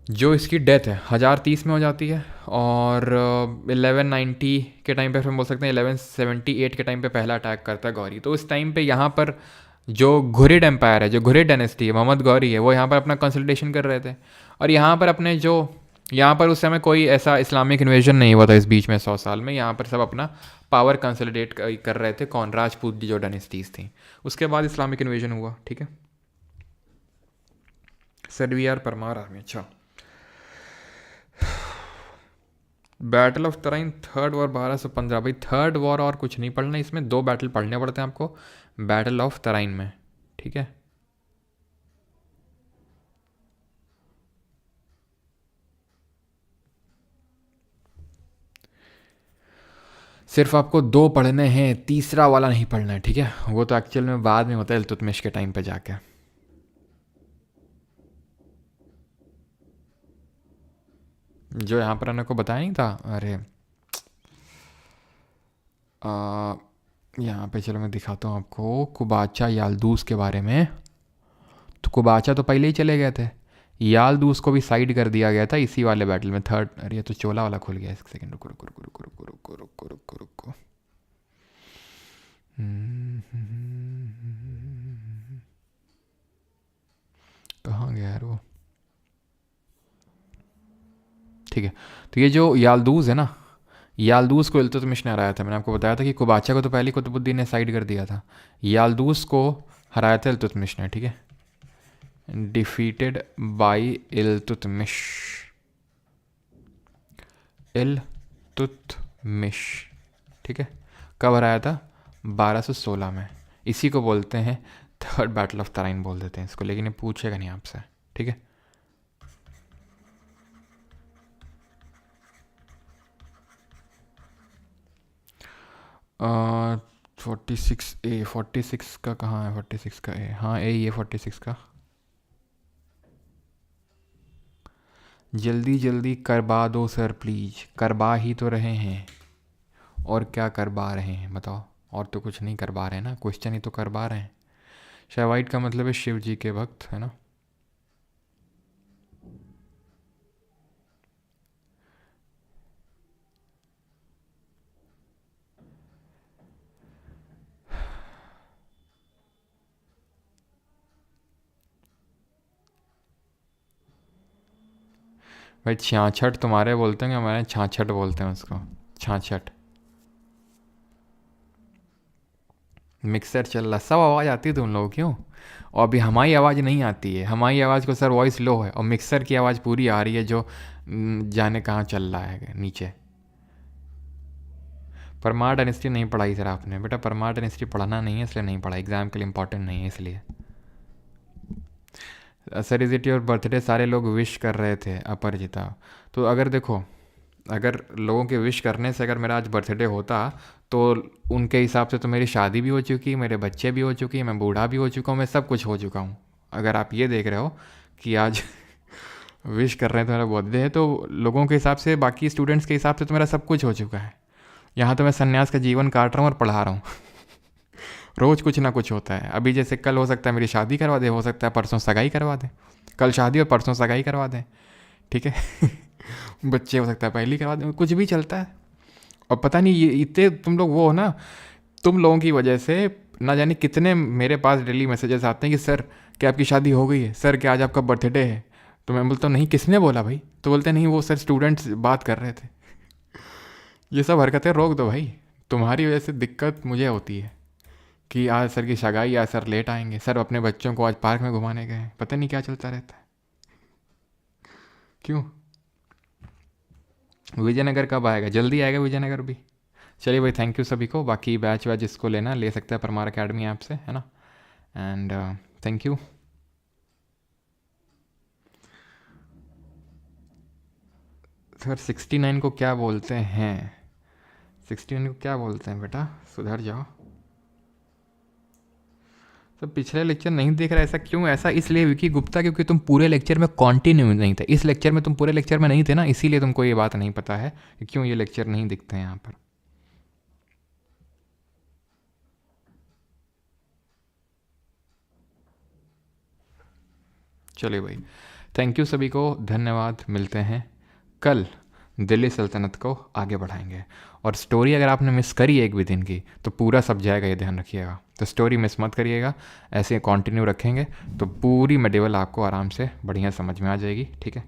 जो इसकी डेथ है 1030 में हो जाती है, और 1190 के टाइम पे फिर हम बोल सकते हैं 1178 के टाइम पे पहला अटैक करता है गौरी। तो उस टाइम पे यहाँ पर जो घुरिड एम्पायर है, जो घुरिड डायनेस्टी है, मोहम्मद गौरी है, वो यहाँ पर अपना कंसल्टेशन कर रहे थे। और यहाँ पर अपने जो यहाँ पर उस समय कोई ऐसा इस्लामिक इन्वेजन नहीं हुआ था इस बीच में 100 साल में। यहाँ पर सब अपना पावर कंसोलिडेट कर रहे थे, कौन, राजपूत जो डायनेस्टीज थी। उसके बाद इस्लामिक इन्वेजन हुआ। ठीक है। सर्वियर परमार आर्मी, अच्छा। Battle of Tarain, third war 1215। भाई थर्ड वॉर और कुछ नहीं पढ़ना इसमें, 2 बैटल पढ़ने पड़ते हैं आपको बैटल ऑफ तराइन में। ठीक है। सिर्फ आपको 2 पढ़ने हैं, तीसरा वाला नहीं पढ़ना है। ठीक है। वो तो एक्चुअल में बाद में होता है इल्तुतमिश के टाइम पे जाके। जो यहाँ पर मैंने को बताया नहीं था, अरे यहाँ पे चलो मैं दिखाता हूँ आपको कुबाचा याल्दूस के बारे में। तो कुबाचा तो पहले ही चले गए थे, याल्दूस को भी साइड कर दिया गया था इसी वाले बैटल में, थर्ड। अरे ये तो चोला वाला खुल गया, एक सेकंड, रुको रुको रुको रुको रुको रुको रुको रुको रुको। कहाँ गया यार वो। ठीक है। तो ये जो याल्दूस है ना, याल्दूस को इल्तुतमिश ने हराया था। मैंने आपको बताया था कि कुबाचा को तो पहले कुतुबुद्दीन ने साइड कर दिया था, याल्दूस को हराया था इल्तुतमिश ने। ठीक है। Defeated by Iltutmish, Iltutmish. ठीक है। कब हराया था? 1216 में। इसी को बोलते हैं थर्ड बैटल ऑफ तराइन बोल देते हैं इसको, लेकिन ये पूछेगा नहीं आपसे। ठीक है। 46A, 46 का कहाँ है? 46 का ए, हाँ ए ही है 46 का। जल्दी जल्दी करवा दो सर प्लीज। करवा ही तो रहे हैं, और क्या करवा रहे हैं बताओ? और तो कुछ नहीं करवा रहे हैं ना, क्वेश्चन ही तो करवा रहे हैं। शेवाइट का मतलब है शिव जी के भक्त, है ना। भाई 66 तुम्हारे बोलते हैं, हमारे 66 बोलते हैं उसको, 66। मिक्सर चल रहा, सब आवाज़ आती है तुम लोगों क्यों? और अभी हमारी आवाज़ नहीं आती है, हमारी आवाज़ को सर वॉइस लो है, और मिक्सर की आवाज़ पूरी आ रही है जो जाने कहाँ चल रहा है नीचे। परमार डायनेस्टी नहीं पढ़ाई सर आपने, बेटा परमार डायनेस्टी पढ़ाना नहीं है इसलिए नहीं पढ़ा, एग्ज़ाम के लिए इंपॉर्टेंट नहीं है इसलिए। Sir is it your birthday, सारे लोग विश कर रहे थे अपरिजिता। तो अगर देखो, अगर लोगों के विश करने से अगर मेरा आज बर्थडे होता तो उनके हिसाब से तो मेरी शादी भी हो चुकी, मेरे बच्चे भी हो चुके, मैं बूढ़ा भी हो चुका हूँ, मैं सब कुछ हो चुका हूँ। अगर आप ये देख रहे हो कि आज विश कर रहे हैं तो मेरा बर्थडे है, तो लोगों के हिसाब से, बाकी स्टूडेंट्स के हिसाब से तो मेरा सब कुछ हो चुका है। यहाँ तो मैं सन्यास का जीवन काट रहा हूँ और पढ़ा रहा हूँ। रोज़ कुछ ना कुछ होता है। अभी जैसे कल हो सकता है मेरी शादी करवा दे, हो सकता है परसों सगाई करवा दें, कल शादी और परसों सगाई करवा दें। ठीक है। बच्चे हो सकता है पहली करवा दें, कुछ भी चलता है। और पता नहीं ये इतने तुम लोग वो हो ना, तुम लोगों की वजह से ना जाने कितने मेरे पास डेली मैसेजेस आते हैं कि सर क्या आपकी शादी हो गई है, सर क्या आज आपका बर्थडे है। तो मैं बोलता हूँ नहीं, किसने बोला भाई? तो बोलते नहीं वो सर स्टूडेंट्स बात कर रहे थे। ये सब हरकतें रोक दो भाई, तुम्हारी वजह से दिक्कत मुझे होती है कि आज सर की सगाई, आज सर लेट आएंगे, सर अपने बच्चों को आज पार्क में घुमाने गए, पता नहीं क्या चलता रहता है। क्यों? विजयनगर कब आएगा? जल्दी आएगा विजयनगर भी। चलिए भाई, थैंक यू सभी को। बाकी बैच वैच जिसको लेना ले सकते हैं परमार अकेडमी ऐप से, है ना। And thank you. सर 69 को क्या बोलते हैं? 69 को क्या बोलते हैं बेटा? सुधर जाओ। तो पिछले लेक्चर नहीं देख रहा, ऐसा क्यों? ऐसा इसलिए विकी गुप्ता क्योंकि तुम पूरे लेक्चर में कंटिन्यू नहीं थे। इस लेक्चर में तुम पूरे लेक्चर में नहीं थे ना, इसीलिए तुमको ये बात नहीं पता है कि क्यों ये लेक्चर नहीं दिखते हैं यहाँ पर। चलिए भाई, थैंक यू सभी को, धन्यवाद। मिलते हैं कल, दिल्ली सल्तनत को आगे बढ़ाएंगे। और स्टोरी अगर आपने मिस करी एक भी दिन की तो पूरा सब जाएगा, ये ध्यान रखिएगा। तो स्टोरी मिस मत करिएगा, ऐसे कंटिन्यू रखेंगे तो पूरी मेडिवल आपको आराम से बढ़िया समझ में आ जाएगी, ठीक है।